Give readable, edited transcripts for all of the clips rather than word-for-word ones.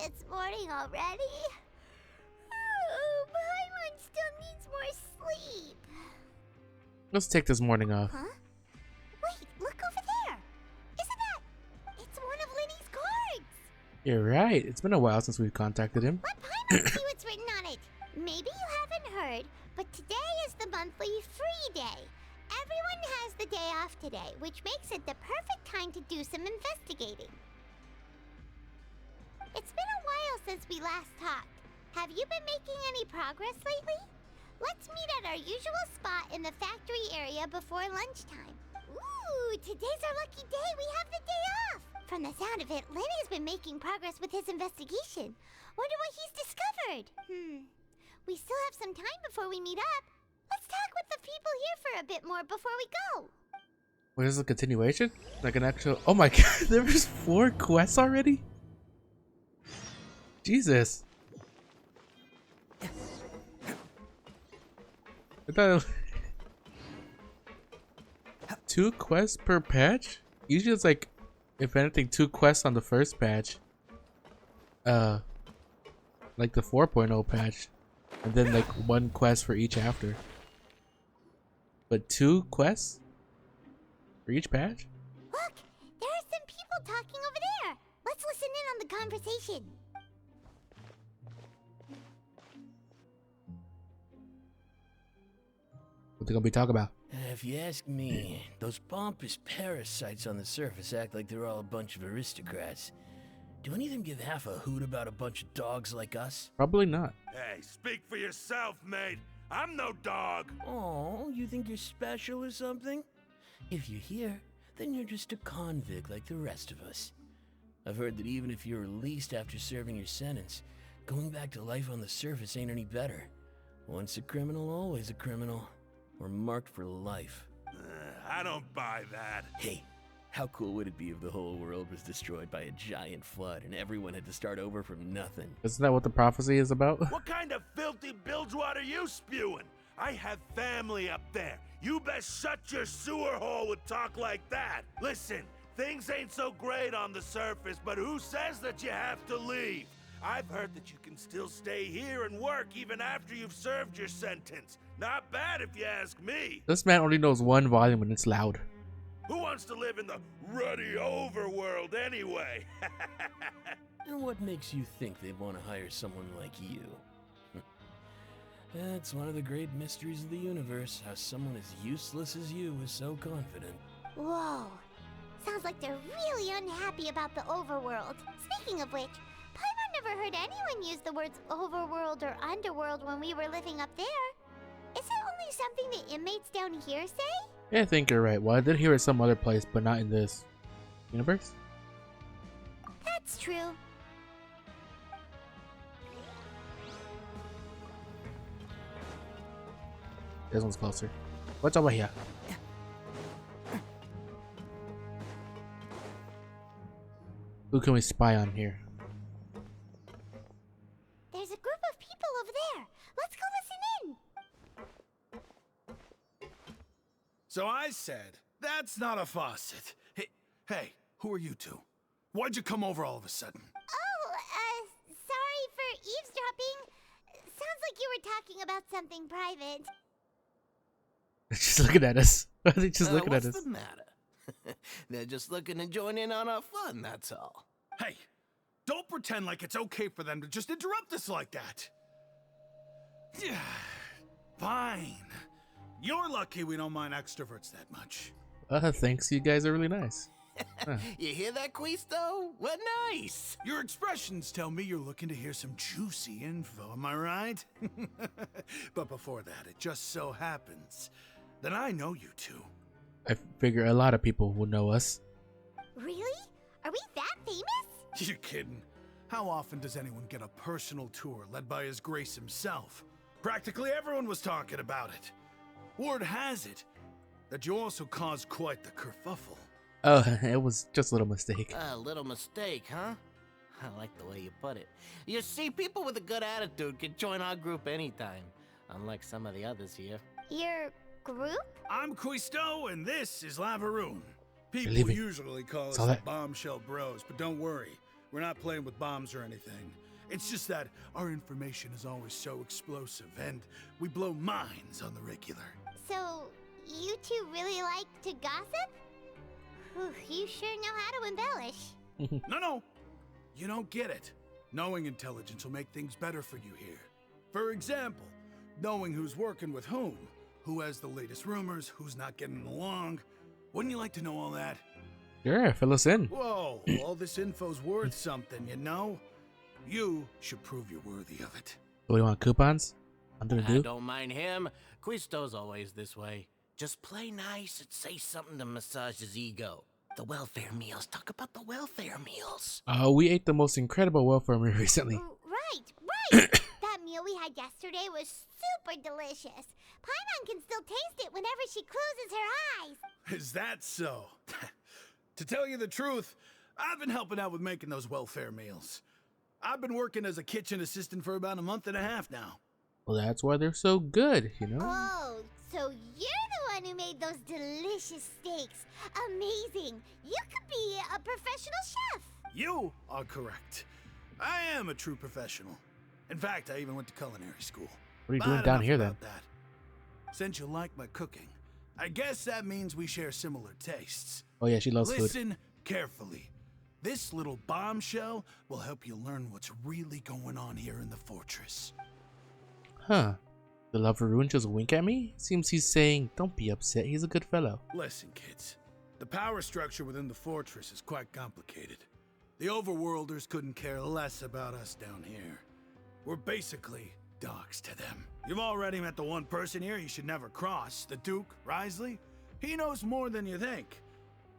It's morning already. Oh, Paimon still needs more sleep. Let's take this morning off. Huh? Wait, look over there. Isn't that? It's one of Linny's cards. You're right. It's been a while since we've contacted him. Let Paimon see what's written on it. Maybe you haven't heard, but today is the monthly free day. Everyone has the day off today, which makes it the perfect time to do some investigating. It's been a while since we last talked. Have you been making any progress lately? Let's meet at our usual spot in the factory area before lunchtime. Ooh, today's our lucky day. We have the day off. From the sound of it, Lenny's been making progress with his investigation. Wonder what he's discovered. We still have some time before we meet up. Let's talk with the people here for a bit more before we go. What is the continuation? Like an actual... Oh my god, there was 4 quests already? Jesus. I thought 2 quests per patch? Usually it's like, if anything, 2 quests on the first patch. Like the 4.0 patch. And then like 1 quest for each after. But 2 quests for each patch? Look, there are some people talking over there. Let's listen in on the conversation. What they gonna be talking about? If you ask me, those pompous parasites on the surface act like they're all a bunch of aristocrats. Do any of them give half a hoot about a bunch of dogs like us? Probably not. Hey, speak for yourself, mate. I'm no dog. Oh, you think you're special or something? If you're here, then you're just a convict like the rest of us. I've heard that even if you're released after serving your sentence, going back to life on the surface ain't any better. Once a criminal, always a criminal. We're marked for life. I don't buy that. Hey, how cool would it be if the whole world was destroyed by a giant flood and everyone had to start over from nothing? Isn't that what the prophecy is about? What kind of filthy bilgewater are you spewing? I have family up there. You best shut your sewer hole with talk like that. Listen, things ain't so great on the surface, but who says that you have to leave? I've heard that you can still stay here and work even after you've served your sentence. Not bad if you ask me. This man only knows 1 volume and it's loud. Who wants to live in the ruddy overworld anyway? And what makes you think they'd want to hire someone like you? That's one of the great mysteries of the universe, how someone as useless as you is so confident. Whoa. Sounds like they're really unhappy about the overworld. Speaking of which, Paimon never heard anyone use the words overworld or underworld when we were living up there. Is it only something the inmates down here say? Yeah, I think you're right. Well, I did hear it some other place, but not in this universe. That's true. This one's closer. What's over here? Who can we spy on here? There's a group of people over there. Let's go listen in. So I said, that's not a faucet. Hey, who are you two? Why'd you come over all of a sudden? Oh, sorry for eavesdropping. Sounds like you were talking about something private. They're just looking at us. Are they just looking at us? What's the matter? They're just looking to join in on our fun, that's all. Hey, don't pretend like it's okay for them to just interrupt us like that. Yeah, fine. You're lucky we don't mind extroverts that much. Thanks. You guys are really nice. Huh. You hear that, Quisto? What nice! Your expressions tell me you're looking to hear some juicy info, am I right? But before that, it just so happens that I know you two. I figure a lot of people will know us. Really? Are we that famous? You're kidding. How often does anyone get a personal tour led by His Grace himself? Practically everyone was talking about it. Word has it that you also caused quite the kerfuffle. Oh, it was just a little mistake. A little mistake, huh? I like the way you put it. You see, people with a good attitude can join our group anytime, unlike some of the others here. Your group? I'm Quisto, and this is Lavaroon. People leaving. usually call us Saw the that. Bombshell Bros, but don't worry. We're not playing with bombs or anything. It's just that our information is always so explosive, and we blow minds on the regular. So, you two really like to gossip? Whew, you sure know how to embellish. No. You don't get it. Knowing intelligence will make things better for you here. For example, knowing who's working with whom, who has the latest rumors, who's not getting along. Wouldn't you like to know all that? Sure, fill us in. Whoa, all this info's worth something, you know? You should prove you're worthy of it. Do we want coupons? I'm gonna I do. don't mind him. Quisto's always this way. Just play nice and say something to massage his ego. The welfare meals. Talk about the welfare meals. We ate the most incredible welfare meal recently. Right. That meal we had yesterday was super delicious. Paimon can still taste it whenever she closes her eyes. Is that so? To tell you the truth, I've been helping out with making those welfare meals. I've been working as a kitchen assistant for about a month and a half now. Well, that's why they're so good, you know? Oh, so you're the one who made those delicious steaks. Amazing. You could be a professional chef. You are correct. I am a true professional. In fact, I even went to culinary school. What are you But doing down enough here then? about that. Since you like my cooking, I guess that means we share similar tastes. Oh yeah, she loves food. Listen carefully. This little bombshell will help you learn what's really going on here in the fortress. Huh. The lover rune just wink at me? Seems he's saying, don't be upset, he's a good fellow. Listen, kids. The power structure within the fortress is quite complicated. The overworlders couldn't care less about us down here. We're basically dogs to them. You've already met the one person here you should never cross, the Duke, Risley. He knows more than you think.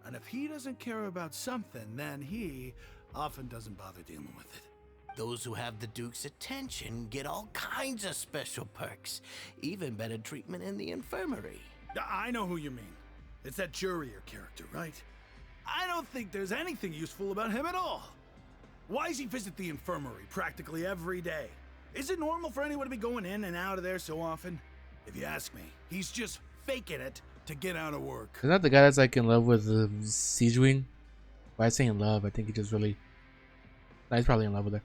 And if he doesn't care about something, then he often doesn't bother dealing with it. Those who have the Duke's attention get all kinds of special perks. Even better treatment in the infirmary. I know who you mean. It's that Jurier character, right? I don't think there's anything useful about him at all. Why does he visit the infirmary practically every day? Is it normal for anyone to be going in and out of there so often? If you ask me, he's just faking it to get out of work. Isn't that the guy that's like in love with Sijuin? Why I say in love? I think he just really... No, he's probably in love with her.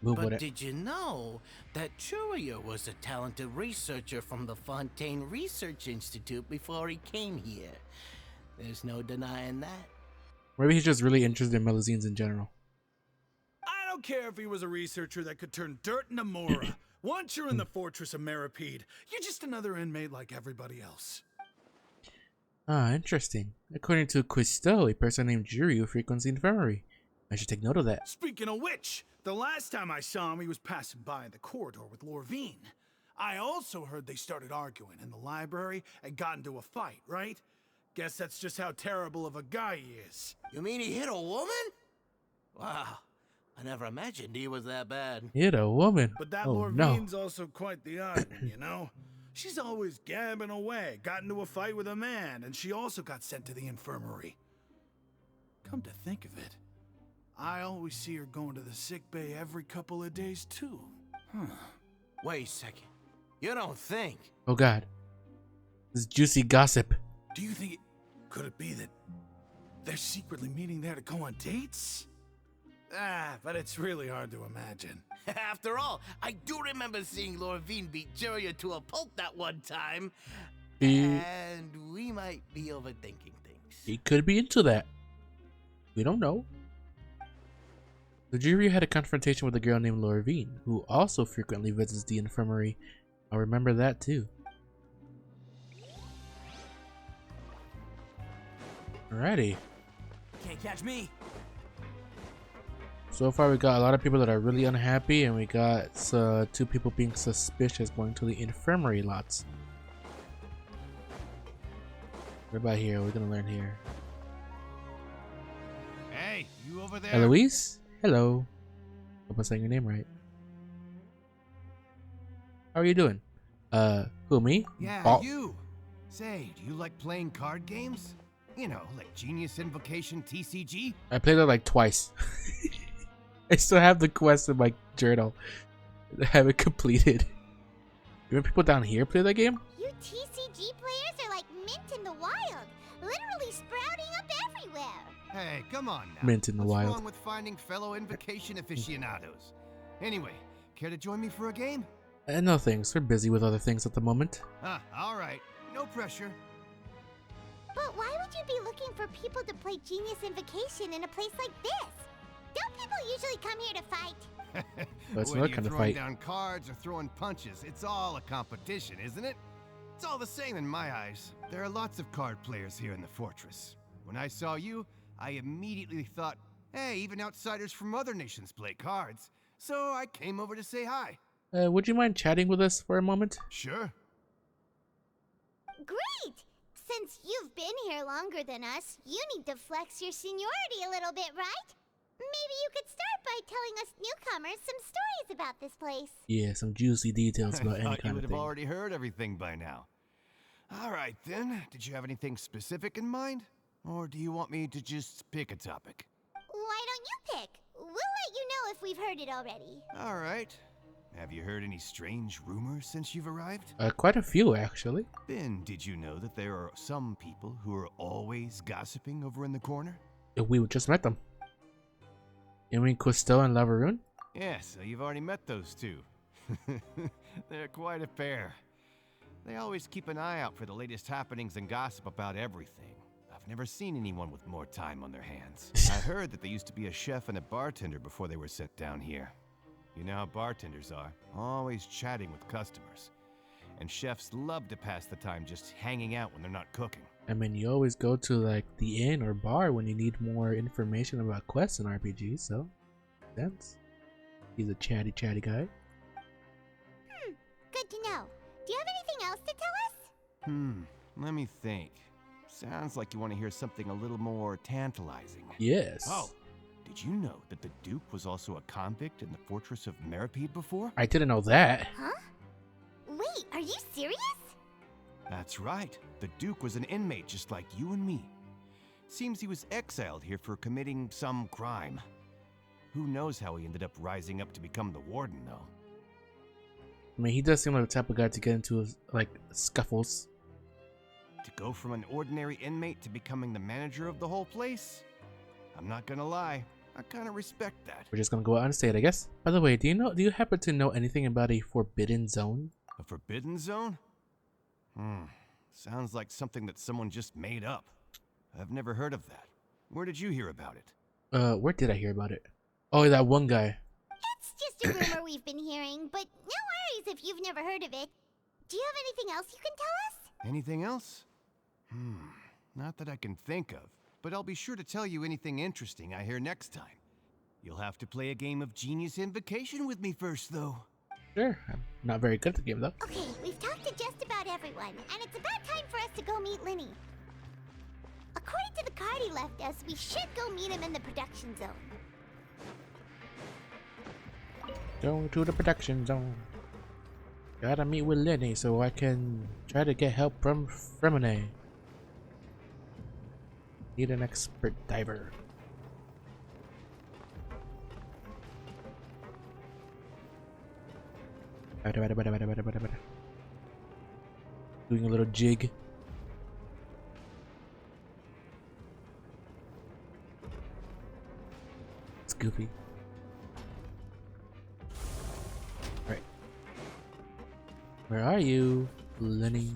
Move with But it. did you know that Jurier was a talented researcher from the Fontaine Research Institute before he came here? There's no denying that. Maybe he's just really interested in Melusines in general. I don't care if he was a researcher that could turn dirt into Mora. Once you're in the fortress of Meripede, you're just another inmate like everybody else. Ah, interesting. According to Quisto, a person named Juryu frequents the infirmary. I should take note of that. Speaking of which, the last time I saw him, he was passing by in the corridor with Lorvine. I also heard they started arguing in the library and got into a fight, right? Guess that's just how terrible of a guy he is. You mean he hit a woman? Wow, I never imagined he was that bad. Hit a woman. But that Oh no. Lorvine's also quite the odd one, you know? She's always gabbing away, got into a fight with a man, and she also got sent to the infirmary. Come to think of it, I always see her going to the sick bay every couple of days, too. Wait a second. You don't think? Oh god. This juicy gossip. Do you think could it be that they're secretly meeting there to go on dates? But it's really hard to imagine. After all, I do remember seeing Lorvine beat Jurier to a pulp that one time. And we might be overthinking things. He could be into that. We don't know. The jury had a confrontation with a girl named Lorvine, who also frequently visits the infirmary. I'll remember that too. Alrighty. Can't catch me. So far we got a lot of people that are really unhappy, and we got 2 people being suspicious going to the infirmary lots. What about here? We're gonna learn here. Hey, you over there? Eloise? Hello. Hope I'm saying your name right. How are you doing? Who, me? Yeah, Oh. you. Say, do you like playing card games? You know, like Genius Invocation TCG? I played it like twice. I still have the quest in my journal. I haven't completed. Even people down here play that game? You TCG players are like mint in the wild, literally sprouting up everywhere. Hey, come on now. Mint in the What's wild. wrong with finding fellow invocation aficionados? Anyway, care to join me for a game? No thanks, we're busy with other things at the moment. Ah, all right. No pressure. But why would you be looking for people to play Genius Invocation in a place like this? Don't people usually come here to fight? But it's Whether not you're kind of throwing fight. down cards or throwing punches, it's all a competition, isn't it? It's all the same in my eyes. There are lots of card players here in the fortress. When I saw you, I immediately thought, hey, even outsiders from other nations play cards. So I came over to say hi. Would you mind chatting with us for a moment? Sure. Great! Since you've been here longer than us, you need to flex your seniority a little bit, right? Maybe you could start by telling us newcomers some stories about this place. Yeah, some juicy details I about any thought you kind would of have thing. already heard everything by now. All right, then. Did you have anything specific in mind? Or do you want me to just pick a topic? Why don't you pick? We'll let you know if we've heard it already. All right. Have you heard any strange rumors since you've arrived? Quite a few, actually. Ben, did you know that there are some people who are always gossiping over in the corner? We just met them. You mean Cousteau and Lavaroon? Yes, so you've already met those two. They're quite a pair. They always keep an eye out for the latest happenings and gossip about everything. I've never seen anyone with more time on their hands. I heard that they used to be a chef and a bartender before they were sent down here. You know how bartenders are, always chatting with customers. And chefs love to pass the time just hanging out when they're not cooking. I mean, you always go to like the inn or bar when you need more information about quests in RPGs, so sense. He's a chatty guy. Good to know. Do you have anything else to tell us? Let me think. Sounds like you want to hear something a little more tantalizing. Yes. Oh, did you know that the Duke was also a convict in the fortress of Meripede before? I didn't know that. Huh? Wait, are you serious? That's right. The Duke was an inmate just like you and me. Seems he was exiled here for committing some crime. Who knows how he ended up rising up to become the warden, though. I mean, he does seem like the type of guy to get into like scuffles. To go from an ordinary inmate to becoming the manager of the whole place? I'm not gonna lie, I kinda respect that. We're just gonna go out and say it, I guess. By the way, do you happen to know anything about a forbidden zone? A forbidden zone? Sounds like something that someone just made up. I've never heard of that. Where did you hear about it? Where did I hear about it? Oh, that one guy. It's just a rumor we've been hearing, but no worries if you've never heard of it. Do you have anything else you can tell us? Anything else? Not that I can think of, but I'll be sure to tell you anything interesting I hear next time. You'll have to play a game of Genius Invocation with me first, though. Sure, I'm not very good at the game though. Okay, we've talked to just about everyone, and it's about time for us to go meet Linny. According to the card he left us, we should go meet him in the production zone. Going to the production zone. Gotta meet with Lenny so I can try to get help from Fremine. Need an expert diver. Doing a little jig. It's goofy. Alright. Where are you, Lenny?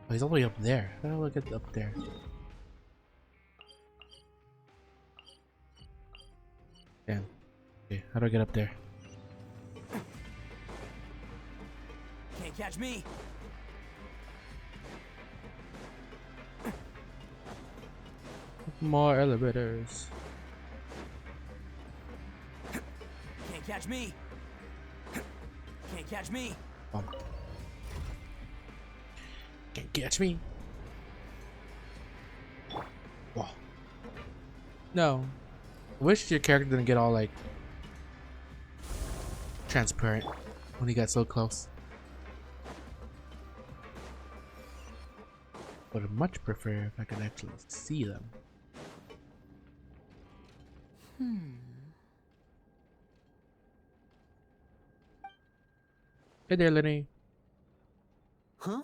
Oh, he's all the way up there. How do I get up there? Damn. Okay, how do I get up there? Can't catch me. More elevators. Can't catch me. Can't catch me. Can't catch me. Whoa. No. I wish your character didn't get all like transparent when he got so close. But I'd much prefer if I could actually see them. Hey there, Lenny. Huh?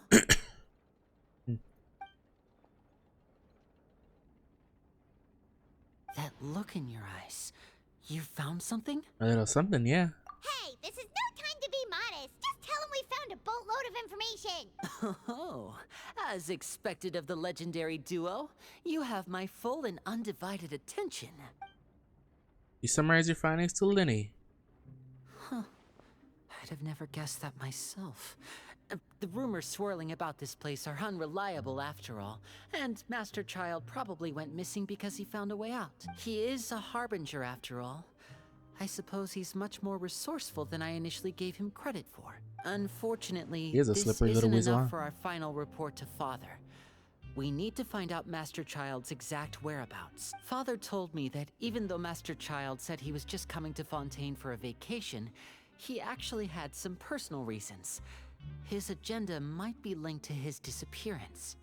That look in your eyes. You found something? A little something, yeah. Hey, this is no time to be modest. Just tell him we found a boatload of information. Oh, as expected of the legendary duo, you have my full and undivided attention. You summarize your findings to Linny. Huh. I'd have never guessed that myself. The rumors swirling about this place are unreliable after all, and Master Child probably went missing because he found a way out. He is a harbinger after all. I suppose he's much more resourceful than I initially gave him credit for. Unfortunately, He is a this slippery little isn't weasel, enough huh? for our final report to Father. We need to find out Master Child's exact whereabouts. Father told me that even though Master Child said he was just coming to Fontaine for a vacation, he actually had some personal reasons. His agenda might be linked to his disappearance.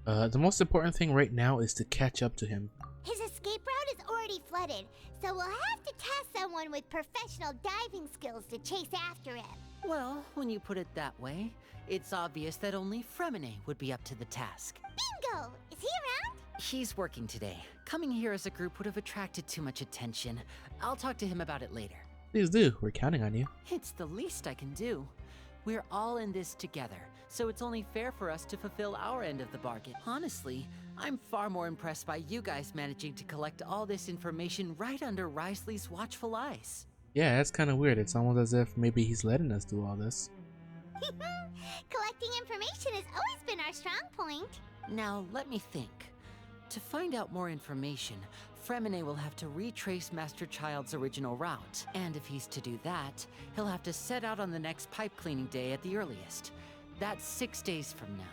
The most important thing right now is to catch up to him. His escape route is already flooded, so we'll have to task someone with professional diving skills to chase after him. Well, when you put it that way, it's obvious that only Fremine would be up to the task. Bingo! Is he around? He's working today. Coming here as a group would have attracted too much attention. I'll talk to him about it later. Please do. We're counting on you. It's the least I can do. We're all in this together, so it's only fair for us to fulfill our end of the bargain. Honestly, I'm far more impressed by you guys managing to collect all this information right under Risley's watchful eyes. Yeah, that's kind of weird. It's almost as if maybe he's letting us do all this. Collecting information has always been our strong point. Now, let me think. To find out more information, Fremine will have to retrace Master Child's original route. And if he's to do that, he'll have to set out on the next pipe cleaning day at the earliest. That's 6 days from now.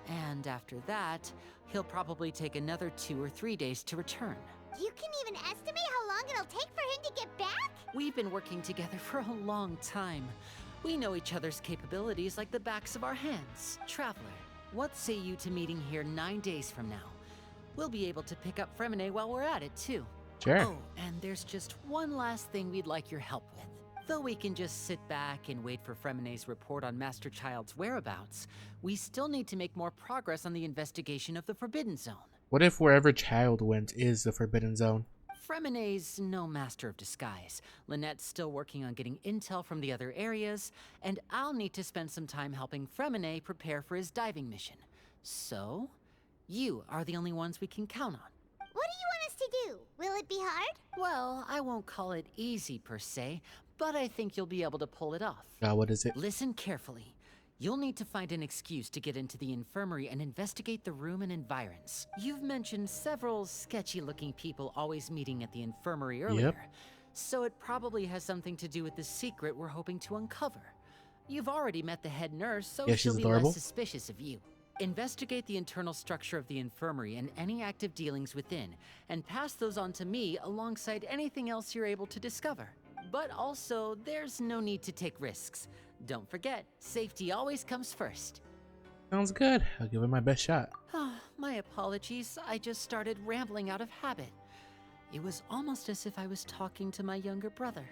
And after that, he'll probably take another 2 or 3 days to return. You can even estimate how long it'll take for him to get back? We've been working together for a long time. We know each other's capabilities like the backs of our hands. Traveler, what say you to meeting here 9 days from now? We'll be able to pick up Fremine while we're at it, too. Sure. Oh, and there's just one last thing we'd like your help with. Though we can just sit back and wait for Fremine's report on Master Child's whereabouts, we still need to make more progress on the investigation of the Forbidden Zone. What if wherever Child went is the Forbidden Zone? Fremine's no master of disguise. Lynette's still working on getting intel from the other areas, and I'll need to spend some time helping Fremine prepare for his diving mission. So, you are the only ones we can count on. What do you want us to do? Will it be hard? Well, I won't call it easy per se, but I think you'll be able to pull it off. What is it? Listen carefully. You'll need to find an excuse to get into the infirmary and investigate the room and environs. You've mentioned several sketchy-looking people always meeting at the infirmary earlier, so it probably has something to do with the secret we're hoping to uncover. You've already met the head nurse, so Yeah, she'll she's be adorable. less suspicious of you. Investigate the internal structure of the infirmary and any active dealings within, and pass those on to me alongside anything else you're able to discover. But also, there's no need to take risks. Don't forget, safety always comes first. Sounds good. I'll give it my best shot. My apologies, I just started rambling out of habit. It was almost as if I was talking to my younger brother.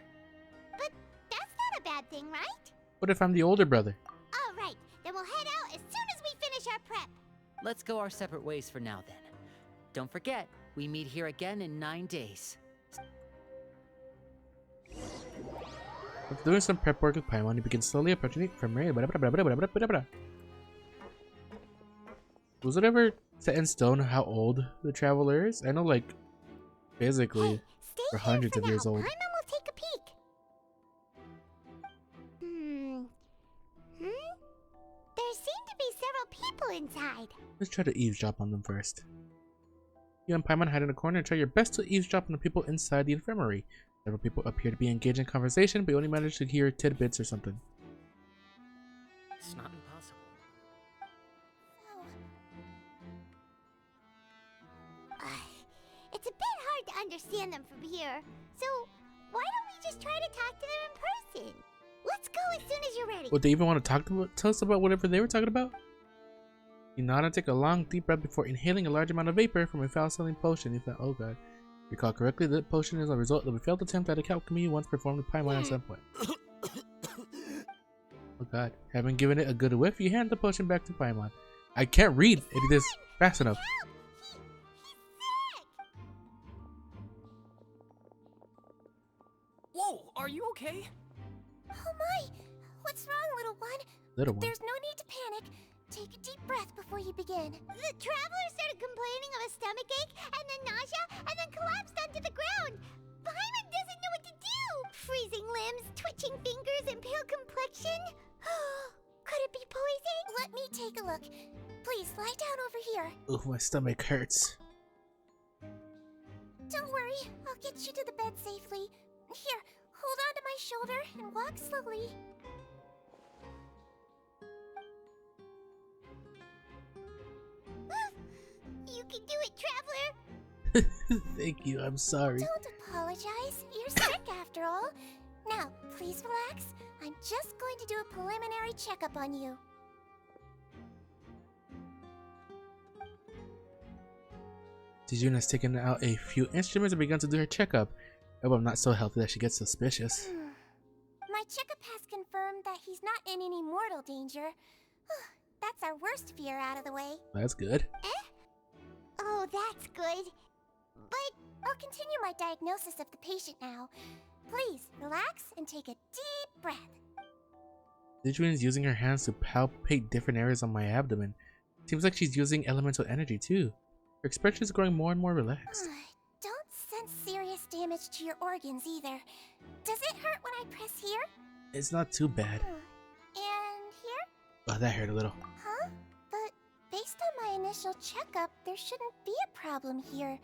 But that's not a bad thing, right? What if I'm the older brother? All right, then we'll head out as soon as we finish our prep. Let's go our separate ways for now then. Don't forget, we meet here again in 9 days. After doing some prep work with Paimon, you begin slowly approaching the infirmary. Was it ever set in stone how old the traveler is? I know, like, physically, Hey, stay for here hundreds for of years now. old. Paimon will take a peek. There seem to be several people inside. Let's try to eavesdrop on them first. You and Paimon hide in a corner and try your best to eavesdrop on the people inside the infirmary. Several people appear to be engaged in conversation, but you only manage to hear tidbits or something. It's not impossible. It's a bit hard to understand them from here, so why don't we just try to talk to them in person? Let's go as soon as you're ready. Would they even want to tell us about whatever they were talking about? You nod and take a long, deep breath before inhaling a large amount of vapor from a foul-smelling potion. You thought, oh god. Recall correctly, the potion is a result of a failed attempt at a alchemy you once performed with Paimon at some point. Oh god. Having given it a good whiff, you hand the potion back to Paimon. I can't read any of this fast enough. He's are you okay? Oh my! What's wrong, little one? Little one. There's no need to panic. Take a deep breath before you begin. The traveler started complaining of a stomachache, and then nausea, and then collapsed onto the ground. Paimon doesn't know what to do! Freezing limbs, twitching fingers, and pale complexion? Could it be poison? Let me take a look. Please, lie down over here. Ooh, my stomach hurts. Don't worry, I'll get you to the bed safely. Here, hold on to my shoulder and walk slowly. You can do it, Traveler! Thank you, I'm sorry. Don't apologize. You're sick after all. Now, please relax. I'm just going to do a preliminary checkup on you. Tijun has taken out a few instruments and begun to do her checkup. I hope I'm not so healthy that she gets suspicious. My checkup has confirmed that he's not in any mortal danger. That's our worst fear out of the way. That's good. Oh, that's good. But I'll continue my diagnosis of the patient now. Please, relax and take a deep breath. Tijun is using her hands to palpate different areas on my abdomen. Seems like she's using elemental energy too. Her expression is growing more and more relaxed. Don't sense serious damage to your organs either. Does it hurt when I press here? It's not too bad. And here? Oh, that hurt a little. Huh? But based on my initial checkup, there shouldn't be a problem here.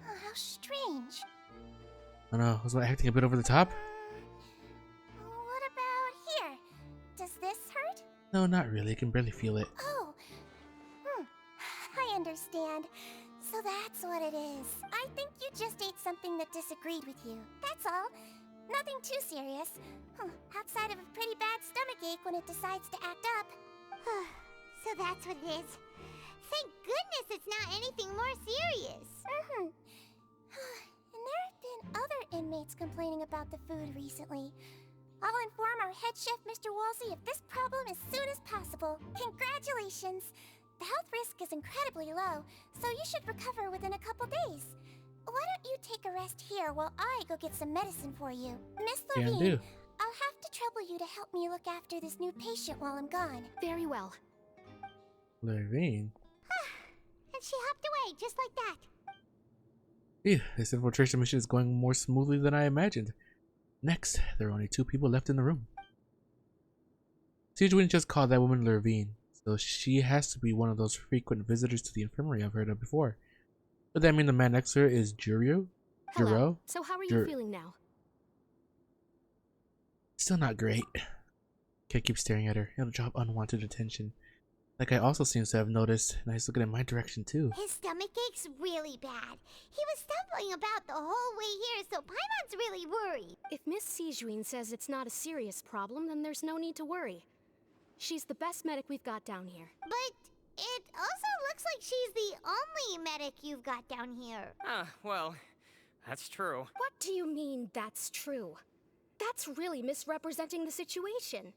Oh, how strange. Oh no, was I acting a bit over the top? What about here? Does this hurt? No, not really. I can barely feel it. Oh. I understand. So that's what it is. I think you just ate something that disagreed with you. That's all. Nothing too serious. Outside of a pretty bad stomachache when it decides to act up. So that's what it is. Thank goodness it's not anything more serious. And there have been other inmates complaining about the food recently. I'll inform our head chef, Mr. Wolsey, of this problem as soon as possible. Congratulations! The health risk is incredibly low, so you should recover within a couple days. Why don't you take a rest here while I go get some medicine for you? Miss Levine, I'll have to trouble you to help me look after this new patient while I'm gone. Very well. Levine? And she hopped away, just like that. Phew, this infiltration mission is going more smoothly than I imagined. Next, there are only 2 people left in the room. Tijun just called that woman Levine, so she has to be one of those frequent visitors to the infirmary I've heard of before. Would that mean the man next to her is Juro? Hello. So how are you feeling now? Still not great. Can't keep staring at her. It'll draw unwanted attention. That guy also seems to have noticed, and he's looking in my direction too. His stomachache's really bad. He was stumbling about the whole way here, so Paimon's really worried. If Miss Sijuin says it's not a serious problem, then there's no need to worry. She's the best medic we've got down here. But it also looks like she's the only medic you've got down here. Well, that's true. What do you mean, that's true? That's really misrepresenting the situation.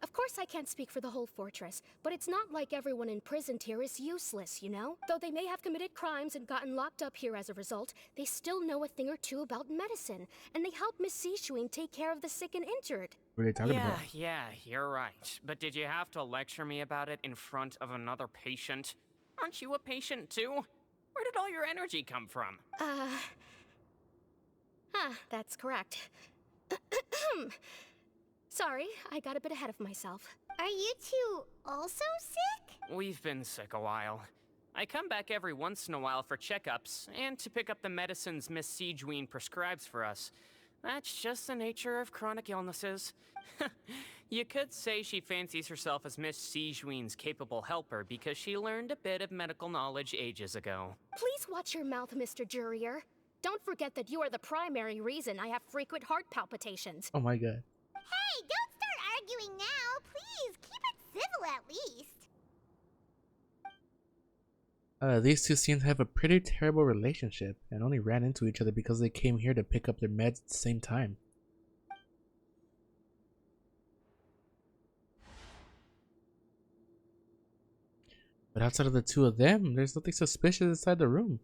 Of course I can't speak for the whole fortress, but it's not like everyone imprisoned here is useless, you know? Though they may have committed crimes and gotten locked up here as a result, they still know a thing or two about medicine, and they help Miss Sijuin take care of the sick and injured. What are they talking about? Yeah, you're right. But did you have to lecture me about it in front of another patient? Aren't you a patient too? Where did all your energy come from? That's correct. Sorry, I got a bit ahead of myself. Are you two also sick? We've been sick a while. I come back every once in a while for checkups, and to pick up the medicines Miss Sijuin prescribes for us. That's just the nature of chronic illnesses. You could say she fancies herself as Miss Sijuin's capable helper because she learned a bit of medical knowledge ages ago. Please watch your mouth, Mr. Jurier. Don't forget that you are the primary reason I have frequent heart palpitations. Oh my god. Hey, don't start arguing now. Please, keep it civil at least. These two seem to have a pretty terrible relationship and only ran into each other because they came here to pick up their meds at the same time. But outside of the two of them, there's nothing suspicious inside the room.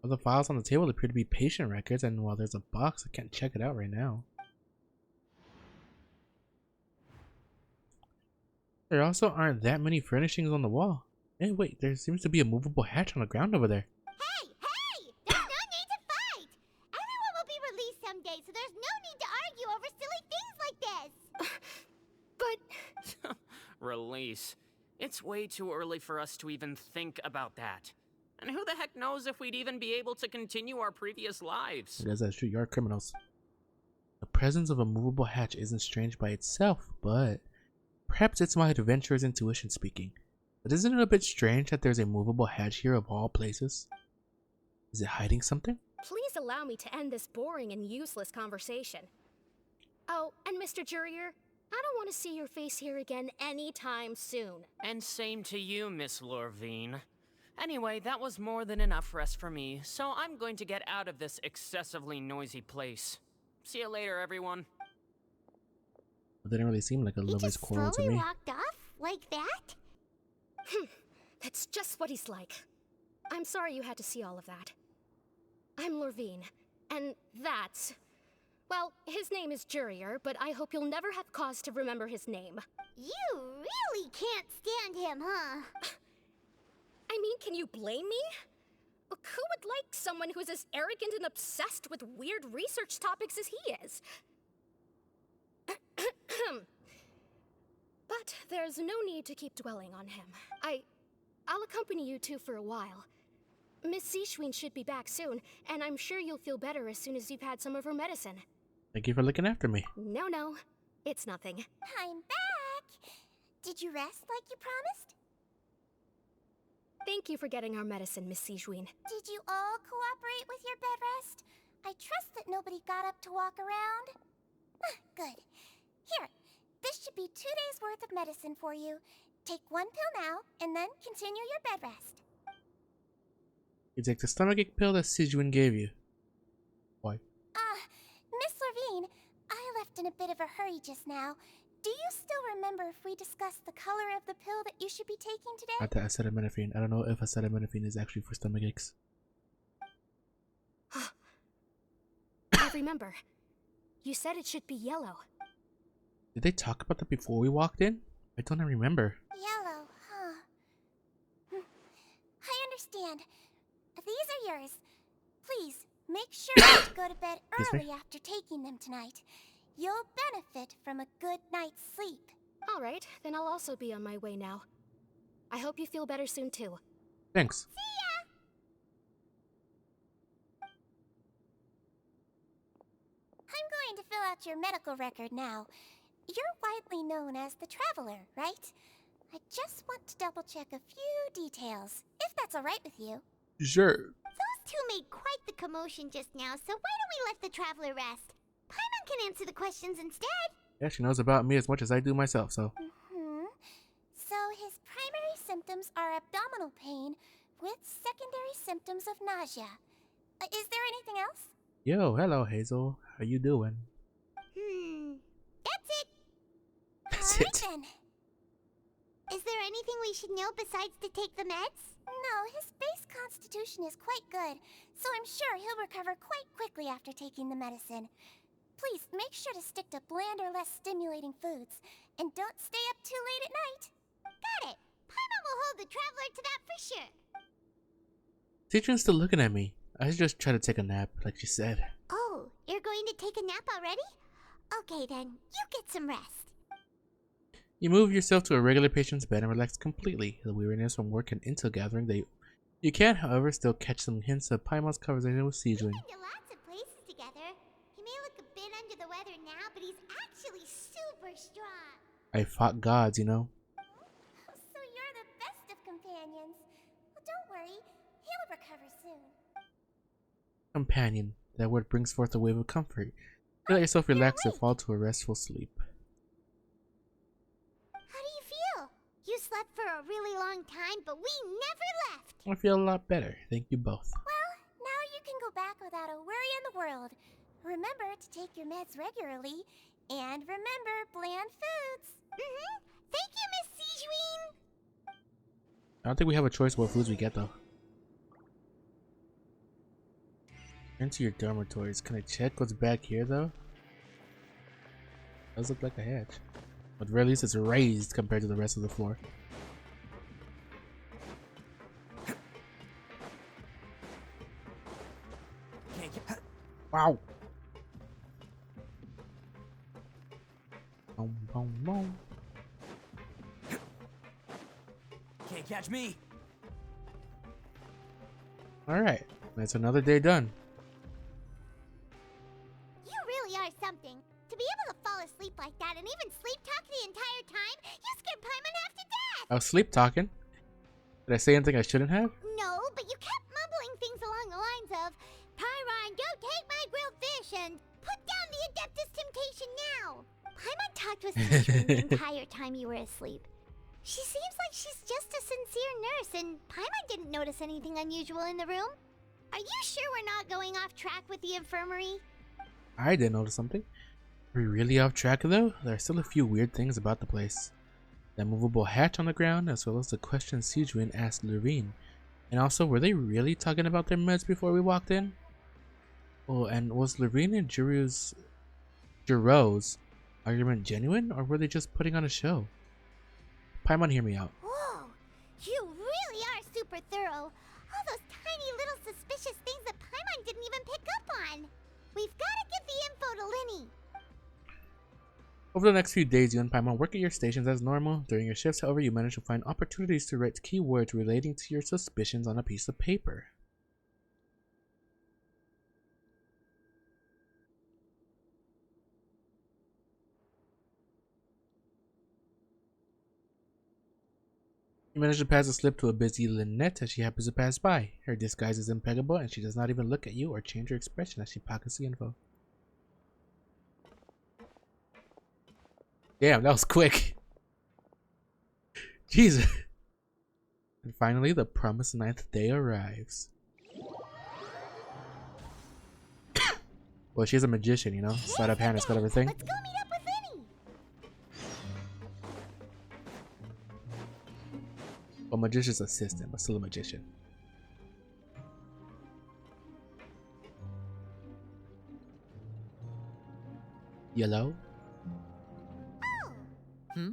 All the files on the table appear to be patient records, and while there's a box, I can't check it out right now. There also aren't that many furnishings on the wall. Hey, wait, there seems to be a movable hatch on the ground over there. Hey, hey! There's no need to fight! Everyone will be released someday, so there's no need to argue over silly things like this! But Release. It's way too early for us to even think about that. And who the heck knows if we'd even be able to continue our previous lives? I guess that's true, you are criminals. The presence of a movable hatch isn't strange by itself, but perhaps it's my adventurer's intuition speaking. But isn't it a bit strange that there's a movable hatch here of all places? Is it hiding something? please allow me to end this boring and useless conversation. Oh, and Mr. Jurier, I don't want to see your face here again anytime soon. And same to you, Miss Lorvine. Anyway, that was more than enough rest for me, so I'm going to get out of this excessively noisy place. See you later, everyone. It didn't really seem like a He lover's just quarrel to slowly me. walked off like that? That's just what he's like. I'm sorry you had to see all of that. I'm Lorvine, and that's... well, his name is Jurier, but I hope you'll never have cause to remember his name. You really can't stand him, huh? I mean, can you blame me? Who would like someone who's as arrogant and obsessed with weird research topics as he is? But there's no need to keep dwelling on him. I'll accompany you two for a while. Miss Seashween should be back soon, and I'm sure you'll feel better as soon as you've had some of her medicine. Thank you for looking after me. No, it's nothing. I'm back! Did you rest like you promised? Thank you for getting our medicine, Miss Seashween. Did you all cooperate with your bed rest? I trust that nobody got up to walk around. Good. Here, this should be 2 days' worth of medicine for you. Take 1 pill now, and then continue your bed rest. You take the stomachache pill that Sijuin gave you. Why? Miss Lorvine, I left in a bit of a hurry just now. Do you still remember if we discussed the color of the pill that you should be taking today? I thought acetaminophen. I don't know if acetaminophen is actually for stomach aches. I remember. You said it should be yellow. Did they talk about that before we walked in? I don't remember. Yellow, huh? I understand. These are yours. Please, make sure to go to bed early after taking them tonight. You'll benefit from a good night's sleep. All right, then I'll also be on my way now. I hope you feel better soon, too. Thanks. See ya! I'm going to fill out your medical record now. You're widely known as the Traveler, right? I just want to double-check a few details, if that's all right with you. Sure. Those two made quite the commotion just now, so why don't we let the Traveler rest? Paimon can answer the questions instead. Yeah, she knows about me as much as I do myself, so. So his primary symptoms are abdominal pain with secondary symptoms of nausea. Is there anything else? Yo, hello Hazel. How you doing? That's it. That's All right, it. then. Is there anything we should know besides to take the meds? No, his base constitution is quite good, so I'm sure he'll recover quite quickly after taking the medicine. Please, make sure to stick to bland or less stimulating foods, and don't stay up too late at night. Got it. Paimon will hold the Traveler to that for sure. Teacher's still looking at me. I should just try to take a nap, like she said. Oh, you're going to take a nap already? Okay then, you get some rest. You move yourself to a regular patient's bed and relax completely. The weariness from work and intel gathering that you can, however, still catch some hints of Paimon's conversation with We've Sijuin. been to lots of places together. He may look a bit under the weather now, but he's actually super strong. I fought gods, you know. So you're the best of companions. Well, don't worry, he'll recover soon. Companion. That word brings forth a wave of comfort. You let yourself relax and fall to a restful sleep. How do you feel? You slept for a really long time, but we never left. I feel a lot better. Thank you both. Well, now you can go back without a worry in the world. Remember to take your meds regularly, and remember bland foods. Thank you, Miss Sejuin. I don't think we have a choice what foods we get though. Enter your dormitories. Can I check what's back here though? Does look like a hatch. At the very least, it's raised compared to the rest of the floor. Wow. Boom, boom, boom. Can't catch me. All right, that's another day done. You really are something. To be able to fall asleep like that and even sleep talk the entire time, you scared Paimon half to death! I was sleep talking. Did I say anything I shouldn't have? No, but you kept mumbling things along the lines of, Pyron, don't take my grilled fish, and put down the Adeptus Temptation now! Paimon talked with Siege the entire time you were asleep. She seems like she's just a sincere nurse, and Paimon didn't notice anything unusual in the room. Are you sure we're not going off track with the infirmary? I did notice something. Are we really off track though? There are still a few weird things about the place. That movable hatch on the ground, as well as the question Sijuin asked Lurine. And also, were they really talking about their meds before we walked in? Oh, and was Lurine and Jiro's argument genuine, or were they just putting on a show? Paimon, hear me out. Whoa, you really are super thorough. All those tiny little suspicious things that Paimon didn't even pick up on. We've got to give the info to Linny. Over the next few days, you and Paimon work at your stations as normal. During your shifts, however, you manage to find opportunities to write keywords relating to your suspicions on a piece of paper. You manage to pass a slip to a busy Lynette as she happens to pass by. Her disguise is impeccable, and she does not even look at you or change her expression as she pockets the info. Damn, that was quick. Jesus. And finally, the promised 9th day arrives. Well, she's a magician, you know? Sleight of hand has got everything. Let's go meet up with Linny. Well, magician's assistant, but still a magician. Yellow? Hmm?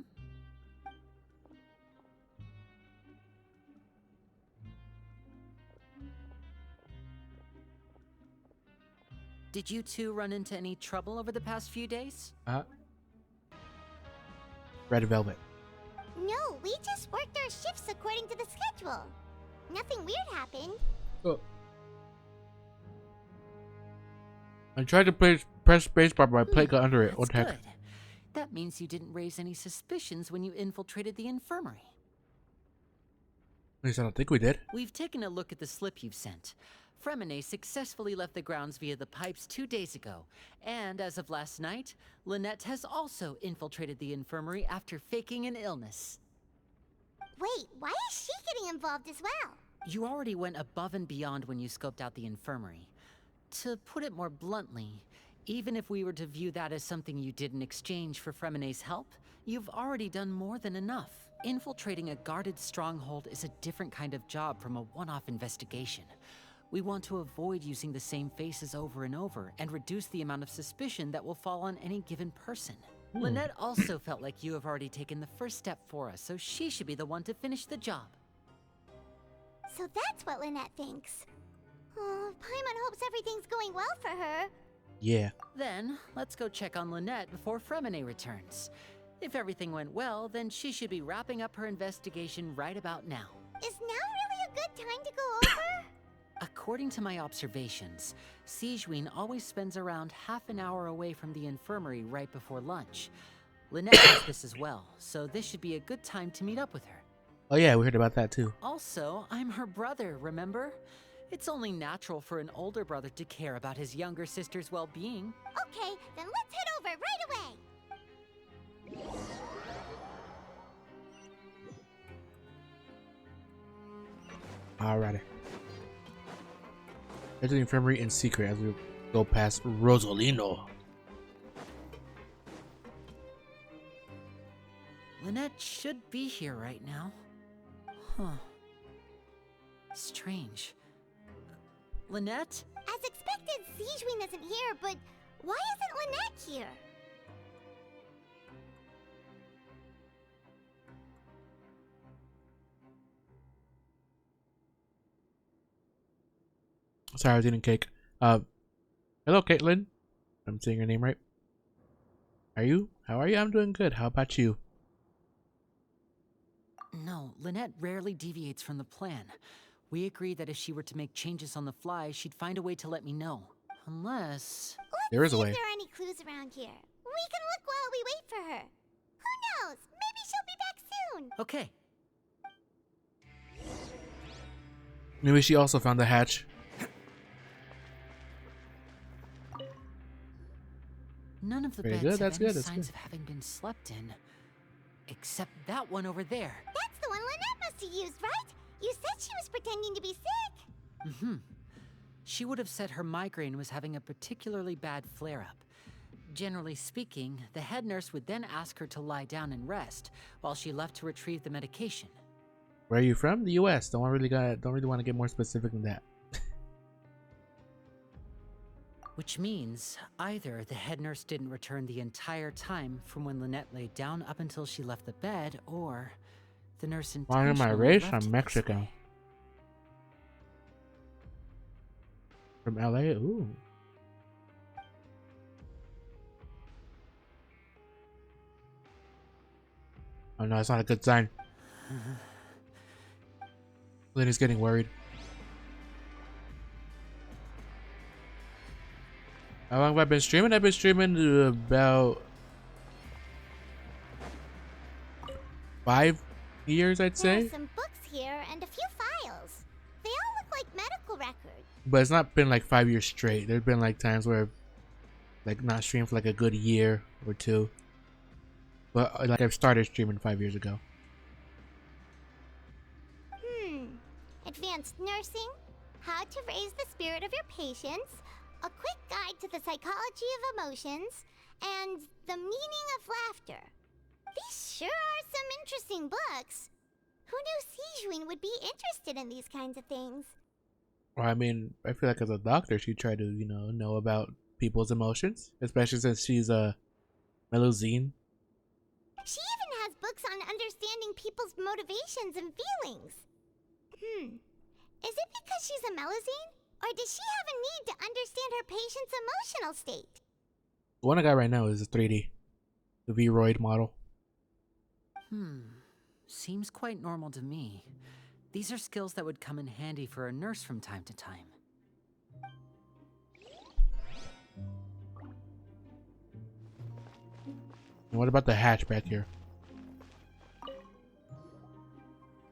Did you two run into any trouble over the past few days? Red velvet. No, we just worked our shifts according to the schedule. Nothing weird happened. Oh. I tried to press spacebar, but my plate got under it. That's What the heck? good. That means you didn't raise any suspicions when you infiltrated the infirmary. At least I don't think we did. We've taken a look at the slip you've sent. Fremine successfully left the grounds via the pipes 2 days ago, and as of last night, Lynette has also infiltrated the infirmary after faking an illness. Wait, why is she getting involved as well? You already went above and beyond when you scoped out the infirmary. To put it more bluntly, even if we were to view that as something you did in exchange for Fremine's help, you've already done more than enough. Infiltrating a guarded stronghold is a different kind of job from a one-off investigation. We want to avoid using the same faces over and over and reduce the amount of suspicion that will fall on any given person. Lynette also felt like you have already taken the first step for us, so she should be the one to finish the job. So that's what Lynette thinks. Oh, Paimon hopes everything's going well for her. Yeah. Then, let's go check on Lynette before Fremine returns. If everything went well, then she should be wrapping up her investigation right about now. Is now really a good time to go over? According to my observations, Sijuin always spends around half an hour away from the infirmary right before lunch. Lynette does this as well, so this should be a good time to meet up with her. Oh yeah, we heard about that too. Also, I'm her brother, remember? It's only natural for an older brother to care about his younger sister's well-being. Okay, then let's head over right away. Alrighty. Head to the infirmary in secret as we go past Rosolino. Lynette should be here right now. Huh. Strange. Lynette? As expected, Sijuin isn't here, but why isn't Lynette here? Sorry, I was eating cake. Hello, Caitlin. I'm saying your name right. How are you? I'm doing good. How about you? No, Lynette rarely deviates from the plan. We agreed that if she were to make changes on the fly, she'd find a way to let me know. Unless... There is Let's a see way. if there are any clues around here. We can look while we wait for her. Who knows? Maybe she'll be back soon. Okay. Maybe she also found the hatch. None of the Very beds good, have that's any good, that's signs good. of having been slept in. Except that one over there. That's the one Lynette must have used, right? You said she was pretending to be sick. Mm-hmm. She would have said her migraine was having a particularly bad flare-up. Generally speaking, the head nurse would then ask her to lie down and rest, while she left to retrieve the medication. Where are you from? The U.S. Don't really want to get more specific than that. Which means either the head nurse didn't return the entire time from when Lynette laid down up until she left the bed, or the nurse Why am I intentionally race? left I'm it this Mexican. way. From L.A. Ooh. Oh no, it's not a good sign. Lenny's getting worried. How long have I been streaming? I've been streaming about 5 years, I'd There say. are some books here and a few files. They all look like medical records. But it's not been like 5 years straight. There's been like times where I've like not streamed for like a good year or two. But like I've started streaming 5 years ago. Advanced nursing, how to raise the spirit of your patients, a quick guide to the psychology of emotions, and the meaning of laughter. These sure are some interesting books. Who knew Sijuin would be interested in these kinds of things? Well, I mean, I feel like as a doctor, she tried to, know about people's emotions, especially since she's a Melusine. She even has books on understanding people's motivations and feelings. Is it because she's a Melusine? Or does she have a need to understand her patient's emotional state? The one I got right now is a 3D, the V-Roid model. Seems quite normal to me. These are skills that would come in handy for a nurse from time to time. And what about the hatch back here?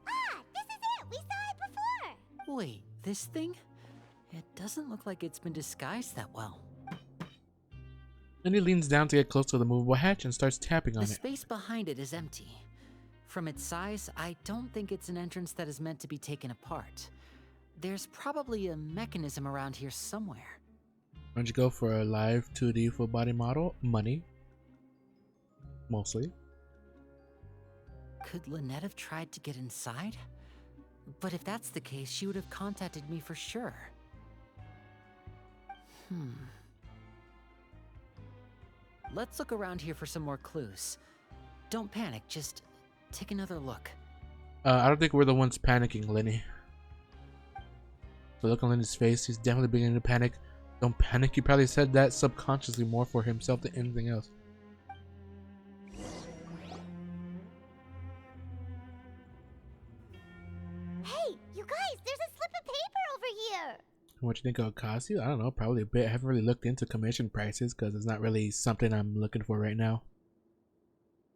Ah, this is it! We saw it before! Wait, this thing? It doesn't look like it's been disguised that well. Then he leans down to get close to the movable hatch and starts tapping on The it. space behind it is empty. From its size, I don't think it's an entrance that is meant to be taken apart. There's probably a mechanism around here somewhere. Why don't you go for a live 2D full body model? Money. Mostly. Could Lynette have tried to get inside? But if that's the case, she would have contacted me for sure. Let's look around here for some more clues. Don't panic, just take another look. I don't think we're the ones panicking, Lenny. So look on Lenny's face, he's definitely beginning to panic. Don't panic, he probably said that subconsciously more for himself than anything else. Hey, you guys, there's a slip of paper over here! What you think it'll cost you? I don't know, probably a bit. I haven't really looked into commission prices because it's not really something I'm looking for right now.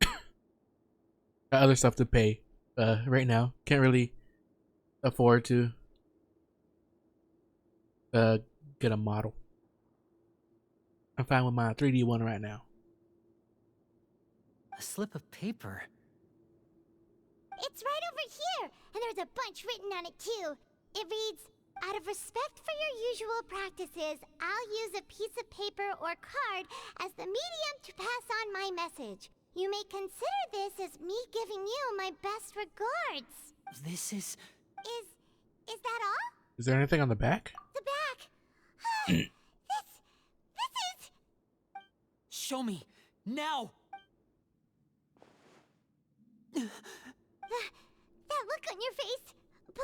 Got other stuff to pay right now. Can't really afford to get a model. I'm fine with my 3D one right now. A slip of paper. It's right over here, and there's a bunch written on it too. It reads, out of respect for your usual practices, I'll use a piece of paper or card as the medium to pass on my message. You may consider this as me giving you my best regards. This is... Is that all? Is there anything on the back? The back. This is... Show me! Now! That look on your face.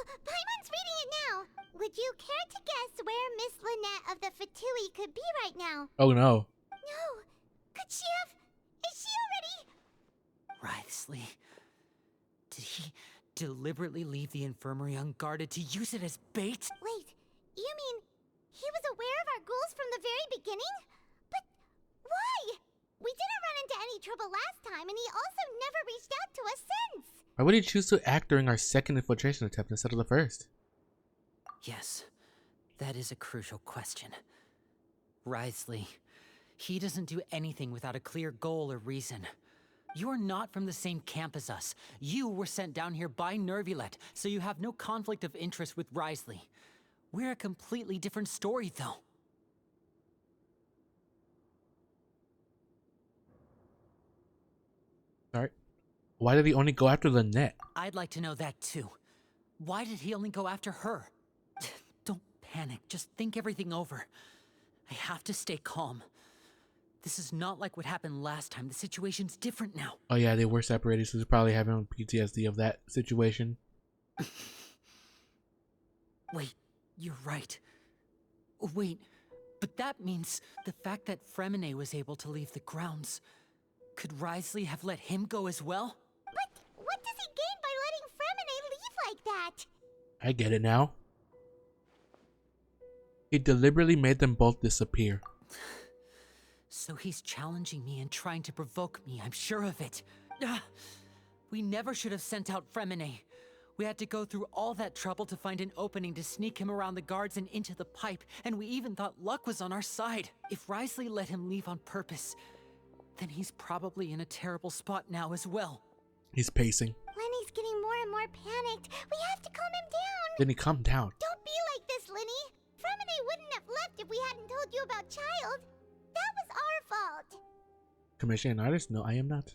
Paimon's reading it now. Would you care to guess where Miss Lynette of the Fatui could be right now? Oh no. No. Could she have... Is she already... Writhsley. Did he deliberately leave the infirmary unguarded to use it as bait? Wait, you mean he was aware of our goals from the very beginning? But why? We didn't run into any trouble last time, and he also never reached out to us since. Why would he choose to act during our second infiltration attempt instead of the first? Yes, that is a crucial question. Writhsley, he doesn't do anything without a clear goal or reason. You're not from the same camp as us. You were sent down here by Nervulet, so you have no conflict of interest with Writhsley. We're a completely different story, though. Alright. Why did he only go after Lynette? I'd like to know that, too. Why did he only go after her? Don't panic. Just think everything over. I have to stay calm. This is not like what happened last time. The situation's different now. Oh yeah, they were separated, so he's probably having PTSD of that situation. Wait, you're right. Wait, but that means the fact that Fremine was able to leave the grounds. Could Writhsley have let him go as well? But what does he gain by letting Fremine leave like that? I get it now. He deliberately made them both disappear. So he's challenging me and trying to provoke me, I'm sure of it. We never should have sent out Fremine. We had to go through all that trouble to find an opening to sneak him around the guards and into the pipe, and we even thought luck was on our side. If Writhsley let him leave on purpose, then he's probably in a terrible spot now as well. He's pacing. Lenny's getting more and more panicked. We have to calm him down. Then he calmed down. Don't be like this, Lenny. Fremine wouldn't have left if we hadn't told you about Child. That was our fault. Commissioning an artist? No, I am not.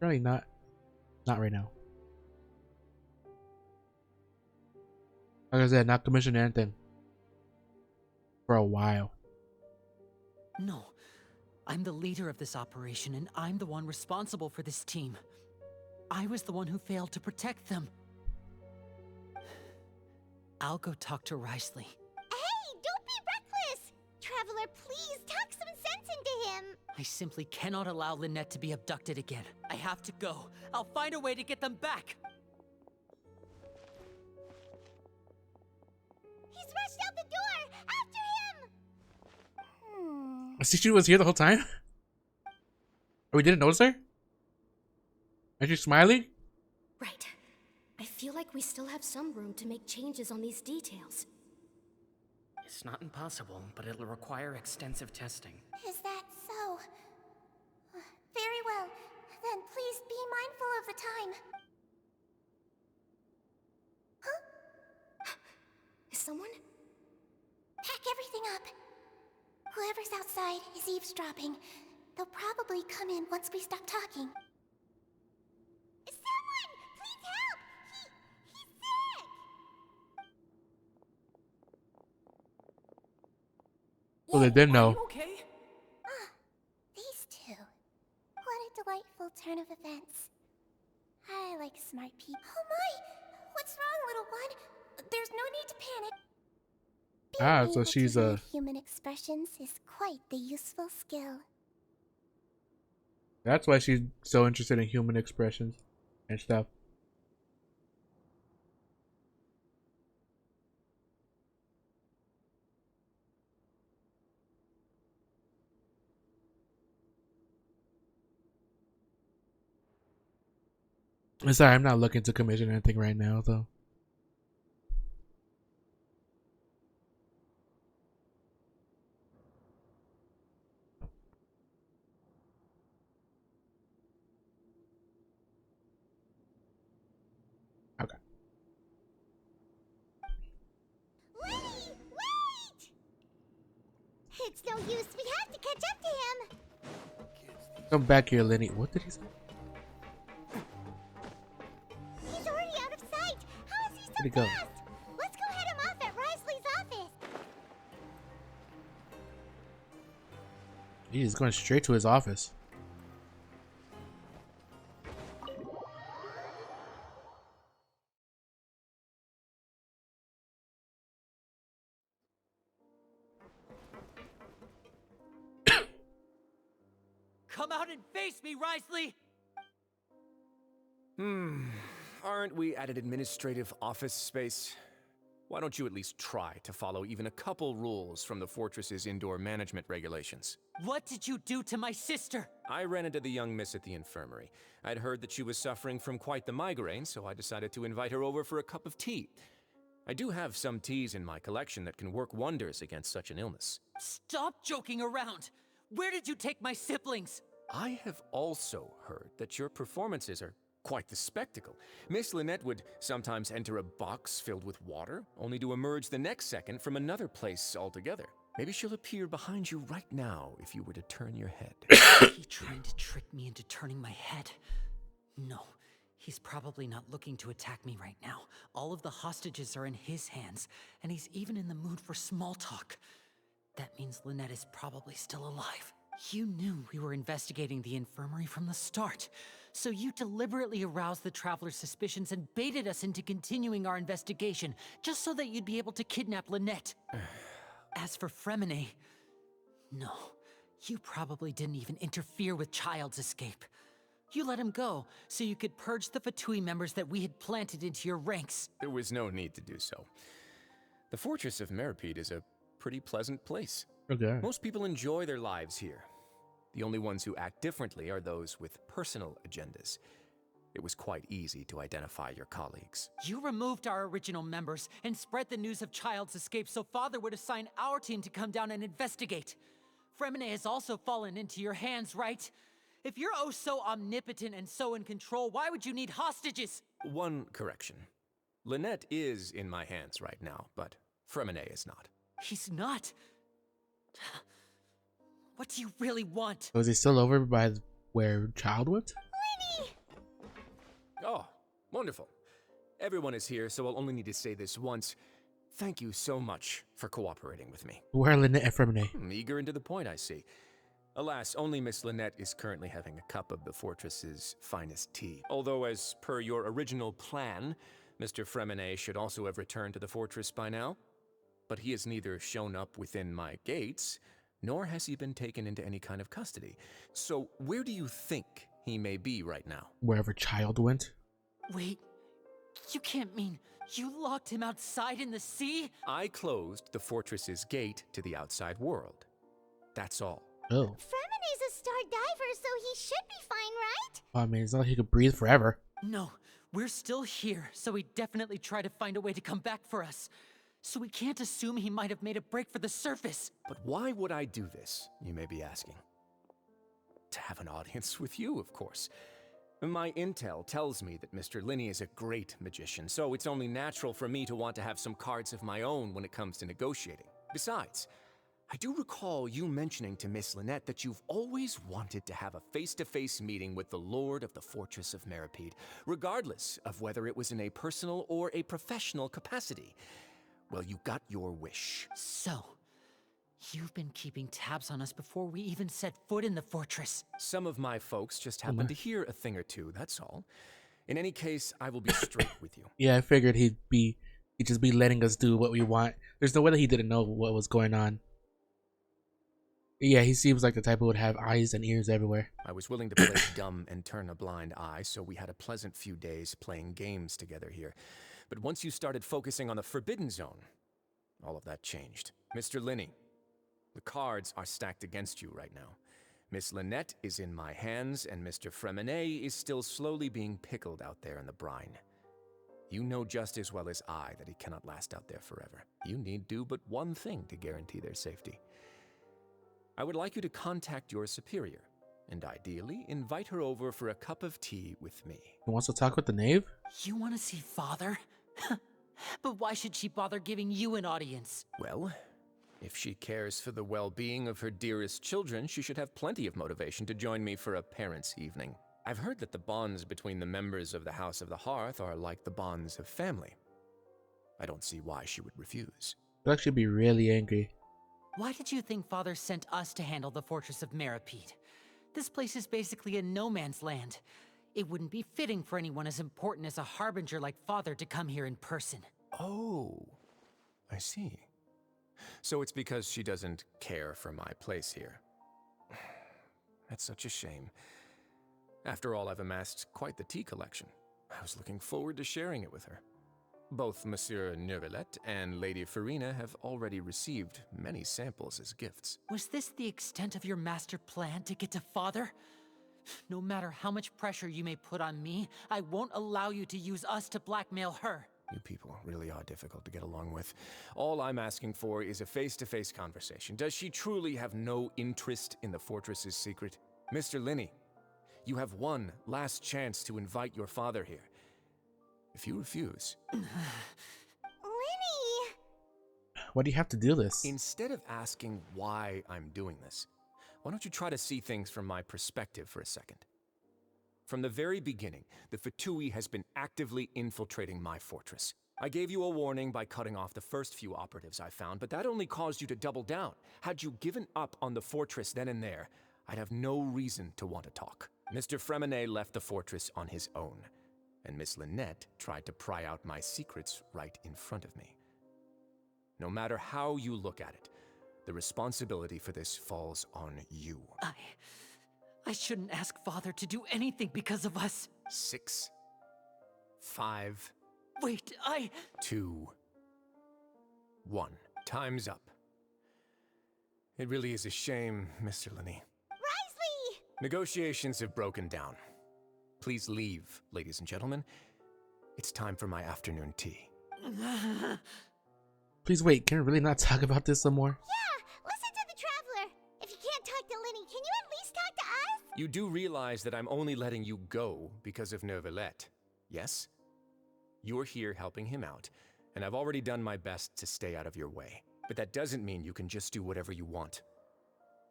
Really not. Not right now. Like I said, not commissioning anything. For a while. No. I'm the leader of this operation, and I'm the one responsible for this team. I was the one who failed to protect them. I'll go talk to Writhsley. Hey, don't be reckless! Traveler, please talk some sense into him. I simply cannot allow Lynette to be abducted again. I have to go. I'll find a way to get them back. He's rushed out the door! After him! I see she was here the whole time? Or we didn't notice her? Are you smiling? Right. I feel like we still have some room to make changes on these details. It's not impossible, but it'll require extensive testing. Is that so? Very well. Then please be mindful of the time. Huh? Is someone? Pack everything up. Whoever's outside is eavesdropping. They'll probably come in once we stop talking. Someone! Please help! He's sick! Well, they did know. Okay. These two. What a delightful turn of events. I like smart people. Oh my! What's wrong, little one? There's no need to panic. Being So able she's to read human expressions is quite the useful skill. That's why she's so interested in human expressions and stuff. I'm sorry, I'm not looking to commission anything right now, though. Okay. Lenny, wait! It's no use. We have to catch up to him. Come back here, Lenny. What did he say? He's already out of sight. How is he so Where'd he go? fast? Let's go head him off at Writhsley's office. He's going straight to his office. Come out and face me, Risley! Aren't we at an administrative office space? Why don't you at least try to follow even a couple rules from the fortress's indoor management regulations? What did you do to my sister? I ran into the young miss at the infirmary. I'd heard that she was suffering from quite the migraine, so I decided to invite her over for a cup of tea. I do have some teas in my collection that can work wonders against such an illness. Stop joking around! Where did you take my siblings? I have also heard that your performances are quite the spectacle. Miss Lynette would sometimes enter a box filled with water, only to emerge the next second from another place altogether. Maybe she'll appear behind you right now if you were to turn your head. He trying to trick me into turning my head? No, he's probably not looking to attack me right now. All of the hostages are in his hands, and he's even in the mood for small talk. That means Lynette is probably still alive. You knew we were investigating the infirmary from the start, so you deliberately aroused the traveler's suspicions and baited us into continuing our investigation, just so that you'd be able to kidnap Lynette. As for Fremine, no, you probably didn't even interfere with Child's escape. You let him go, so you could purge the Fatui members that we had planted into your ranks. There was no need to do so. The Fortress of Meripede is a pretty pleasant place. Okay. Most people enjoy their lives here. The only ones who act differently are those with personal agendas. It was quite easy to identify your colleagues. You removed our original members and spread the news of Child's escape so Father would assign our team to come down and investigate. Fremine has also fallen into your hands, right? If you're oh so omnipotent and so in control, why would you need hostages? One correction. Lynette is in my hands right now, but Fremine is not. He's not. What do you really want? Was he still over by where Child went? Oh, wonderful. Everyone is here, so I'll only need to say this once. Thank you so much for cooperating with me. Where are Lynette and Fremine? Eager and to the point, I see. Alas, only Miss Lynette is currently having a cup of the fortress's finest tea. Although, as per your original plan, Mr. Fremine should also have returned to the fortress by now. But he has neither shown up within my gates, nor has he been taken into any kind of custody. So where do you think he may be right now? Wherever Child went? Wait, you can't mean you locked him outside in the sea? I closed the fortress's gate to the outside world. That's all. Oh. Fremine's a star diver, so he should be fine, right? I mean, it's not like he could breathe forever. No, we're still here, so he definitely tried to find a way to come back for us. So we can't assume he might have made a break for the surface. But why would I do this, you may be asking? To have an audience with you, of course. My intel tells me that Mr. Linney is a great magician, so it's only natural for me to want to have some cards of my own when it comes to negotiating. Besides, I do recall you mentioning to Miss Lynette that you've always wanted to have a face-to-face meeting with the Lord of the Fortress of Meripede, regardless of whether it was in a personal or a professional capacity. Well, you got your wish. So, you've been keeping tabs on us before we even set foot in the fortress. Some of my folks just happened to hear a thing or two, that's all. In any case, I will be straight with you. Yeah, I figured he'd just be letting us do what we want. There's no way that he didn't know what was going on. Yeah, he seems like the type who would have eyes and ears everywhere. I was willing to play dumb and turn a blind eye, so we had a pleasant few days playing games together here. But once you started focusing on the Forbidden Zone, all of that changed. Mr. Linney, the cards are stacked against you right now. Miss Lynette is in my hands, and Mr. Fremine is still slowly being pickled out there in the brine. You know just as well as I that he cannot last out there forever. You need do but one thing to guarantee their safety. I would like you to contact your superior, and ideally invite her over for a cup of tea with me. He wants to talk with the knave? You want to see Father? But why should she bother giving you an audience? Well, if she cares for the well-being of her dearest children, she should have plenty of motivation to join me for a parents' evening. I've heard that the bonds between the members of the House of the Hearth are like the bonds of family. I don't see why she would refuse. He'll actually be really angry. Why did you think Father sent us to handle the Fortress of Meripede? This place is basically a no man's land. It wouldn't be fitting for anyone as important as a harbinger like Father to come here in person. Oh, I see. So it's because she doesn't care for my place here. That's such a shame. After all, I've amassed quite the tea collection. I was looking forward to sharing it with her. Both Monsieur Neuvillette and Lady Farina have already received many samples as gifts. Was this the extent of your master plan to get to Father? No matter how much pressure you may put on me, I won't allow you to use us to blackmail her. You people really are difficult to get along with. All I'm asking for is a face-to-face conversation. Does she truly have no interest in the fortress's secret? Mr. Linney, you have one last chance to invite your father here. If you refuse... Linny! Why do you have to do this? Instead of asking why I'm doing this, why don't you try to see things from my perspective for a second? From the very beginning, the Fatui has been actively infiltrating my fortress. I gave you a warning by cutting off the first few operatives I found, but that only caused you to double down. Had you given up on the fortress then and there, I'd have no reason to want to talk. Mr. Freminet left the fortress on his own, and Miss Lynette tried to pry out my secrets right in front of me. No matter how you look at it, the responsibility for this falls on you. I shouldn't ask Father to do anything because of us. 6, 5... Wait, 2, 1. Time's up. It really is a shame, Mr. Linney. Risley! Negotiations have broken down. Please leave, ladies and gentlemen. It's time for my afternoon tea. Please wait, can we really not talk about this some more? Yeah, listen to the Traveler. If you can't talk to Linny, can you at least talk to us? You do realize that I'm only letting you go because of Neuvillette, yes? You're here helping him out, and I've already done my best to stay out of your way. But that doesn't mean you can just do whatever you want.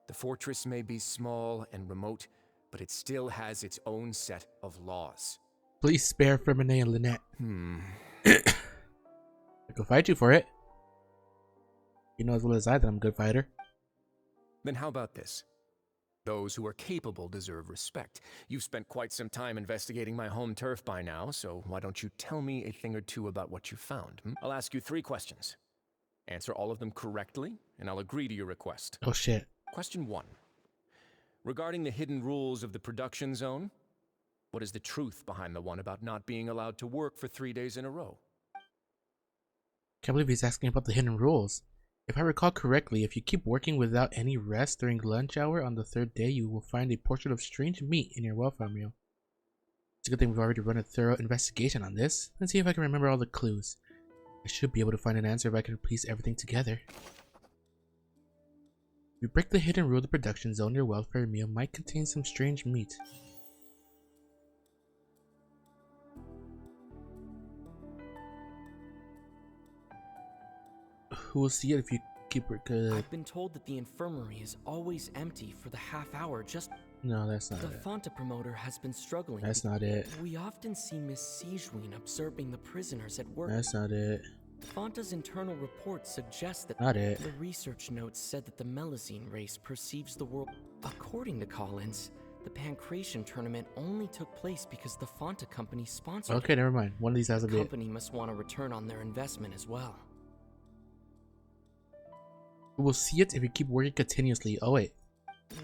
The fortress may be small and remote, but it still has its own set of laws. Please spare Freminet and Lynette. I could fight you for it. You know as well as I that I'm a good fighter. Then how about this? Those who are capable deserve respect. You've spent quite some time investigating my home turf by now, so why don't you tell me a thing or two about what you found? I'll ask you 3 questions. Answer all of them correctly, and I'll agree to your request. Oh shit. Question 1. Regarding the hidden rules of the production zone, what is the truth behind the one about not being allowed to work for 3 days in a row? Can't believe he's asking about the hidden rules. If I recall correctly, if you keep working without any rest during lunch hour on the 3rd day, you will find a portion of strange meat in your welfare meal. It's a good thing we've already run a thorough investigation on this. Let's see if I can remember all the clues. I should be able to find an answer if I can piece everything together. If you break the hidden rule of the production zone, your welfare meal might contain some strange meat. Who will see it if you keep it good? I've been told that the infirmary is always empty for the half hour just... No, that's not the it. Fonta promoter has been struggling. That's not it. We often see Miss Siegewin observing the prisoners at work. That's not it. Fonta's internal report suggests that... Not it. The research notes said that the Melazine race perceives the world... According to Collins, the Pancration tournament only took place because the Fonta company sponsored Okay, it. never mind. One of these has a The bit. company must want a return on their investment as well. You will see it if you keep working continuously. Oh wait.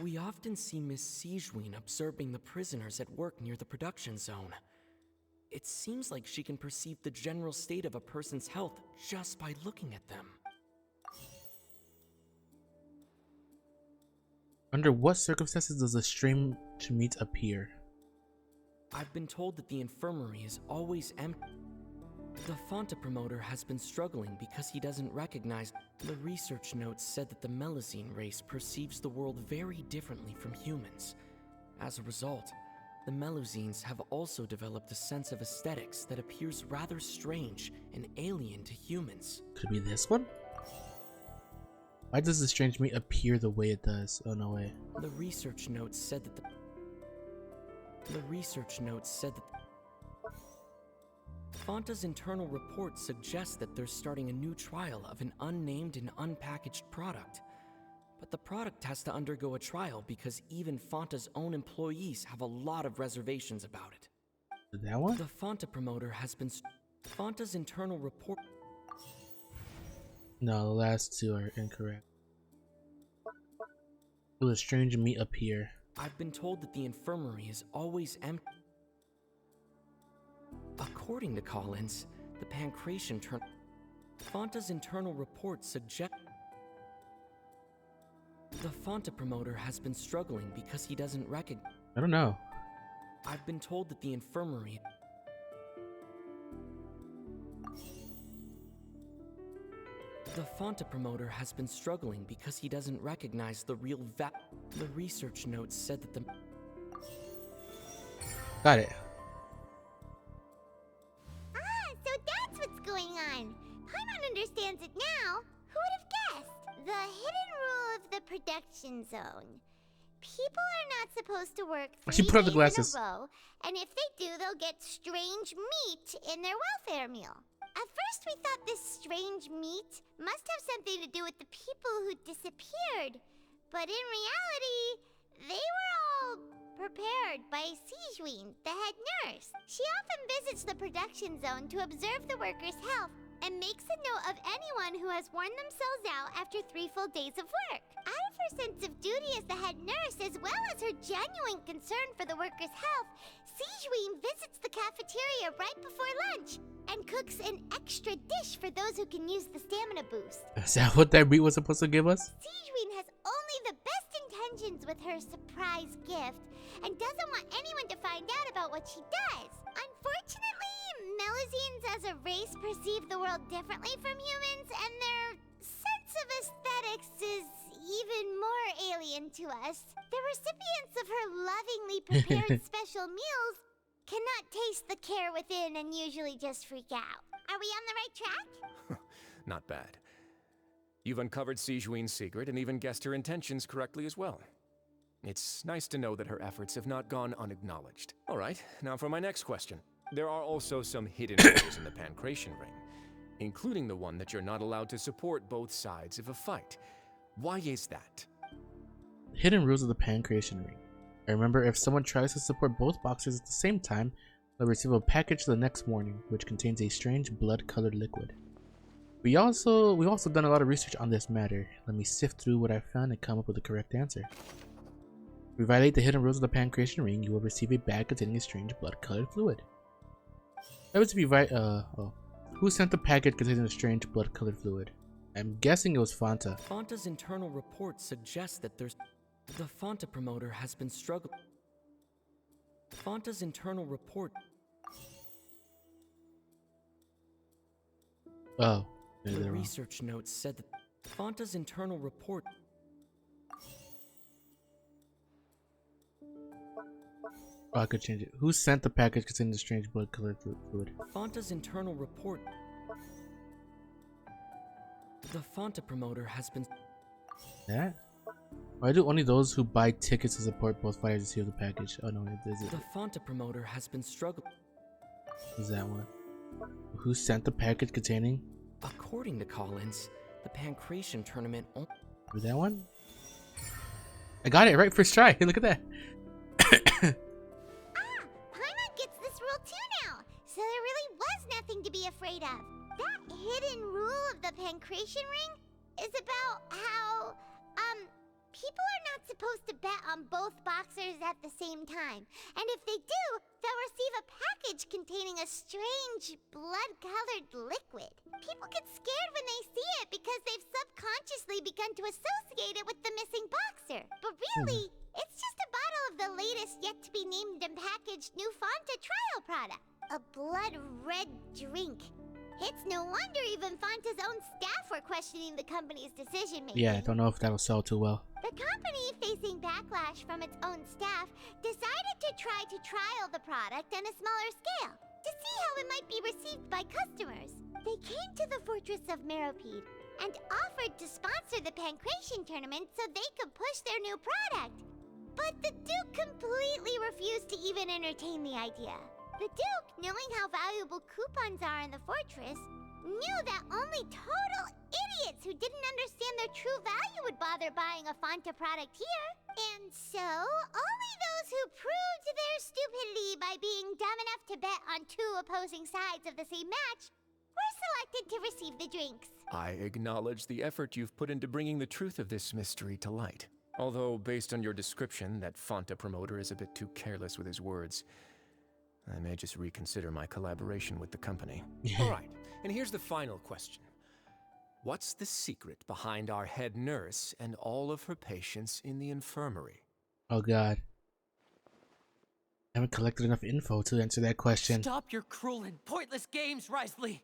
We often see Miss Siegewin observing the prisoners at work near the production zone. It seems like she can perceive the general state of a person's health just by looking at them. Under what circumstances does the strange meat appear? I've been told that the infirmary is always empty. The Fonta promoter has been struggling because he doesn't recognize... The research notes said that the Melazine race perceives the world very differently from humans. As a result, the Melazines have also developed a sense of aesthetics that appears rather strange and alien to humans. Could it be this one? Why does the strange meat appear the way it does? Oh no way. The research notes said that Fonta's internal report suggests that they're starting a new trial of an unnamed and unpackaged product. But the product has to undergo a trial because even Fonta's own employees have a lot of reservations about it. That one? The Fonta promoter has been... Fonta's internal report... No, the last 2 are incorrect. Will the strange meat appear? I've been told that the infirmary is always empty. According to Collins, the pancreation Fanta's internal reports suggest the Fanta promoter has been struggling because he doesn't recognize. I don't know. I've been told that the infirmary. The Fanta promoter has been struggling because he doesn't recognize the real The research notes said that the. Got it. So that's what's going on. Paimon understands it now. Who would have guessed? The hidden rule of the production zone. People are not supposed to work She 3 put on the days glasses. in a row, and if they do, they'll get strange meat in their welfare meal. At first, we thought this strange meat must have something to do with the people who disappeared. But in reality, they were all prepared by Sijween, the head nurse. She often visits the production zone to observe the workers' health and makes a note of anyone who has worn themselves out after 3 full days of work. Out of her sense of duty as the head nurse, as well as her genuine concern for the workers' health, Sijween visits the cafeteria right before lunch and cooks an extra dish for those who can use the stamina boost. Is that what that meat was supposed to give us? Sijween has only the best intentions with her surprise gift and doesn't want anyone to find out about what she does. Unfortunately, Melusines as a race perceive the world differently from humans, and their sense of aesthetics is even more alien to us. The recipients of her lovingly prepared special meals cannot taste the care within and usually just freak out. Are we on the right track? Not bad. You've uncovered Sijween's secret and even guessed her intentions correctly as well. It's nice to know that her efforts have not gone unacknowledged. All right, now for my next question. There are also some hidden rules in the Pancration Ring, including the one that you're not allowed to support both sides of a fight. Why is that? Hidden rules of the Pancration Ring. I remember if someone tries to support both boxers at the same time, they'll receive a package the next morning, which contains a strange blood-colored liquid. We've also done a lot of research on this matter. Let me sift through what I found and come up with the correct answer. If you violate the hidden rules of the Pancration Ring, you will receive a bag containing a strange blood-colored fluid. That was to be who sent the package containing a strange blood-colored fluid? I'm guessing it was Fanta. Fanta's internal reports suggest that the Fanta promoter has been struggling. Fanta's internal report. Oh. The research notes said that Fanta's internal report. Oh, I could change it. Who sent the package containing the strange blood-colored fluid? Fanta's internal report. The Fanta promoter has been. That? Why do only those who buy tickets to support both fighters receive the package? Oh no, it is it. The Fanta promoter has been struggling. Is that one? Who sent the package containing? According to Collins, the Pancration tournament. Was that one? I got it right first try. Look at that. Paimon gets this rule too now, so there really was nothing to be afraid of. That hidden rule of the Pancration Ring is about how, people are not supposed to bet on both boxers at the same time. And if they do, they'll receive a package containing a strange blood-colored liquid. People get scared when they see it because they've subconsciously begun to associate it with the missing boxer. But really, it's just a bottle of the latest yet-to-be-named and packaged new Fanta trial product. A blood-red drink. It's no wonder even Fanta's own staff were questioning the company's decision-making. Yeah, I don't know if that'll sell too well. The company, facing backlash from its own staff, decided to try to trial the product on a smaller scale to see how it might be received by customers. They came to the fortress of Meropide and offered to sponsor the Pancration tournament so they could push their new product. But the Duke completely refused to even entertain the idea. The Duke, knowing how valuable coupons are in the fortress, knew that only total idiots who didn't understand their true value would bother buying a Fanta product here. And so, only those who proved their stupidity by being dumb enough to bet on 2 opposing sides of the same match were selected to receive the drinks. I acknowledge the effort you've put into bringing the truth of this mystery to light. Although, based on your description, that Fanta promoter is a bit too careless with his words. I may just reconsider my collaboration with the company. Alright, and here's the final question. What's the secret behind our head nurse and all of her patients in the infirmary? Oh god. I haven't collected enough info to answer that question. Stop your cruel and pointless games, Risley!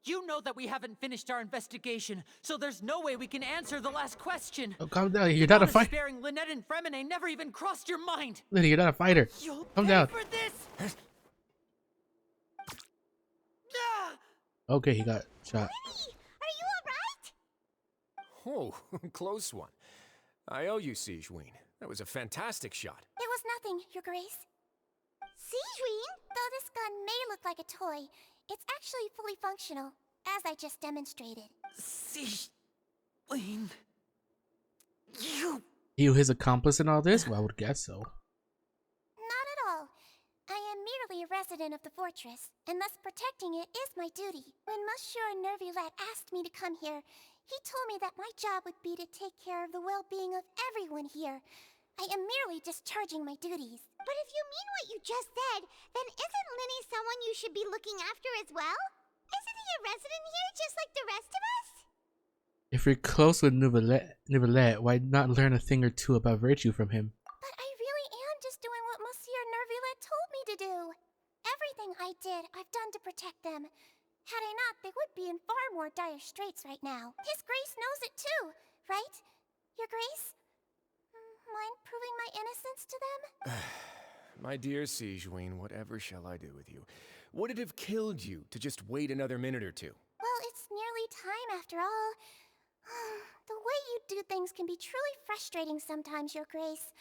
You know that we haven't finished our investigation, so there's no way we can answer the last question. Oh, calm down. You're not a fighter. Sparing Lynette and Fremine never even crossed your mind. Liddy, you're not a fighter. You'll Calm pay down. for this. Okay, he got shot. Hey, are you alright? Oh, close one. I owe you, Siegeween. That was a fantastic shot. It was nothing, Your Grace. Siegeween, though this gun may look like a toy, it's actually fully functional, as I just demonstrated. Siegeween, You his accomplice in all this? Well, I would guess so. Not at all. I am merely a resident of the fortress, and thus protecting it is my duty. When Monsieur Nervulet asked me to come here, he told me that my job would be to take care of the well-being of everyone here. I am merely discharging my duties. But if you mean what you just said, then isn't Linny someone you should be looking after as well? Isn't he a resident here just like the rest of us? If you're close with Nervulet, why not learn a thing or two about virtue from him? But I really am just doing what Monsieur Nervulet told me to do. Everything I did, I've done to protect them. Had I not, they would be in far more dire straits right now. His Grace knows it too, right? Your Grace? Mind proving my innocence to them? My dear Siegeween, whatever shall I do with you? Would it have killed you to just wait another minute or two? Well, it's nearly time after all. The way you do things can be truly frustrating sometimes, Your Grace.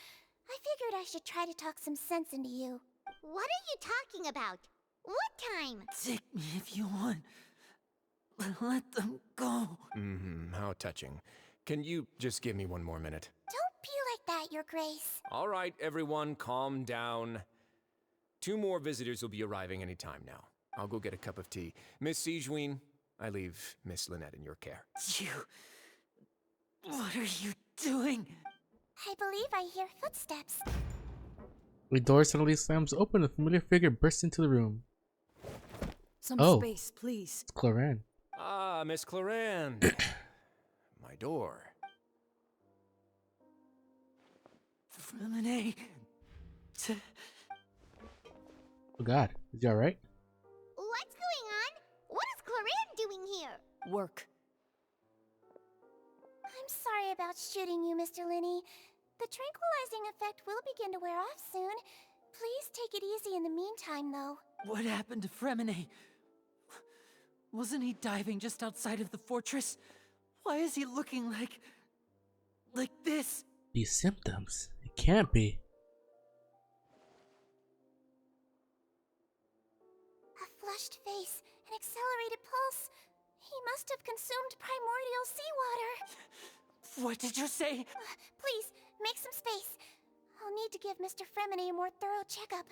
I figured I should try to talk some sense into you. What are you talking about? What time? take me if you want. Let them go. How touching. Can you just give me one more minute? Don't be like that, Your Grace. All right, everyone, calm down. 2 more visitors will be arriving any time now. I'll go get a cup of tea. Miss Siegeween, I leave Miss Lynette in your care. What are you doing? I believe I hear footsteps. The door suddenly slams open. A familiar figure bursts into the room. Some space, please. It's Cloran. Ah, Miss Cloran. My door. Fremine. Oh god, is he alright? What's going on? What is Cloran doing here? Work. I'm sorry about shooting you, Mr. Linney. The tranquilizing effect will begin to wear off soon. Please take it easy in the meantime, though. What happened to Fremine? Wasn't he diving just outside of the fortress? Why is he looking like this? These symptoms. It can't be. A flushed face, an accelerated pulse. He must have consumed primordial seawater. What did you say? Please, make some space. I'll need to give Mr. Fremine a more thorough checkup.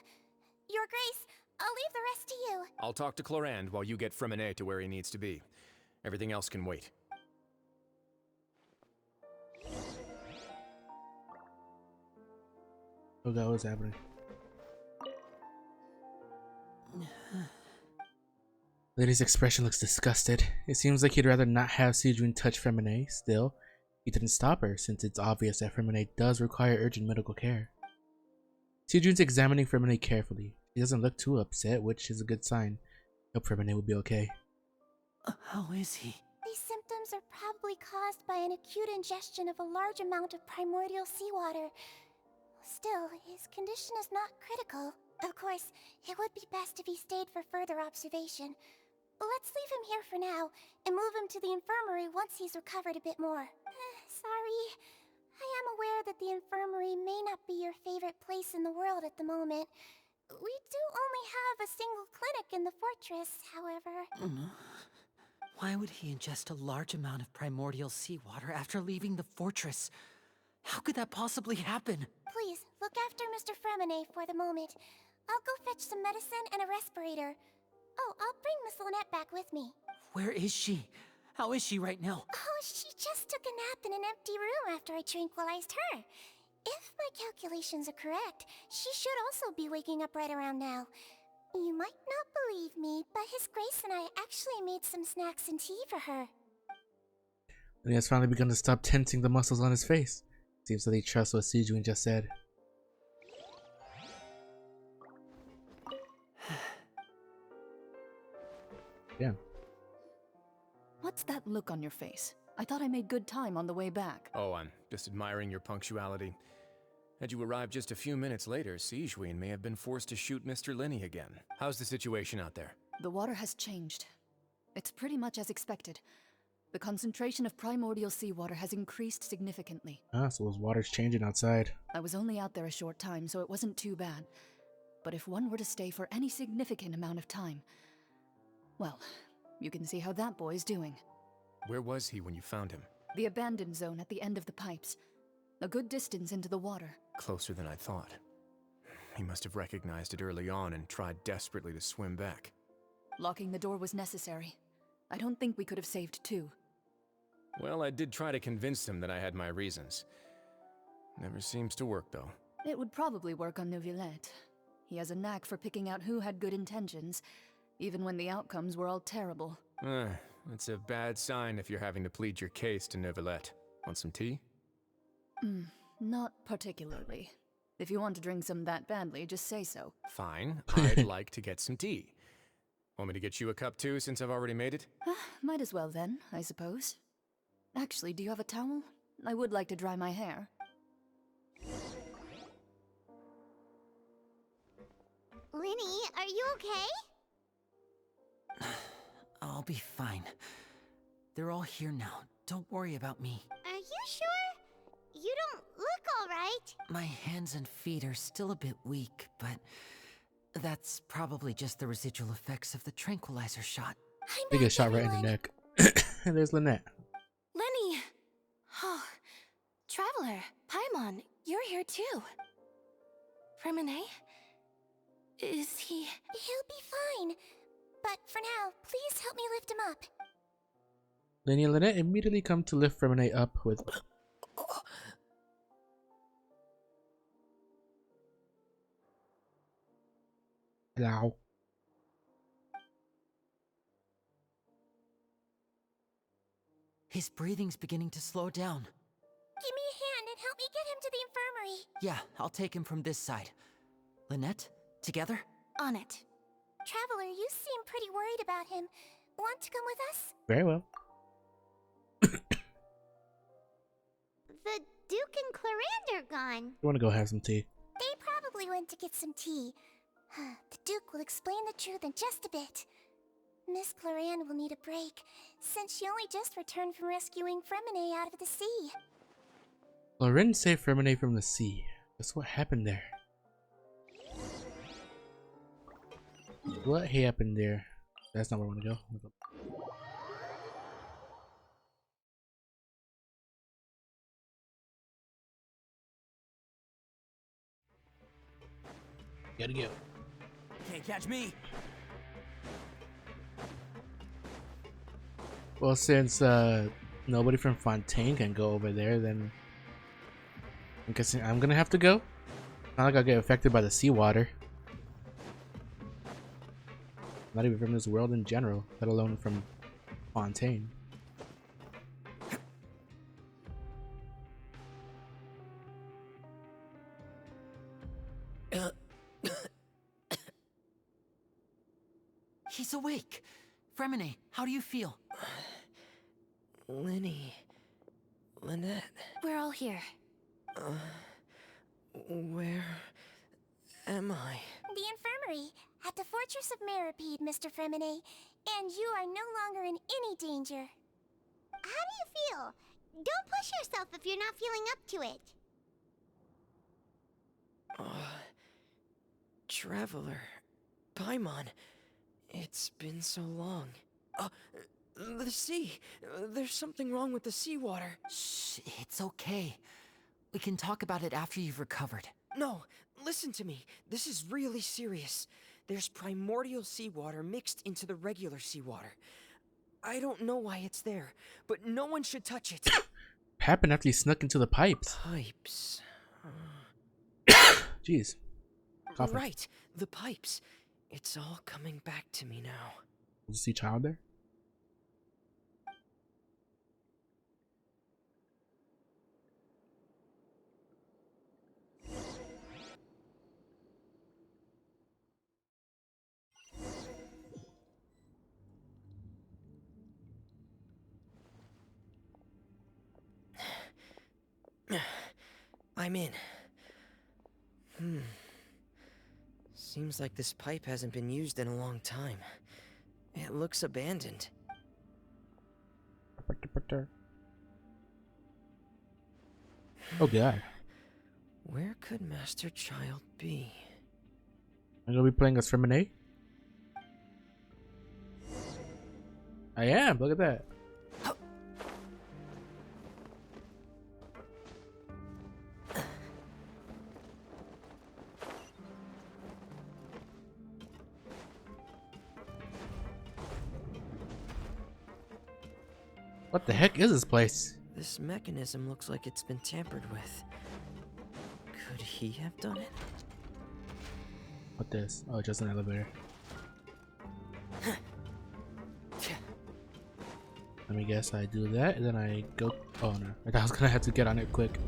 Your Grace, I'll leave the rest to you. I'll talk to Clorand while you get Fremine to where he needs to be. Everything else can wait. Oh god, what's happening? Lady's expression looks disgusted. It seems like he'd rather not have Siegeween touch Fremine. Still, he didn't stop her, since it's obvious that Fremine does require urgent medical care. Siegeween's examining Fremine carefully. He doesn't look too upset, which is a good sign. Hope Fremine will be okay. How is he? These symptoms are probably caused by an acute ingestion of a large amount of primordial seawater. Still, his condition is not critical. Of course, it would be best if he stayed for further observation. Let's leave him here for now, and move him to the infirmary once he's recovered a bit more. Sorry. I am aware that the infirmary may not be your favorite place in the world at the moment. We do only have a single clinic in the fortress, however. Why would he ingest a large amount of primordial seawater after leaving the fortress? How could that possibly happen? Please, look after Mr. Fremine for the moment. I'll go fetch some medicine and a respirator. Oh, I'll bring Miss Lynette back with me. Where is she? How is she right now? Oh, she just took a nap in an empty room after I tranquilized her. If my calculations are correct, she should also be waking up right around now. You might not believe me, but His Grace and I actually made some snacks and tea for her. And he has finally begun to stop tensing the muscles on his face. Seems that he trusts what Sijuin just said. Yeah. What's that look on your face? I thought I made good time on the way back. Oh, I'm just admiring your punctuality. Had you arrived just a few minutes later, Sijuin may have been forced to shoot Mr. Linney again. How's the situation out there? The water has changed. It's pretty much as expected. The concentration of primordial seawater has increased significantly. Ah, so his water's changing outside. I was only out there a short time, so it wasn't too bad. But if one were to stay for any significant amount of time, well, you can see how that boy's doing. Where was he when you found him? The abandoned zone at the end of the pipes. A good distance into the water. Closer than I thought. He must have recognized it early on and tried desperately to swim back. Locking the door was necessary. I don't think we could have saved two. Well, I did try to convince him that I had my reasons. Never seems to work, though. It would probably work on Neuvillette. He has a knack for picking out who had good intentions, even when the outcomes were all terrible. It's a bad sign if you're having to plead your case to Neuvillette. Want some tea? Not particularly. If you want to drink some that badly, just say so. Fine, I'd like to get some tea. Want me to get you a cup too, since I've already made it? Might as well then, I suppose. Actually, do you have a towel? I would like to dry my hair. Linny, are you okay? I'll be fine. They're all here now. Don't worry about me. Are you sure? You don't look all right. My hands and feet are still a bit weak, but that's probably just the residual effects of the tranquilizer shot. They get shot right in the neck. And there's Lynette. Lenny! Oh, Traveler, Paimon, you're here too. Fremine? Is he... He'll be fine. But for now, please help me lift him up. Lenny and Lynette immediately come to lift Fremine up with... Hello. His breathing's beginning to slow down. Give me a hand and help me get him to the infirmary. Yeah, I'll take him from this side. Lynette, together? On it. Traveler, you seem pretty worried about him. Want to come with us? Very well. The Duke and Clarande are gone. You want to go have some tea? They probably went to get some tea. The Duke will explain the truth in just a bit. Miss Clarande will need a break, since she only just returned from rescuing Fremine out of the sea. Clarande saved Fremine from the sea. That's what happened there. What happened there? That's not where I want to go. Gotta go. Can't catch me. Well, since nobody from Fontaine can go over there, then I'm guessing I'm gonna have to go. Not like I'll get affected by the seawater. Not even from this world in general, let alone from Fontaine. He's awake. Fremine, how do you feel? Lenny. Lynette. We're all here. Where am I? The infirmary, at the Fortress of Meripede, Mr. Fremine. And you are no longer in any danger. How do you feel? Don't push yourself if you're not feeling up to it. Traveler. Paimon. It's been so long. The sea. There's something wrong with the seawater. Shh, it's okay. We can talk about it after you've recovered. No, listen to me. This is really serious. There's primordial seawater mixed into the regular seawater. I don't know why it's there, but no one should touch it. Happened after he snuck into the pipes. Pipes. Jeez. Coughing. Right, the pipes. It's all coming back to me now. Did you see Child there? I'm in. Seems like this pipe hasn't been used in a long time. It looks abandoned. Oh god. Where could Master Child be? I'm gonna be playing as Femine. I am, look at that. What the heck is this place? This mechanism looks like it's been tampered with. Could he have done it? What this? Oh, just an elevator. Let me guess, I do that and then I go. Oh no, I thought I was gonna have to get on it quick.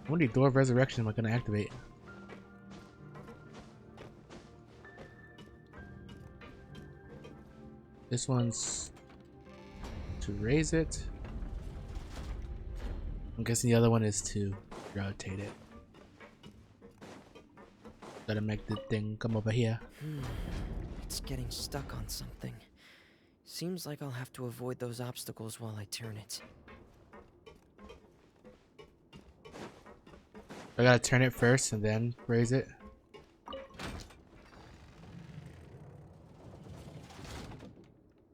How many Door of Resurrection am I gonna activate? This one's to raise it. I'm guessing the other one is to rotate it. Gotta make the thing come over here. It's getting stuck on something. Seems like I'll have to avoid those obstacles while I turn it. I gotta turn it first and then raise it.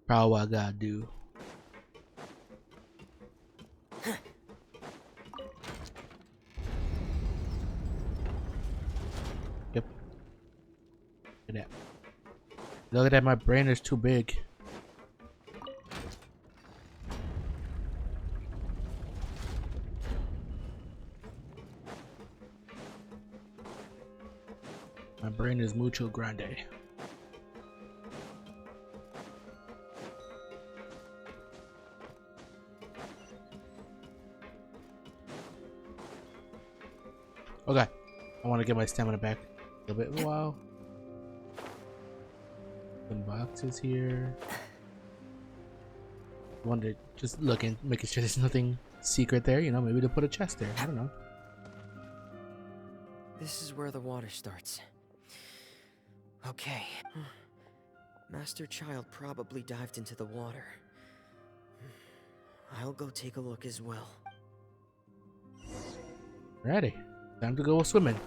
Probably what I gotta do. Yep. Look at that. Look at that, my brain is too big. My brain is mucho grande. Okay, I want to get my stamina back a little bit. Wow. Some boxes here. Wanted just looking, making sure there's nothing secret there. You know, maybe to put a chest there. I don't know. This is where the water starts. Okay. Master Child probably dived into the water. I'll go take a look as well. Ready. Time to go swimming.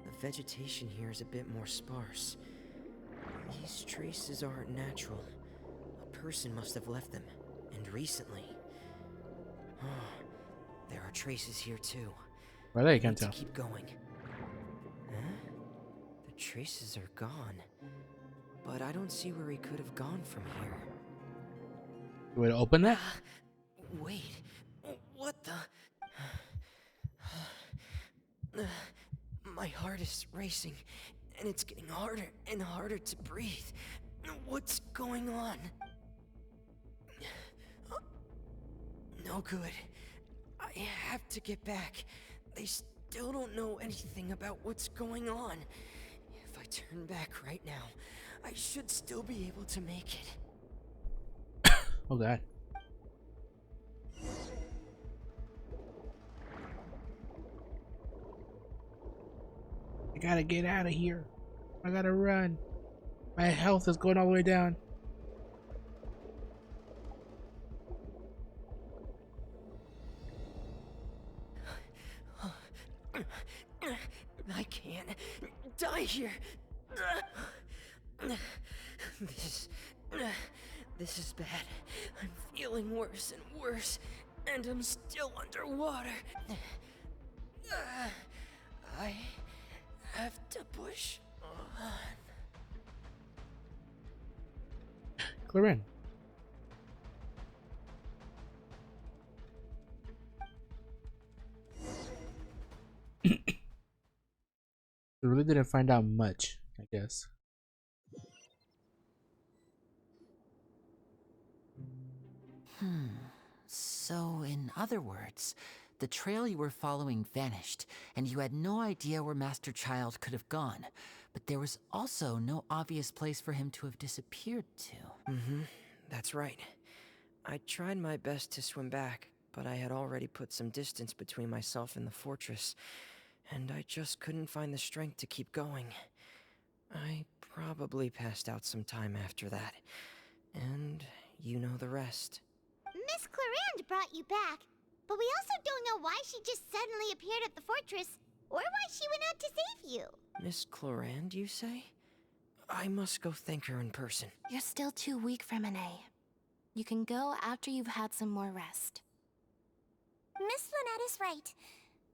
The vegetation here is a bit more sparse. These traces aren't natural. A person must have left them, and recently. There are traces here too. Where they can't tell. Keep going. Huh? The traces are gone, but I don't see where he could have gone from here. You want to open that? Wait, what the? My heart is racing, and it's getting harder and harder to breathe. What's going on? No good. I have to get back. They still don't know anything about what's going on. If I turn back right now, I should still be able to make it. Oh god. I gotta get out of here. I gotta run. My health is going all the way down. I can't die here. This is bad. I'm feeling worse and worse, and I'm still underwater. I have to push on. Claren. We really didn't find out much, I guess. So, in other words, the trail you were following vanished, and you had no idea where Master Child could have gone. But there was also no obvious place for him to have disappeared to. That's right. I tried my best to swim back, but I had already put some distance between myself and the fortress, and I just couldn't find the strength to keep going. I probably passed out some time after that, and you know the rest. Miss Clarande brought you back, but we also don't know why she just suddenly appeared at the fortress, or why she went out to save you. Miss Clarande, you say? I must go thank her in person. You're still too weak, Fremine. You can go after you've had some more rest. Miss Lynette is right.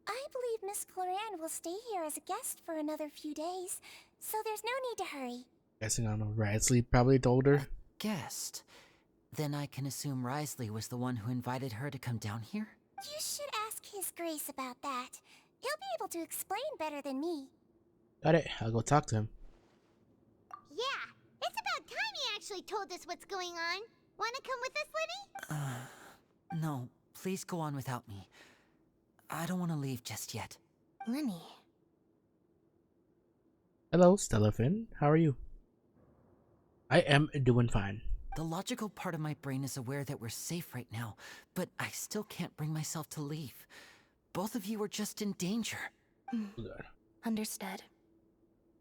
I believe Miss Clarande will stay here as a guest for another few days, so there's no need to hurry. Guessing I don't know. Risley probably told her. Guest? Then I can assume Risley was the one who invited her to come down here? You should ask His Grace about that. He'll be able to explain better than me. Got it. I'll go talk to him. Yeah, it's about time he actually told us what's going on. Wanna come with us, Linny? No, please go on without me. I don't want to leave just yet. Linny. Hello, Stella Finn. How are you? I am doing fine. The logical part of my brain is aware that we're safe right now, but I still can't bring myself to leave. Both of you are just in danger. Understood.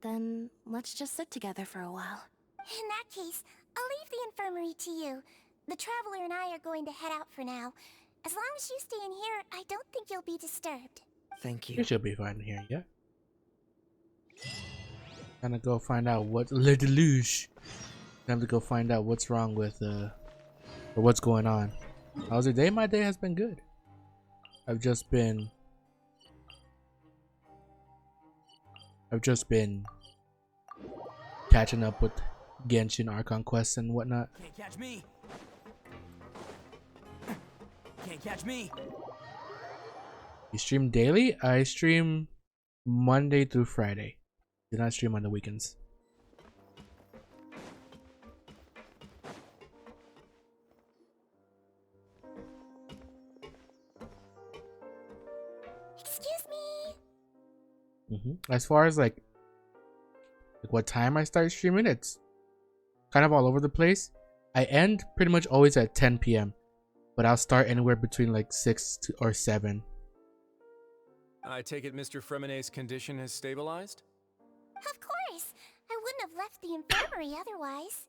Then let's just sit together for a while. In that case, I'll leave the infirmary to you. The Traveler and I are going to head out for now. As long as you stay in here, I don't think you'll be disturbed. Thank you. You should be fine here, yeah? Gonna go find out what Le Deluge. Time to go find out what's wrong with or what's going on. How's your day? My day has been good. I've just been catching up with Genshin Archon quests and whatnot. Can't catch me. Can't catch me. You stream daily? I stream Monday through Friday. Do not stream on the weekends. Excuse me. As far as like what time I start streaming, it's kind of all over the place. I end pretty much always at 10 p.m. but I'll start anywhere between like 6 or 7. I take it Mr. Fremine's condition has stabilized? Of course. I wouldn't have left the infirmary otherwise.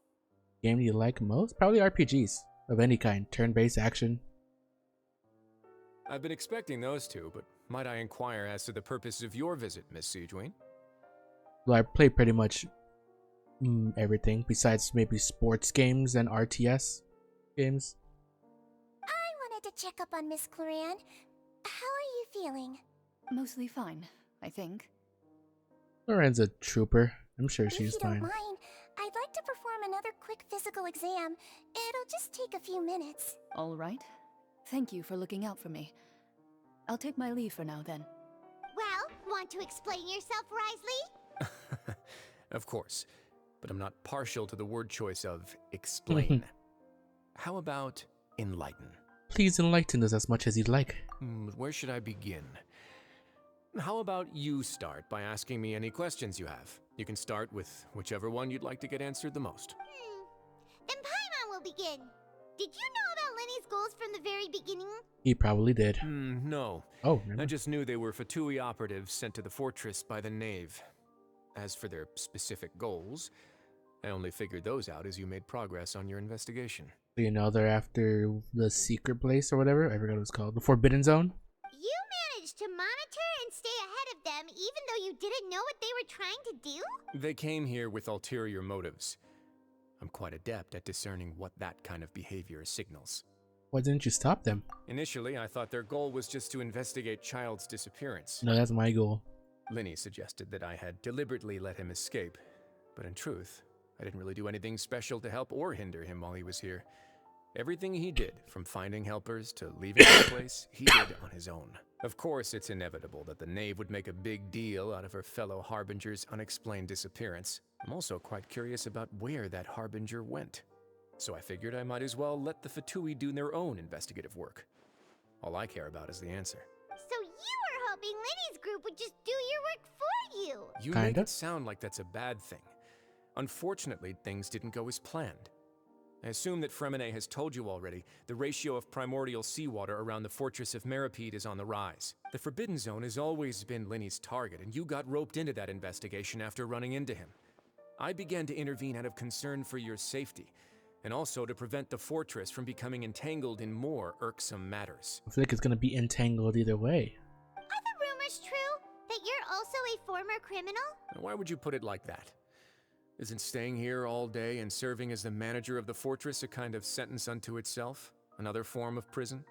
Game do you like most? Probably RPGs of any kind, turn-based action. I've been expecting those two, but might I inquire as to the purpose of your visit, Miss Siegeween? Well, I play pretty much everything besides maybe sports games and RTS games. I wanted to check up on Miss Clarande. How are you feeling? Mostly fine, I think. Loren's a trooper. I'm sure she's If you fine. don't mind, I'd like to perform another quick physical exam. It'll just take a few minutes. All right. Thank you for looking out for me. I'll take my leave for now then. Well, want to explain yourself, Risley? Of course, but I'm not partial to the word choice of explain. How about enlighten? Please enlighten us as much as you'd like. Where should I begin? How about you start by asking me any questions you have? You can start with whichever one you'd like to get answered the most. Then Paimon will begin. Did you know about Lenny's goals from the very beginning? He probably did. No. Oh, I just knew they were Fatui operatives sent to the fortress by the Knave. As for their specific goals, I only figured those out as you made progress on your investigation. You know they're after the secret place or whatever. I forgot what it's called. The Forbidden Zone. You managed to monitor and stay ahead you didn't know what they were trying to do? They came here with ulterior motives. I'm quite adept at discerning what that kind of behavior signals. Why didn't you stop them? Initially, I thought their goal was just to investigate Child's disappearance. No, that's my goal. Linny suggested that I had deliberately let him escape, but in truth, I didn't really do anything special to help or hinder him while he was here. Everything he did, from finding helpers to leaving the place, he did on his own. Of course, it's inevitable that the knave would make a big deal out of her fellow Harbinger's unexplained disappearance. I'm also quite curious about where that Harbinger went. So I figured I might as well let the Fatui do their own investigative work. All I care about is the answer. So you were hoping Linny's group would just do your work for you. You make it sound like that's a bad thing. Unfortunately, things didn't go as planned. I assume that Fremine has told you already, the ratio of primordial seawater around the fortress of Meripede is on the rise. The Forbidden Zone has always been Linny's target, and you got roped into that investigation after running into him. I began to intervene out of concern for your safety, and also to prevent the fortress from becoming entangled in more irksome matters. I feel like it's gonna be entangled either way. Are the rumors true? That you're also a former criminal? Why would you put it like that? Isn't staying here all day and serving as the manager of the fortress a kind of sentence unto itself? Another form of prison?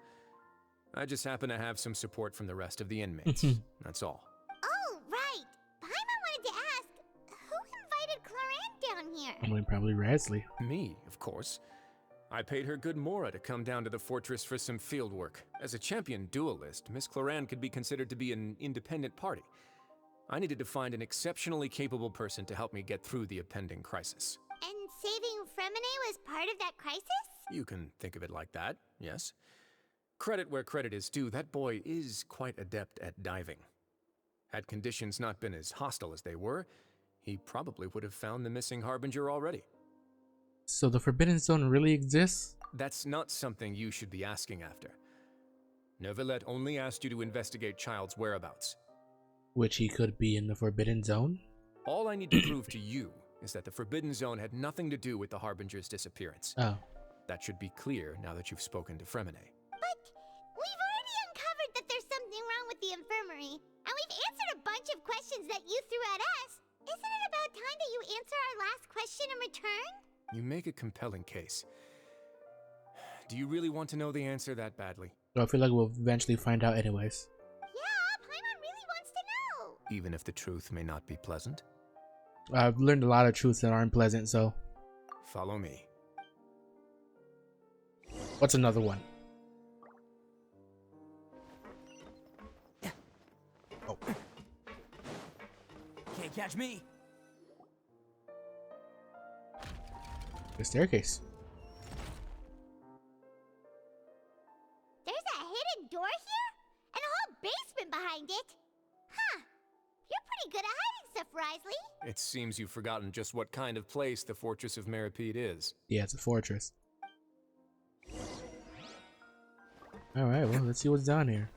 I just happen to have some support from the rest of the inmates. That's all. Oh, right. Paimon wanted to ask, who invited Cloran down here? I mean, probably Rasley. Me, of course. I paid her good mora to come down to the fortress for some field work. As a champion duelist, Miss Cloran could be considered to be an independent party. I needed to find an exceptionally capable person to help me get through the impending crisis. And saving Fremine was part of that crisis? You can think of it like that, yes. Credit where credit is due, that boy is quite adept at diving. Had conditions not been as hostile as they were, he probably would have found the missing Harbinger already. So the Forbidden Zone really exists? That's not something you should be asking after. Neuvillette only asked you to investigate Child's whereabouts. Which he could be in the Forbidden Zone? All I need to prove to you is that the Forbidden Zone had nothing to do with the Harbinger's disappearance. Oh. That should be clear now that you've spoken to Fremine. But we've already uncovered that there's something wrong with the infirmary, and we've answered a bunch of questions that you threw at us. Isn't it about time that you answer our last question in return? You make a compelling case. Do you really want to know the answer that badly? So I feel like we'll eventually find out anyways. Even if the truth may not be pleasant? I've learned a lot of truths that aren't pleasant, so... Follow me. What's another one? Oh. Can't catch me. The staircase. There's a hidden door here? And a whole basement behind it? Huh. You're pretty good at hiding stuff, Risley. It seems you've forgotten just what kind of place the Fortress of Meripede is. Yeah, it's a fortress. Alright, well, let's see what's down here.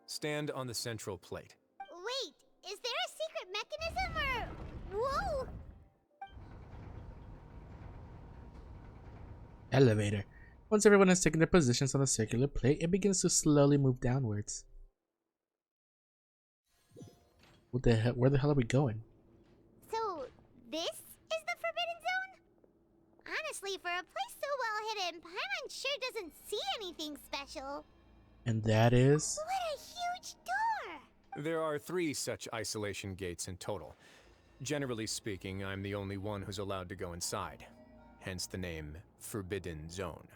Stand on the central plate. Wait, is there a secret mechanism or... Whoa! Elevator. Once everyone has taken their positions on the circular plate, it begins to slowly move downwards. What the hell? Where the hell are we going? So, this is the Forbidden Zone? Honestly, for a place so well hidden, Paimon sure doesn't see anything special. And that is... What a huge door! There are 3 such isolation gates in total. Generally speaking, I'm the only one who's allowed to go inside. Hence the name Forbidden Zone.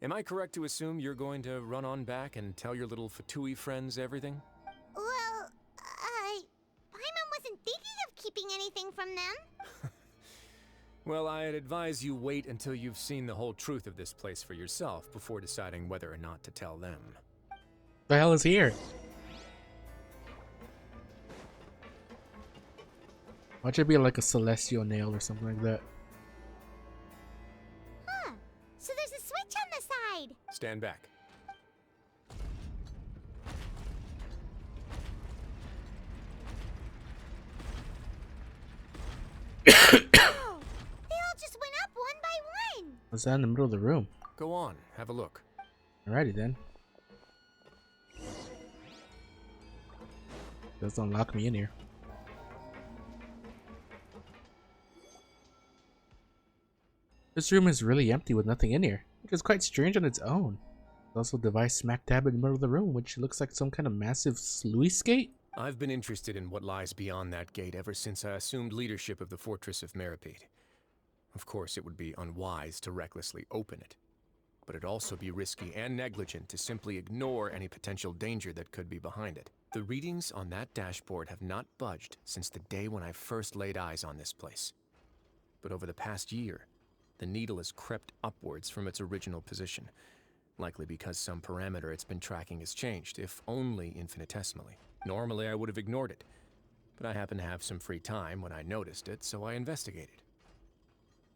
Am I correct to assume you're going to run on back and tell your little Fatui friends everything? Well, Paimon wasn't thinking of keeping anything from them. Well, I'd advise you wait until you've seen the whole truth of this place for yourself before deciding whether or not to tell them. The hell is here? Watch it be like a celestial nail or something like that. Huh. So there's a switch on the side. Stand back. Oh, they all just went up one by one. What's that in the middle of the room? Go on, have a look. Alrighty then. Doesn't lock me in here. This room is really empty with nothing in here, which is quite strange on its own. There's also a device smack dab in the middle of the room, which looks like some kind of massive sluice gate. I've been interested in what lies beyond that gate ever since I assumed leadership of the Fortress of Meripede. Of course, it would be unwise to recklessly open it, but it'd also be risky and negligent to simply ignore any potential danger that could be behind it. The readings on that dashboard have not budged since the day when I first laid eyes on this place. But over the past year, the needle has crept upwards from its original position, likely because some parameter it's been tracking has changed, if only infinitesimally. Normally, I would have ignored it, but I happened to have some free time when I noticed it, so I investigated.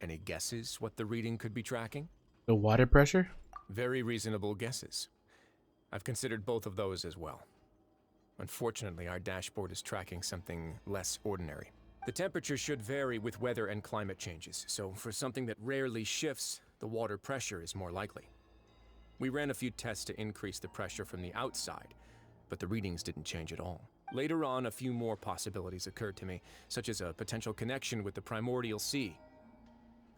Any guesses what the reading could be tracking? The water pressure? Very reasonable guesses. I've considered both of those as well. Unfortunately, our dashboard is tracking something less ordinary. The temperature should vary with weather and climate changes, so for something that rarely shifts, the water pressure is more likely. We ran a few tests to increase the pressure from the outside, but the readings didn't change at all. Later on, a few more possibilities occurred to me, such as a potential connection with the primordial sea.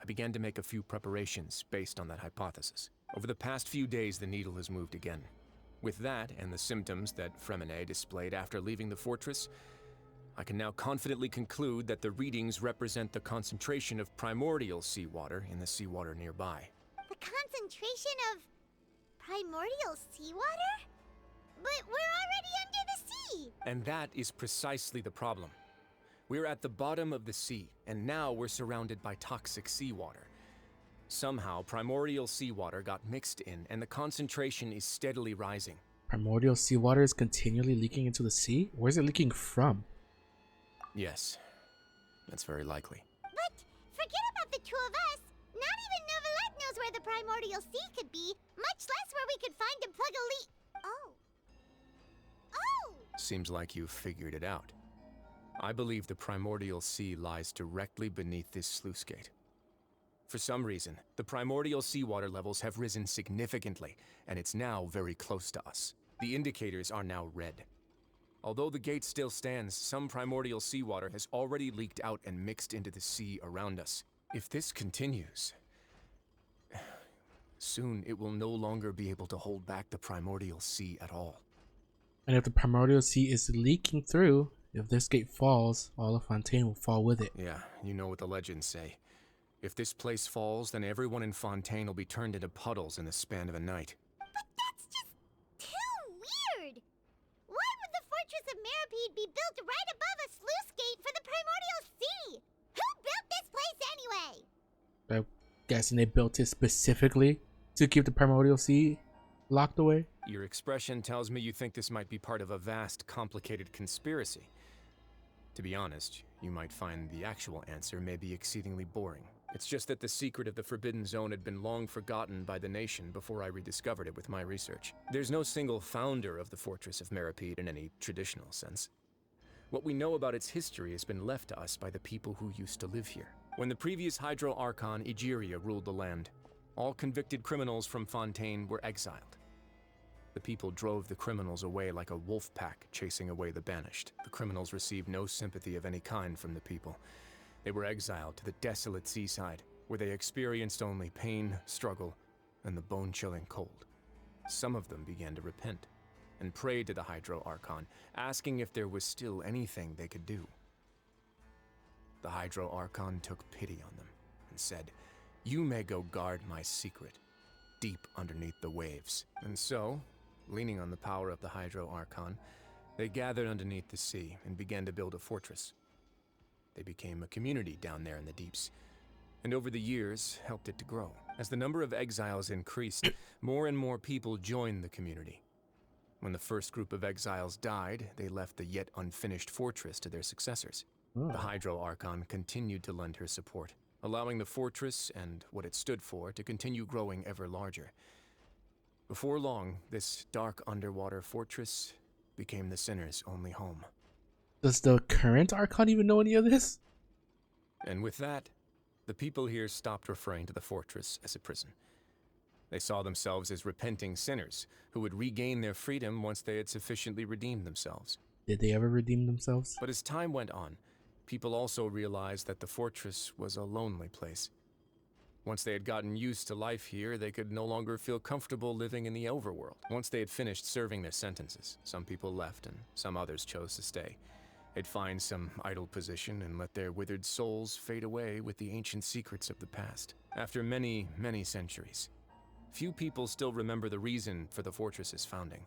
I began to make a few preparations based on that hypothesis. Over the past few days, the needle has moved again. With that, and the symptoms that Fremine displayed after leaving the fortress, I can now confidently conclude that the readings represent the concentration of primordial seawater in the seawater nearby. The concentration of primordial seawater? But we're already under the sea! And that is precisely the problem. We're at the bottom of the sea, and now we're surrounded by toxic seawater. Somehow, primordial seawater got mixed in, and the concentration is steadily rising. Primordial seawater is continually leaking into the sea? Where's it leaking from? Yes, that's very likely. But forget about the two of us. Not even Novelette knows where the primordial sea could be, much less where we could find and plug a leak. Oh. Oh! Seems like you've figured it out. I believe the primordial sea lies directly beneath this sluice gate. For some reason, the primordial seawater levels have risen significantly, and it's now very close to us. The indicators are now red. Although the gate still stands, some primordial seawater has already leaked out and mixed into the sea around us. If this continues, soon it will no longer be able to hold back the primordial sea at all. And if the primordial sea is leaking through, if this gate falls, all of Fontaine will fall with it. Yeah, you know what the legends say. If this place falls, then everyone in Fontaine will be turned into puddles in the span of a night. But that's just too weird! Why would the Fortress of Meripede be built right above a sluice gate for the primordial sea? Who built this place anyway? I'm guessing they built it specifically to keep the primordial sea locked away. Your expression tells me you think this might be part of a vast, complicated conspiracy. To be honest, you might find the actual answer may be exceedingly boring. It's just that the secret of the Forbidden Zone had been long forgotten by the nation before I rediscovered it with my research. There's no single founder of the Fortress of Meripede in any traditional sense. What we know about its history has been left to us by the people who used to live here. When the previous Hydro Archon, Egeria, ruled the land, all convicted criminals from Fontaine were exiled. The people drove the criminals away like a wolf pack chasing away the banished. The criminals received no sympathy of any kind from the people. They were exiled to the desolate seaside, where they experienced only pain, struggle, and the bone-chilling cold. Some of them began to repent, and prayed to the Hydro Archon, asking if there was still anything they could do. The Hydro Archon took pity on them, and said, "You may go guard my secret, deep underneath the waves." And so, leaning on the power of the Hydro Archon, they gathered underneath the sea and began to build a fortress. They became a community down there in the deeps, and over the years helped it to grow. As the number of exiles increased, more and more people joined the community. When the first group of exiles died, they left the yet unfinished fortress to their successors. The Hydro Archon continued to lend her support, allowing the fortress and what it stood for to continue growing ever larger. Before long, this dark underwater fortress became the sinner's only home. Does the current Archon even know any of this? And with that, the people here stopped referring to the fortress as a prison. They saw themselves as repenting sinners who would regain their freedom once they had sufficiently redeemed themselves. Did they ever redeem themselves? But as time went on, people also realized that the fortress was a lonely place. Once they had gotten used to life here, they could no longer feel comfortable living in the overworld. Once they had finished serving their sentences, some people left and some others chose to stay. They'd find some idle position and let their withered souls fade away with the ancient secrets of the past. After many, many centuries, few people still remember the reason for the fortress's founding.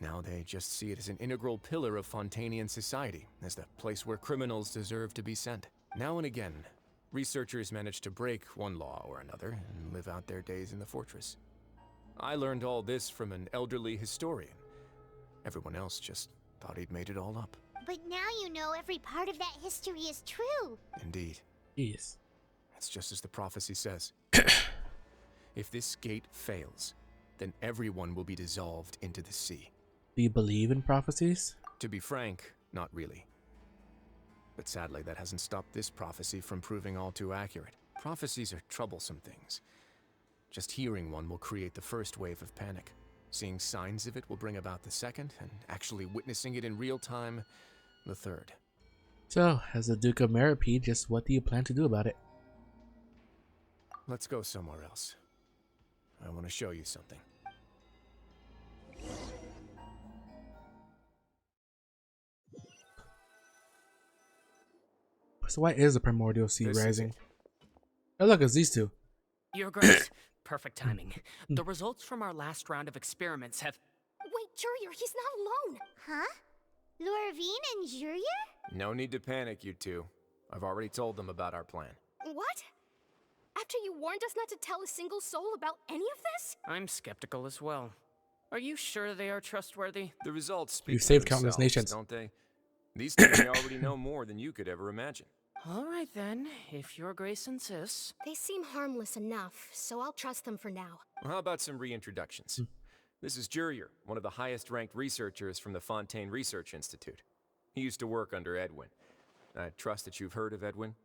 Now they just see it as an integral pillar of Fontanian society, as the place where criminals deserve to be sent. Now and again, researchers manage to break one law or another and live out their days in the fortress. I learned all this from an elderly historian. Everyone else just thought he'd made it all up. But now you know every part of that history is true. Indeed. Jeez. It's just as the prophecy says. If this gate fails, then everyone will be dissolved into the sea. Do you believe in prophecies? To be frank, not really. But sadly, that hasn't stopped this prophecy from proving all too accurate. Prophecies are troublesome things. Just hearing one will create the first wave of panic. Seeing signs of it will bring about the second, and actually witnessing it in real time, the third. So, as the Duke of Meripede, just what do you plan to do about it? Let's go somewhere else. I want to show you something. So why is the primordial sea This is rising? it. Oh look, it's these two. Your Grace, perfect timing. The results from our last round of experiments have... Wait, Jurier, he's not alone. Huh? Lorvine and Jurier? No need to panic, you two. I've already told them about our plan. What? After you warned us not to tell a single soul about any of this? I'm skeptical as well. Are you sure they are trustworthy? The results speak You've for saved countless themselves, nations. don't they? These two may already know more than you could ever imagine. All right then, if Your Grace insists. They seem harmless enough, so I'll trust them for now. Well, how about some reintroductions? This is Jurier, one of the highest-ranked researchers from the Fontaine Research Institute. He used to work under Edwin. I trust that you've heard of Edwin?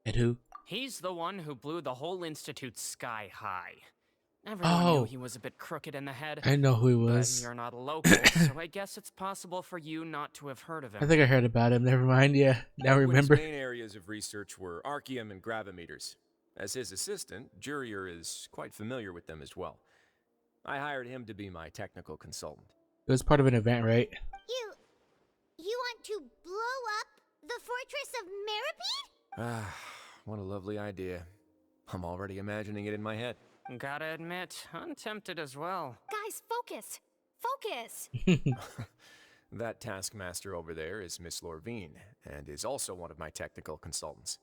And who? He's the one who blew the whole institute sky high. Everyone knew he was a bit crooked in the head. I know who he was. But you're not a local, so I guess it's possible for you not to have heard of him. I think I heard about him. Never mind. Yeah, now I remember. Edwin's main areas of research were archaeum and gravimeters. As his assistant, Jurier is quite familiar with them as well. I hired him to be my technical consultant. It was part of an event, right? You want to blow up the Fortress of Meripede? Ah, what a lovely idea. I'm already imagining it in my head. Gotta admit, I'm tempted as well. Guys, focus! Focus! That taskmaster over there is Miss Lorvine, and is also one of my technical consultants.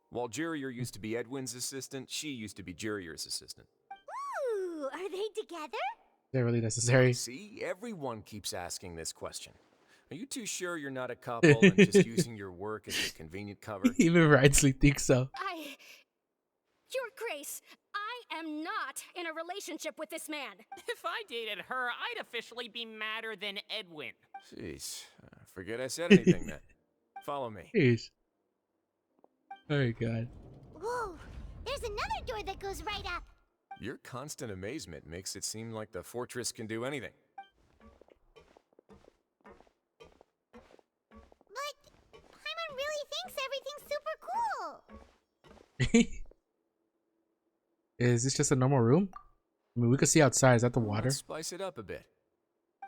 While Jurier used to be Edwin's assistant, she used to be Jurier's assistant. Ooh, are they together? They're really necessary. See, everyone keeps asking this question. Are you too sure you're not a couple and just using your work as a convenient cover? Even Reinsley thinks so. Your Grace, I am not in a relationship with this man. If I dated her, I'd officially be madder than Edwin. Jeez, forget I said anything then. Follow me. Jeez. Oh my god. Whoa, there's another door that goes right up. Your constant amazement makes it seem like the fortress can do anything. But Paimon really thinks everything's super cool. Is this just a normal room? I mean, we could see outside. Is that the water? Let's spice it up a bit.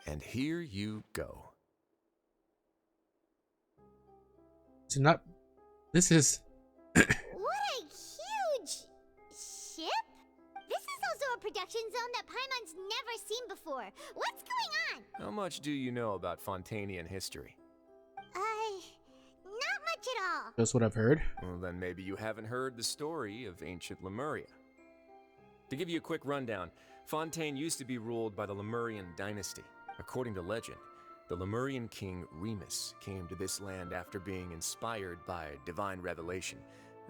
And here you go. So not. This is. What a huge ship! This is also a production zone that Paimon's never seen before. What's going on? How much do you know about Fontanian history? Not much at all. That's what I've heard. Well, then maybe you haven't heard the story of ancient Lemuria. To give you a quick rundown, Fontaine used to be ruled by the Lemurian dynasty. According to legend, the Lemurian king Remus came to this land after being inspired by divine revelation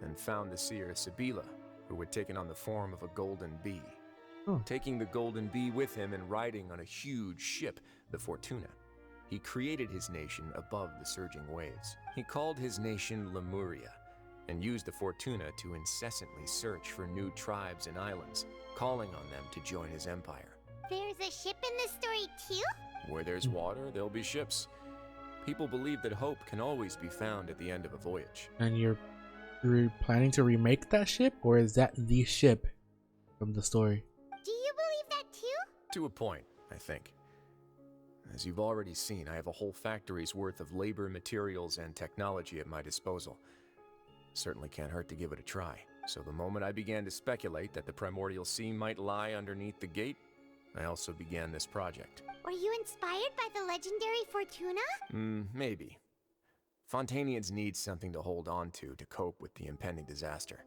and found the seer Sibila, who had taken on the form of a golden bee. Taking the golden bee with him and riding on a huge ship, the Fortuna, he created his nation above the surging waves. He called his nation Lemuria, and used the Fortuna to incessantly search for new tribes and islands, calling on them to join his empire. There's a ship in this story too? Where there's water, there'll be ships. People believe that hope can always be found at the end of a voyage. And you're planning to remake that ship, or is that the ship from the story? Do you believe that too? To a point, I think. As you've already seen, I have a whole factory's worth of labor, materials, and technology at my disposal. Certainly can't hurt to give it a try. So the moment I began to speculate that the primordial sea might lie underneath the gate, I also began this project. Were you inspired by the legendary Fortuna? Maybe. Fontanians need something to hold on to cope with the impending disaster.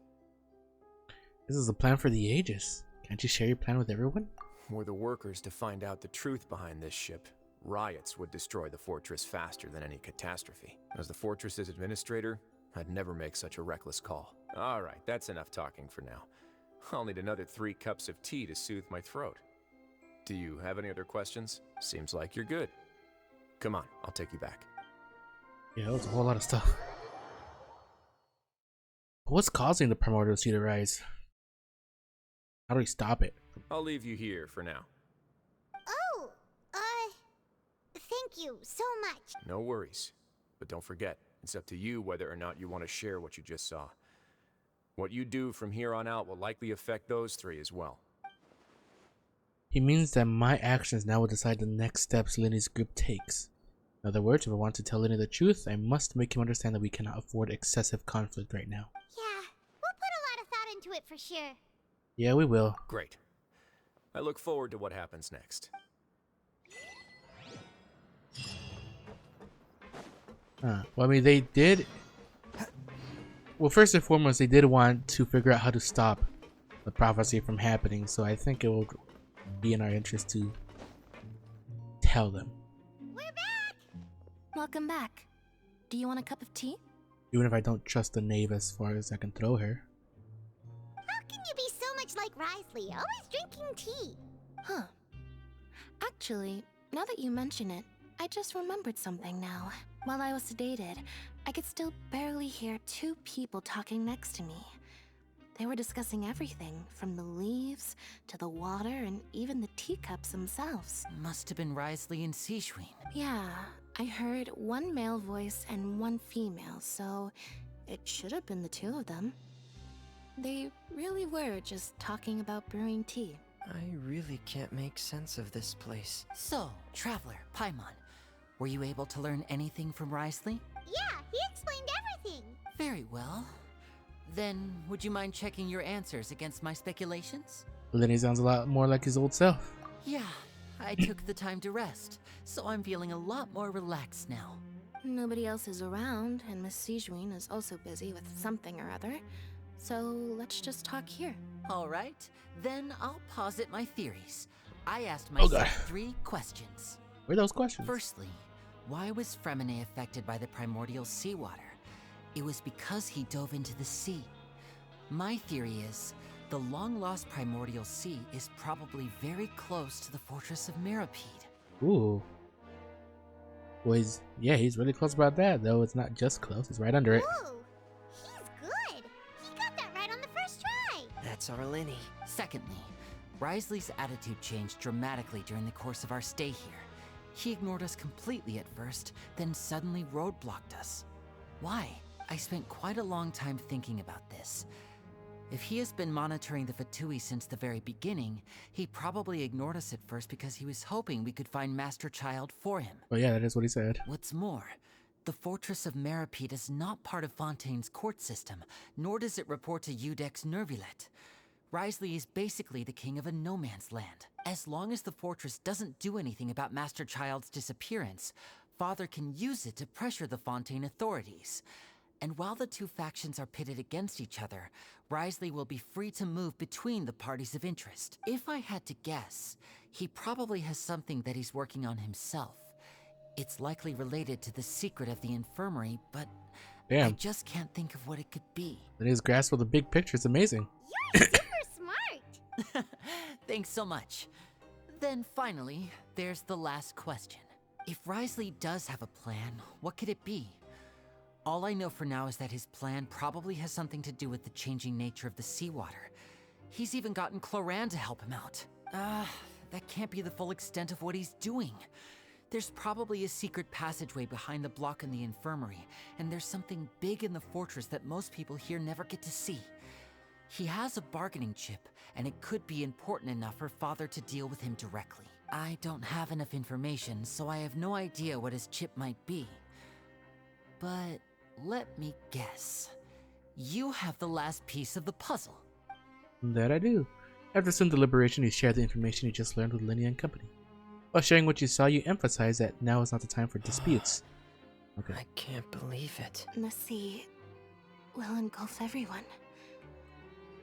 This is a plan for the ages. Can't you share your plan with everyone? Were the workers to find out the truth behind this ship, riots would destroy the fortress faster than any catastrophe. As the fortress's administrator, I'd never make such a reckless call. Alright, that's enough talking for now. I'll need another 3 cups of tea to soothe my throat. Do you have any other questions? Seems like you're good. Come on, I'll take you back. Yeah, that was a whole lot of stuff. What's causing the primordial sea to rise? How do we stop it? I'll leave you here for now. Oh, thank you so much. No worries. But don't forget, it's up to you whether or not you want to share what you just saw. What you do from here on out will likely affect those 3 as well. He means that my actions now will decide the next steps Linny's group takes. In other words, if I want to tell Linny the truth, I must make him understand that we cannot afford excessive conflict right now. Yeah, we'll put a lot of thought into it for sure. Yeah, we will. Great. I look forward to what happens next. Well, I mean, they did... Well, first and foremost, they did want to figure out how to stop the prophecy from happening, so I think it will be in our interest to tell them. We're back! Welcome back. Do you want a cup of tea? Even if I don't trust the knave as far as I can throw her. How can you be so much like Risley, always drinking tea? Huh. Actually, now that you mention it, I just remembered something now. While I was sedated, I could still barely hear 2 people talking next to me. They were discussing everything, from the leaves to the water and even the teacups themselves. Must have been Risley and Sijuin. Yeah, I heard 1 male voice and 1 female, so it should have been the 2 of them. They really were just talking about brewing tea. I really can't make sense of this place. So, Traveler, Paimon, were you able to learn anything from Risley? Yeah, he explained everything. Very well. Then, would you mind checking your answers against my speculations? Linny sounds a lot more like his old self. Yeah, I took the time to rest, so I'm feeling a lot more relaxed now. Nobody else is around, and Miss Sijuin is also busy with something or other. So let's just talk here. All right, then I'll posit my theories. I asked myself 3 questions. What are those questions? Firstly, why was Fremine affected by the primordial seawater? It was because he dove into the sea. My theory is, the long-lost primordial sea is probably very close to the fortress of Mirapede. Ooh. Well, he's really close about that, though. It's not just close, it's right under it. Ooh, he's good. He got that right on the first try. That's our Linny. Secondly, Risley's attitude changed dramatically during the course of our stay here. He ignored us completely at first, then suddenly roadblocked us. Why? I spent quite a long time thinking about this. If he has been monitoring the Fatui since the very beginning, he probably ignored us at first because he was hoping we could find Master Child for him. Oh yeah, that is what he said. What's more, the Fortress of Mirapede is not part of Fontaine's court system, nor does it report to Udex Nervulet. Risley is basically the king of a no-man's land. As long as the fortress doesn't do anything about Master Child's disappearance, Father can use it to pressure the Fontaine authorities. And while the 2 factions are pitted against each other, Risley will be free to move between the parties of interest. If I had to guess, he probably has something that he's working on himself. It's likely related to the secret of the infirmary, but I just can't think of what it could be. And his grasp of the big picture is amazing. You're super smart. Thanks so much. Then finally, there's the last question. If Risley does have a plan, what could it be? All I know for now is that his plan probably has something to do with the changing nature of the seawater. He's even gotten Cloran to help him out. That can't be the full extent of what he's doing. There's probably a secret passageway behind the block in the infirmary, and there's something big in the fortress that most people here never get to see. He has a bargaining chip, and it could be important enough for Father to deal with him directly. I don't have enough information, so I have no idea what his chip might be. But let me guess. You have the last piece of the puzzle. That I do. After some deliberation, you share the information you just learned with Linny and company. While sharing what you saw, you emphasize that now is not the time for disputes. Okay. I can't believe it. The sea will engulf everyone.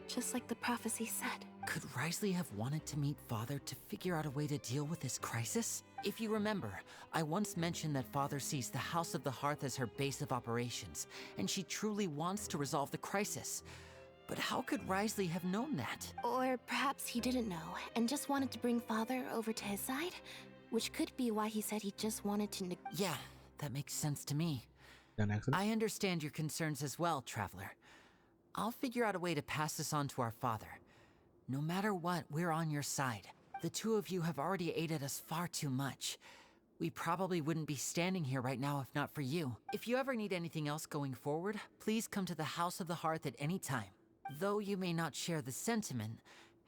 Just like the prophecy said. Could Risley have wanted to meet Father to figure out a way to deal with this crisis? If you remember, I once mentioned that Father sees the House of the Hearth as her base of operations, and she truly wants to resolve the crisis. But how could Risley have known that? Or perhaps he didn't know, and just wanted to bring Father over to his side? Which could be why he said he just wanted to Yeah, that makes sense to me. An accident? I understand your concerns as well, Traveler. I'll figure out a way to pass this on to our father. No matter what, we're on your side. The two of you have already aided us far too much. We probably wouldn't be standing here right now if not for you. If you ever need anything else going forward, please come to the House of the Hearth at any time. Though you may not share the sentiment,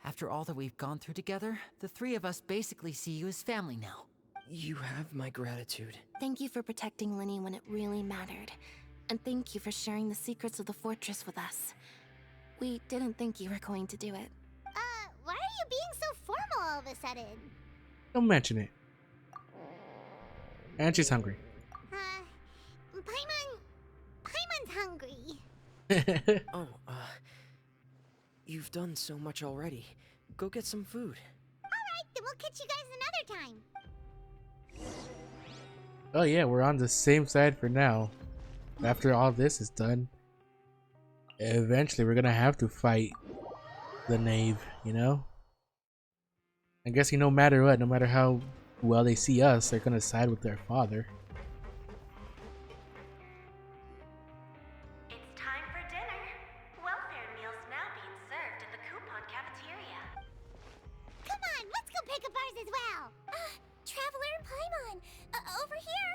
after all that we've gone through together, the three of us basically see you as family now. You have my gratitude. Thank you for protecting Linny when it really mattered. And thank you for sharing the secrets of the fortress with us. We didn't think you were going to do it. Why are you being so formal all of a sudden? Don't mention it. And she's hungry. Paimon's hungry. Oh, you've done so much already. Go get some food. Alright, then we'll catch you guys another time. Oh yeah, we're on the same side for now. After all this is done, eventually we're gonna have to fight the knave, you know? I guess no matter what, no matter how well they see us, they're gonna side with their father. It's time for dinner. Welfare meals now being served in the coupon cafeteria. Come on, let's go pick up ours as well. Traveler and Paimon, over here.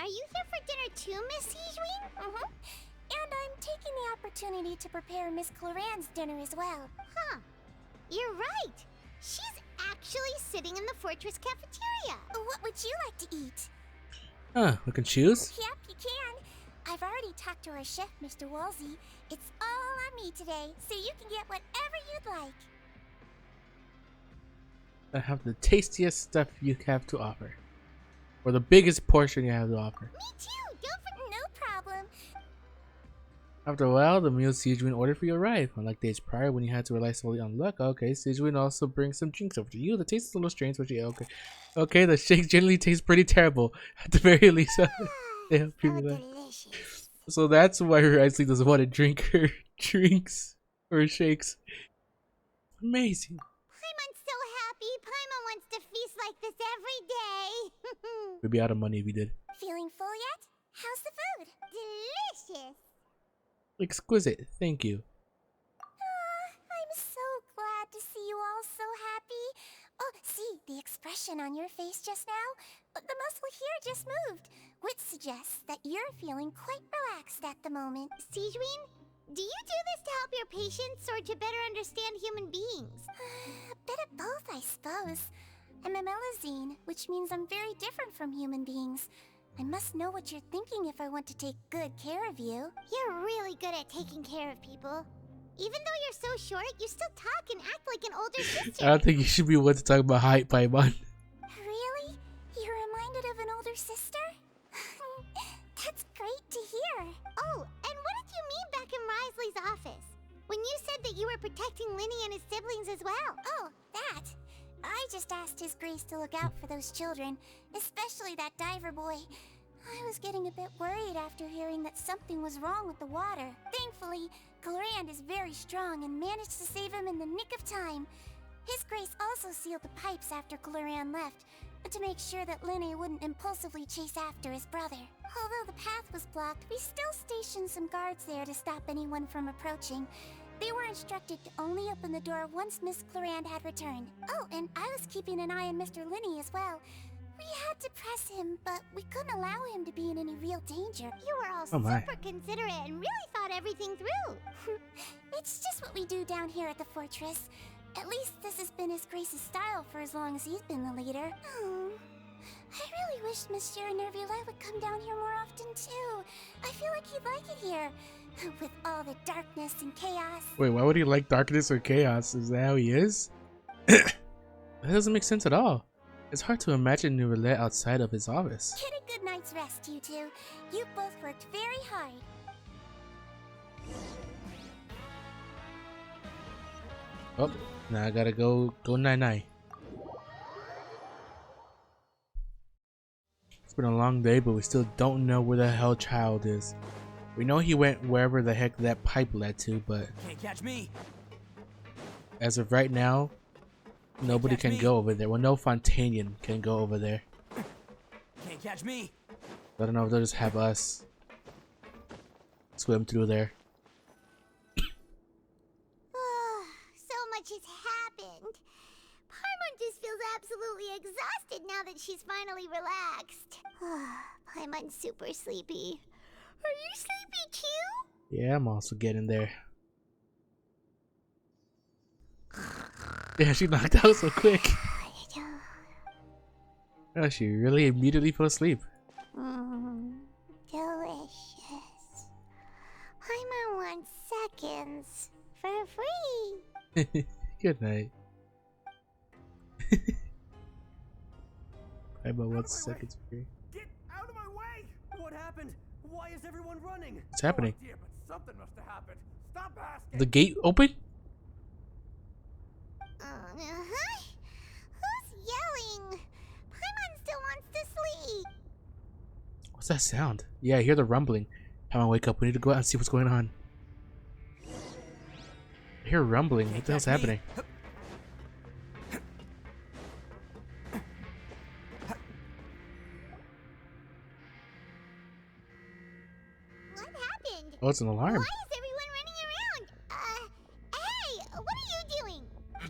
Are you here for dinner too, Miss Sijween? Mm-hmm. And I'm taking the opportunity to prepare Miss Cloran's dinner as well. Huh. You're right. She's actually sitting in the fortress cafeteria. What would you like to eat? Huh, we can choose? Yep, you can. I've already talked to our chef, Mr. Woolsey. It's all on me today, so you can get whatever you'd like. I have the tastiest stuff you have to offer. Or the biggest portion you have to offer. Me too. No problem. After a while, the meal Sijween ordered for you arrived. Unlike days prior when you had to rely solely on luck, okay, Sijween also brings some drinks over to you. The taste is a little strange, but yeah, okay. Okay, the shakes generally taste pretty terrible. At the very least, they help you with that. Delicious. So that's why Risley doesn't want to drink her drinks or shakes. Amazing. Paimon's so happy. Paimon wants to feast like this every day. We'd be out of money if we did. Feeling full yet? How's the food? Delicious. Exquisite, thank you. I'm so glad to see you all so happy. Oh, see, the expression on your face just now? The muscle here just moved, which suggests that you're feeling quite relaxed at the moment. Sijween, do you do this to help your patients or to better understand human beings? A bit of both, I suppose. I'm a Melazine, which means I'm very different from human beings. I must know what you're thinking if I want to take good care of you. You're really good at taking care of people. Even though you're so short, you still talk and act like an older sister. I don't think you should be one to talk about height, Paimon. Really? You're reminded of an older sister? That's great to hear. Oh, and what did you mean back in Risley's office? When you said that you were protecting Linny and his siblings as well. Oh, that. I just asked His Grace to look out for those children, especially that diver boy. I was getting a bit worried after hearing that something was wrong with the water. Thankfully, Clorand is very strong and managed to save him in the nick of time. His Grace also sealed the pipes after Clorand left, to make sure that Linny wouldn't impulsively chase after his brother. Although the path was blocked, we still stationed some guards there to stop anyone from approaching. They were instructed to only open the door once Miss Clorand had returned. Oh, and I was keeping an eye on Mr. Linney as well. We had to press him, but we couldn't allow him to be in any real danger. You were all super considerate and really thought everything through. It's just what we do down here at the fortress. At least this has been His Grace's style for as long as he's been the leader. Oh, I really wish Monsieur Nervula would come down here more often too. I feel like he'd like it here. With all the darkness and chaos. Wait, why would he like darkness or chaos? Is that how he is? That doesn't make sense at all. It's hard to imagine Nervula outside of his office. Get a good night's rest, you two. You both worked very hard. Oh, now I gotta go night-night. It's been a long day, but we still don't know where the hell Child is. We know he went wherever the heck that pipe led to, but Can't catch me. As of right now, nobody can go over there. Well, no Fontanian can go over there. Can't catch me. I don't know if they'll just have us swim through there. So much has happened. Paimon just feels absolutely exhausted now that she's finally relaxed. Paimon's super sleepy. Are you sleepy too? Yeah, I'm also getting there. Yeah, she knocked out so quick. Oh, she really immediately fell asleep. Delicious. Paimon wants seconds for free. Good night. Paimon wants seconds free. Get out of my way! What happened? Why is everyone running? What's happening? No idea, but something must have happened. Stop asking. The gate open? Who's yelling? Paimon still wants to sleep. What's that sound? Yeah, I hear the rumbling. Paimon, wake up. We need to go out and see what's going on. I hear rumbling. What the hell's happening? What happened? Oh, it's an alarm. Why is everyone running around? Hey, what are you doing?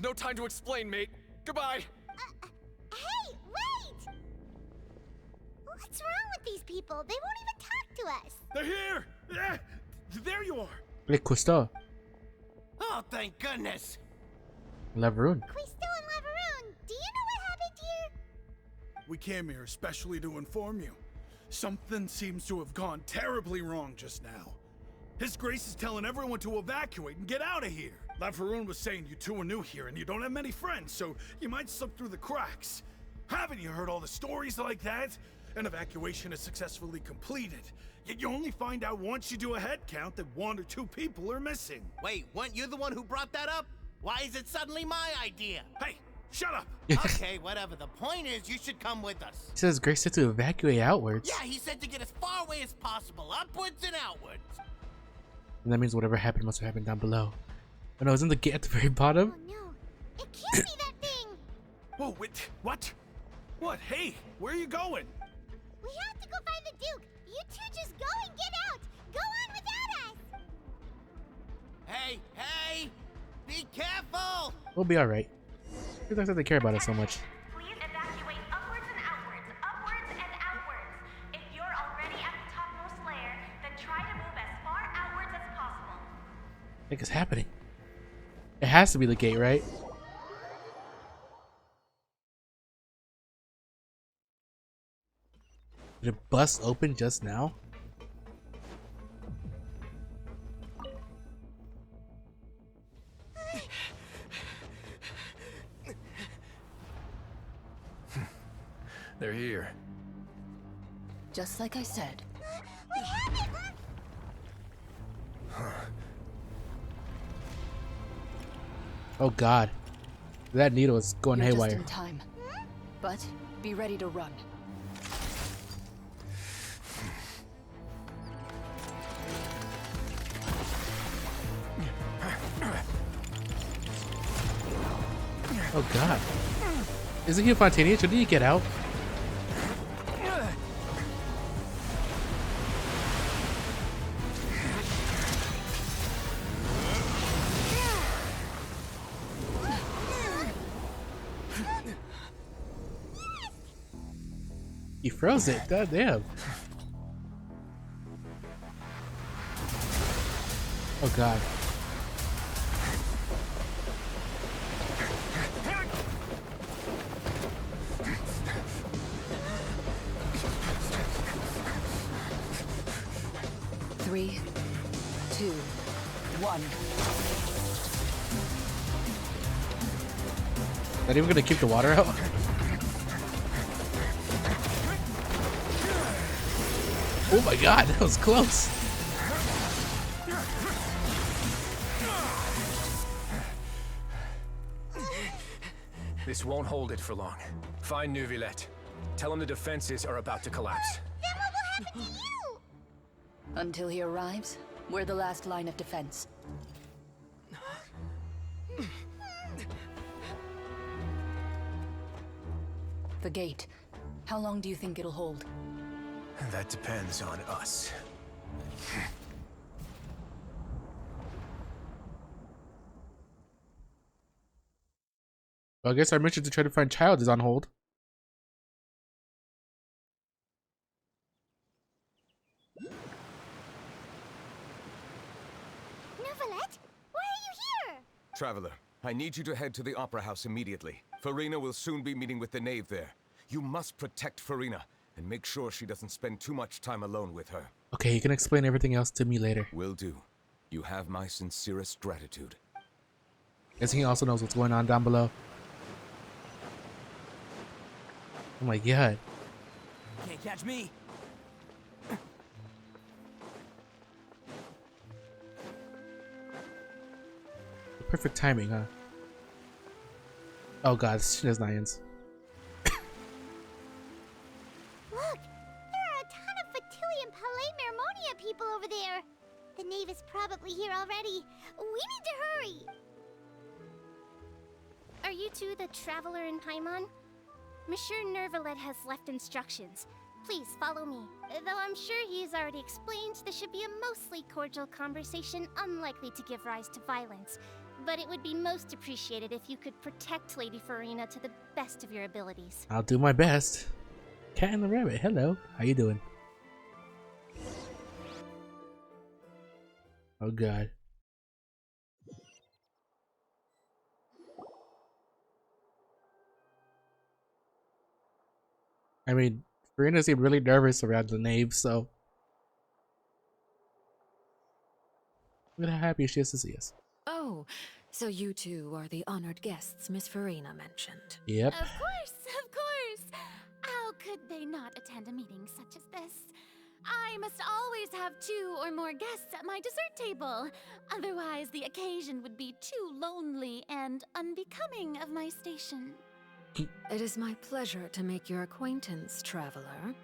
No time to explain, mate. Goodbye. Hey, wait! What's wrong with these people? They won't even talk to us. They're here! Yeah, there you are. Quisto. Oh, thank goodness. Laveroon. Quisto and Laveroon, do you know what happened here? We came here especially to inform you. Something seems to have gone terribly wrong just now. His Grace is telling everyone to evacuate and get out of here. Laveroon was saying you two are new here and you don't have many friends, so you might slip through the cracks. Haven't you heard all the stories like that? An evacuation is successfully completed, yet you only find out once you do a head count that 1 or 2 people are missing. Wait, weren't you the one who brought that up? Why is it suddenly my idea? Hey, shut up! Okay, whatever. The point is, you should come with us. He says Grace said to evacuate outwards. Yeah, he said to get as far away as possible, upwards and outwards. And that means whatever happened must have happened down below. Oh no, isn't the gate at the very bottom? Oh no, it can't be that thing! Whoa, wait, what? What? Hey, where are you going? We have to go find the Duke! You two just go and get out! Go on without us! Hey, hey! Be careful! We'll be alright. Who thinks that they care about us so much? Please evacuate upwards and outwards, upwards and outwards. If you're already at the topmost layer, then try to move as far outwards as possible. What the heck is happening? It has to be the gate, right? Did it bust open just now? They're here. Just like I said. What happened? Oh god. That needle is going You're haywire. just in time. But be ready to run. Oh god. Isn't he a Fontanian? Shouldn't he get out? froze it. God damn. Oh god. Three, two, one. Not even gonna keep the water out? Oh my god, that was close. This won't hold it for long. Find Neuvillette. Tell him the defenses are about to collapse. Then what will happen to you? Until he arrives, we're the last line of defense. The gate. How long do you think it'll hold? That depends on us. Well, I guess our mission to try to find Child is on hold. Neuvillette, why are you here? Traveler, I need you to head to the Opera House immediately. Farina will soon be meeting with the Knave there. You must protect Farina, and make sure she doesn't spend too much time alone with her. Okay, you can explain everything else to me later. Will do. You have my sincerest gratitude. Guess he also knows what's going on down below. Oh my god. Can't catch me. Perfect timing, huh? Oh god, this shit is Nyan's. Look, there are a ton of Fatui and Palais Mermonia people over there. The Knave is probably here already. We need to hurry. Are you two the traveler in Paimon? Monsieur Neuvillette has left instructions. Please follow me. Though I'm sure he has already explained, this should be a mostly cordial conversation, unlikely to give rise to violence. But it would be most appreciated if you could protect Lady Farina to the best of your abilities. I'll do my best. Cat and the Rabbit, hello. How you doing? Oh god. I mean, Farina seemed really nervous around the Knave, so look at how happy she is to see us. Oh, so you two are the honored guests Miss Farina mentioned. Yep. Of course, of course. How could they not attend a meeting such as this? I must always have 2 or more guests at my dessert table. Otherwise, the occasion would be too lonely and unbecoming of my station. It is my pleasure to make your acquaintance, traveler.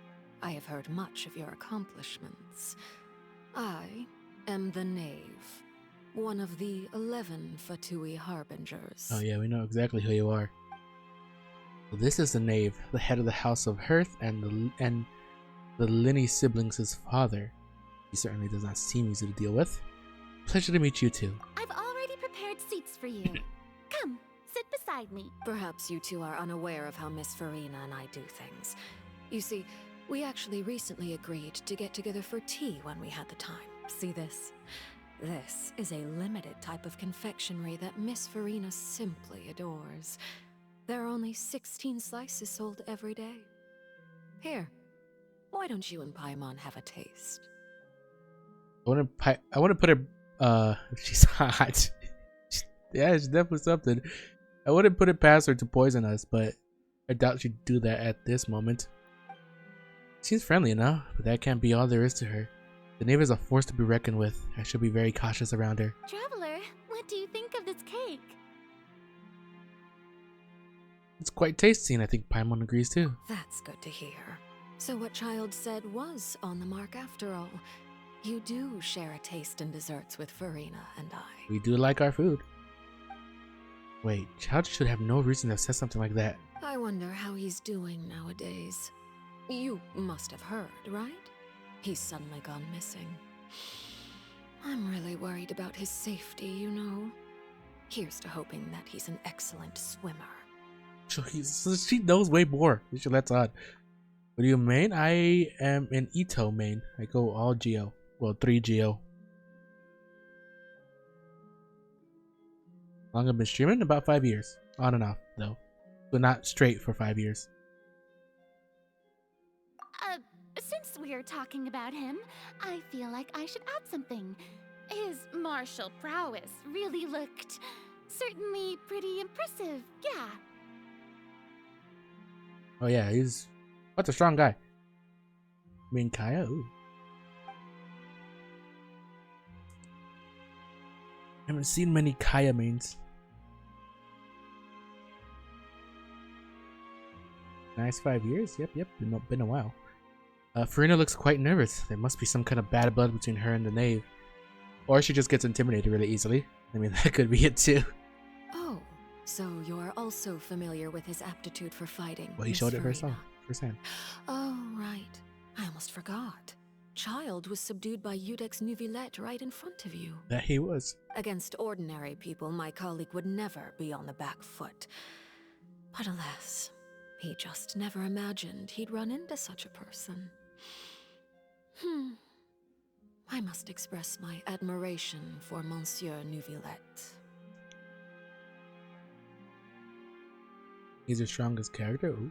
I have heard much of your accomplishments. I am the Knave, one of the 11 Fatui Harbingers. Oh yeah, we know exactly who you are. Well, this is the Knave, the head of the House of Hearth and the Linney siblings' father. He certainly does not seem easy to deal with. Pleasure to meet you too. I've already prepared seats for you. Come, sit beside me. Perhaps you two are unaware of how Miss Farina and I do things. You see, we actually recently agreed to get together for tea when we had the time. See this? This is a limited type of confectionery that Miss Farina simply adores. There are only 16 slices sold every day. Here, why don't you and Paimon have a taste? I want to put her. She's hot. Yeah, it's definitely something. I wouldn't put it past her to poison us, but I doubt she'd do that at this moment. Seems friendly enough, but that can't be all there is to her. The Knave is a force to be reckoned with. I should be very cautious around her. Traveler, what do you think of this cake? It's quite tasty, and I think Paimon agrees too. That's good to hear. So what Child said was on the mark after all. You do share a taste in desserts with Farina and I. We do like our food. Wait, Child should have no reason to have said something like that. I wonder how he's doing nowadays. You must have heard, right? He's suddenly gone missing. I'm really worried about his safety, you know. Here's to hoping that he's an excellent swimmer. She knows way more than she lets on. What do you main? I am an Ito main. I go all Geo. Well, 3 Geo. How long I've been streaming? About 5 years. On and off, though. But not straight for 5 years. Since we're talking about him, I feel like I should add something. His martial prowess really looked certainly pretty impressive, yeah. Oh yeah, he's... What's a strong guy? I mean, Kaya? Ooh. Haven't seen many Kaya mains. Nice 5 years? Yep. Been a while. Farina looks quite nervous. There must be some kind of bad blood between her and the knave. Or she just gets intimidated really easily. I mean, that could be it too. Oh, so you're also familiar with his aptitude for fighting. Well, he Miss showed it Farina. firsthand. Oh, right. I almost forgot. Child was subdued by Udex Nuvillette right in front of you. That he was. Against ordinary people, my colleague would never be on the back foot. But alas, he just never imagined he'd run into such a person. I must express my admiration for Monsieur Nuvillette. He's your strongest character? Ooh.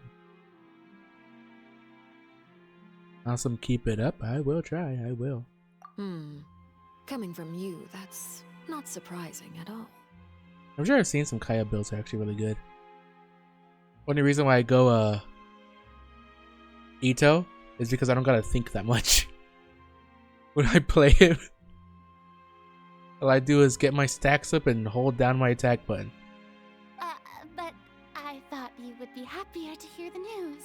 Awesome, keep it up. I will try, I will. Coming from you, that's not surprising at all. I'm sure I've seen some Kaya builds that are actually really good. Only reason why I go Ito is because I don't gotta think that much when I play him. All I do is get my stacks up and hold down my attack button. But I thought you would be happier to hear the news.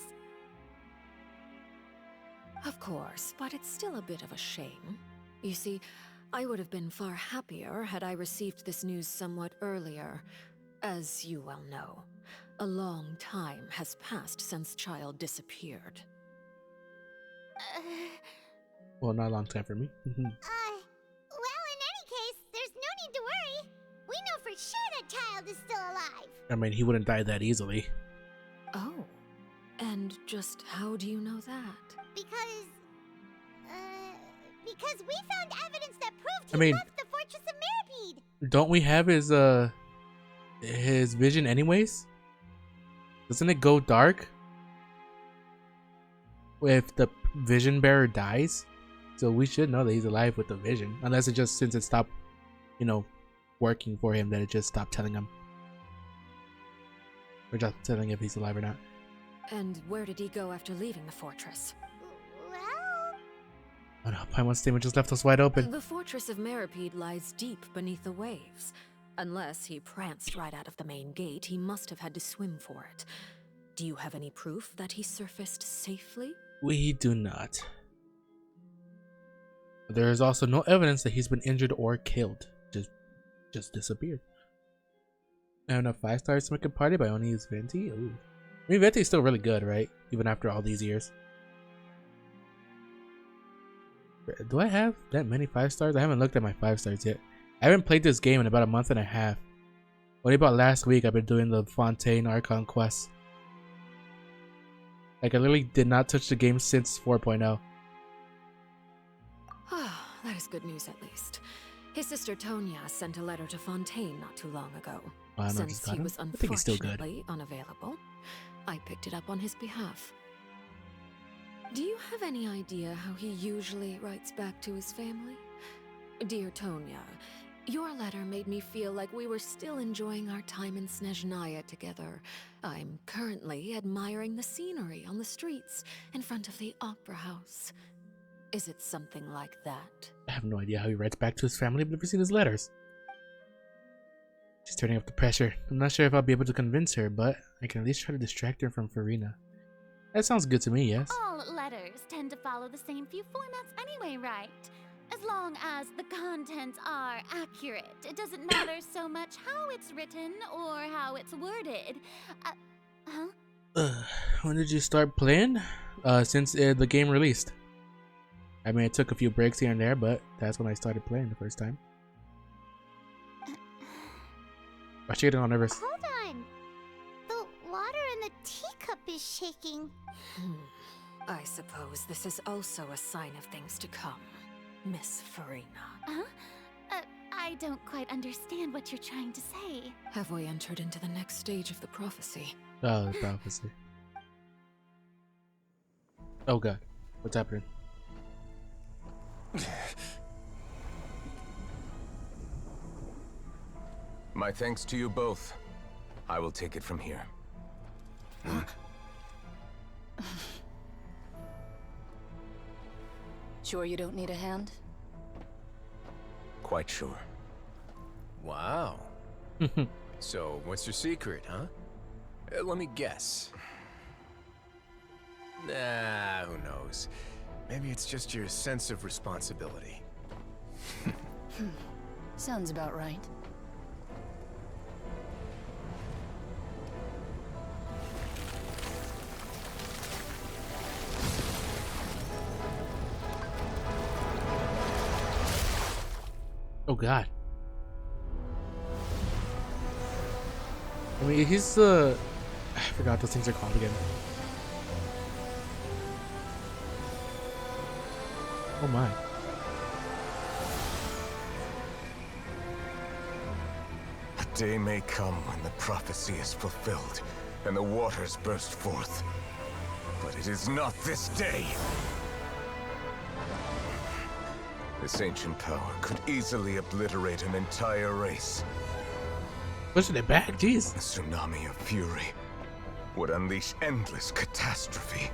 Of course, but it's still a bit of a shame. You see, I would have been far happier had I received this news somewhat earlier. As you well know, a long time has passed since Child disappeared. Well, not a long time for me. Well, in any case, there's no need to worry. We know for sure that Child is still alive. I mean, he wouldn't die that easily. Oh, and just how do you know that? Because we found evidence that proved I mean, left the Fortress of Mirapede. Don't we have his vision anyways? Doesn't it go dark if the vision bearer dies? So we should know that he's alive with the vision, unless it just, since it stopped, working for him, that it just stopped telling him, or just telling if he's alive or not. And where did he go after leaving the fortress? Oh no, Paimon's statement just left us wide open. The Fortress of Mirapede lies deep beneath the waves. Unless he pranced right out of the main gate, he must have had to swim for it. Do you have any proof that he surfaced safely? We do not. There is also no evidence that he's been injured or killed. Just disappeared. I have enough 5 stars to make a party, but I only use Venti? Ooh. I mean, Venti's still really good, right? Even after all these years. Do I have that many 5 stars? I haven't looked at my 5 stars yet. I haven't played this game in about a month and a half. Only about last week I've been doing the Fontaine Archon quest. Like, I literally did not touch the game since 4.0. That is good news at least. His sister Tonya sent a letter to Fontaine not too long ago. Since he was unfortunately unavailable, I picked it up on his behalf. Do you have any idea how he usually writes back to his family? Dear Tonya, your letter made me feel like we were still enjoying our time in Snezhnaya together. I'm currently admiring the scenery on the streets in front of the Opera House. Is it something like that? I have no idea how he writes back to his family. I've never seen his letters. She's turning up the pressure. I'm not sure if I'll be able to convince her, but I can at least try to distract her from Farina. That sounds good to me, yes? All letters tend to follow the same few formats anyway, right? As long as the contents are accurate, it doesn't matter so much how it's written or how it's worded. When did you start playing? Since the game released. I mean, I took a few breaks here and there, but that's when I started playing the first time. Why she getting all nervous? Hold on. The water in the teacup is shaking. I suppose this is also a sign of things to come, Miss Farina. Huh? I don't quite understand what you're trying to say. Have we entered into the next stage of the prophecy? Oh, the prophecy. Oh god. What's happening? My thanks to you both. I will take it from here. Sure you don't need a hand? Quite sure. Wow. So, what's your secret, huh? Let me guess. Nah, who knows? Maybe it's just your sense of responsibility. Sounds about right. Oh god. I mean, he's I forgot what those things are called again. Oh my. A day may come when the prophecy is fulfilled and the waters burst forth. But it is not this day. This ancient power could easily obliterate an entire race. Pushing it back, jeez. A tsunami of fury would unleash endless catastrophe.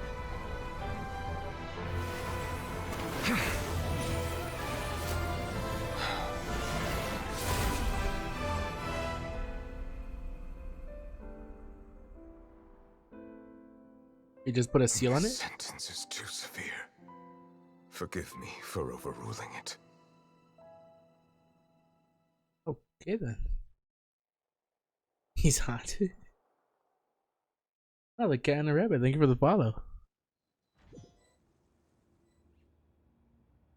You just put a seal on it? This sentence is too severe. Forgive me for overruling it. Okay then. He's hot. Oh, the cat and the rabbit. Thank you for the follow.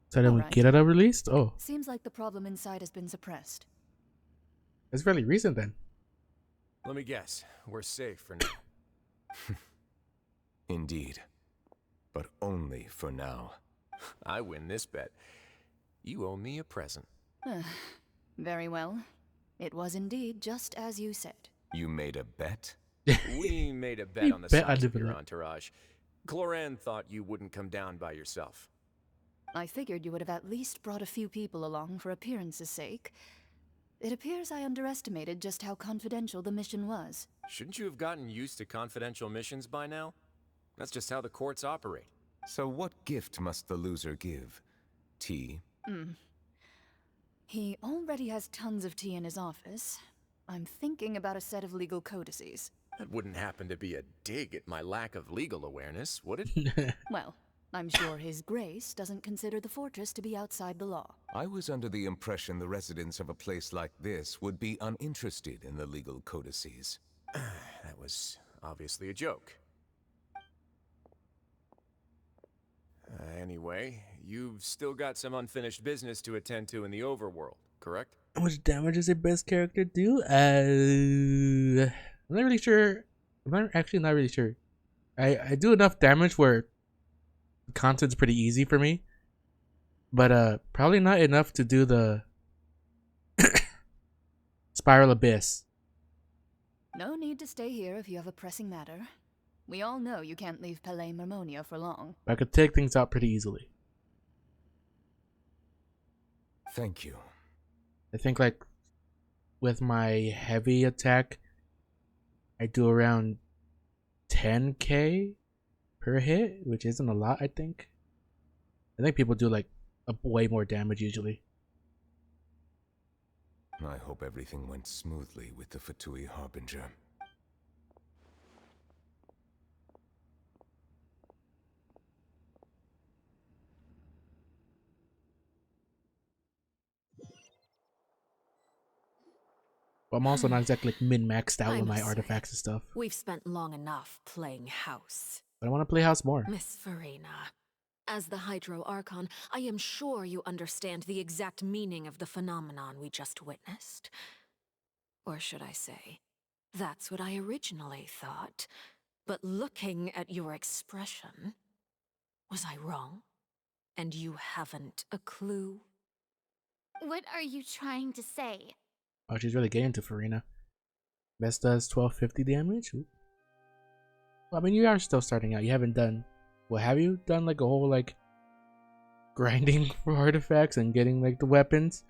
So then we get it released? Oh, Seems like the problem inside has been suppressed. that's fairly recent then. Let me guess. We're safe for now. Indeed. But only for now. I win this bet. You owe me a present. Very well. It was indeed just as you said. You made a bet? We made a bet on the size of your entourage. Cloran thought you wouldn't come down by yourself. I figured you would have at least brought a few people along for appearance's sake. It appears I underestimated just how confidential the mission was. Shouldn't you have gotten used to confidential missions by now? That's just how the courts operate. So what gift must the loser give? Tea? He already has tons of tea in his office. I'm thinking about a set of legal codices. That wouldn't happen to be a dig at my lack of legal awareness, would it? Well, I'm sure His Grace doesn't consider the fortress to be outside the law. I was under the impression the residents of a place like this would be uninterested in the legal codices. That was obviously a joke. Anyway, you've still got some unfinished business to attend to in the overworld, correct? How much damage does your best character do? I'm not really sure. I'm actually not really sure. I do enough damage where the content's pretty easy for me. But probably not enough to do the Spiral Abyss. No need to stay here if you have a pressing matter. We all know you can't leave Palais Marmonia for long. I could take things out pretty easily. Thank you. I think like with my heavy attack, I do around 10k per hit, which isn't a lot, I think. I think people do like way more damage usually. I hope everything went smoothly with the Fatui Harbinger. But I'm also not exactly like min-maxed out I with my must say, artifacts and stuff. We've spent long enough playing house. But I want to play house more. Miss Farina, as the Hydro Archon, I am sure you understand the exact meaning of the phenomenon we just witnessed. Or should I say, that's what I originally thought. But looking at your expression, Was I wrong? And you haven't a clue? What are you trying to say? Oh, she's really getting to Farina. Best does 1250 damage. Ooh. Well, I mean, you are still starting out. You haven't done. Well, have you done like a whole like grinding for artifacts and getting like the weapons?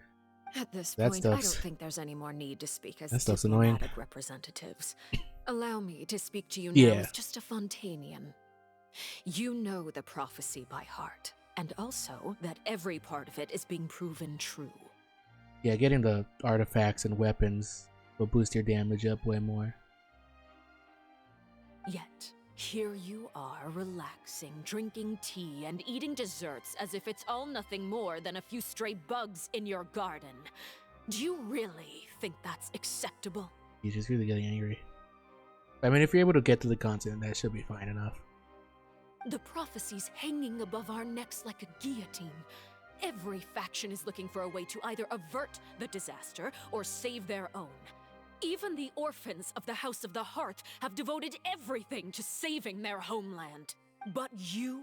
At this That point, I don't stuff's think there's any more need to speak as that stuff's annoying. diplomatic representatives. Allow me to speak to you now Yeah. as just a Fontanian. You know the prophecy by heart, and also that every part of it is being proven true. Yeah, getting the artifacts and weapons will boost your damage up way more. Yet, here you are relaxing, drinking tea, and eating desserts as if it's all nothing more than a few stray bugs in your garden. Do you really think that's acceptable? He's just really getting angry. I mean, if you're able to get to the content, that should be fine enough. The prophecy's hanging above our necks like a guillotine. Every faction is looking for a way to either avert the disaster or save their own. Even the orphans of the House of the Hearth have devoted everything to saving their homeland. But you?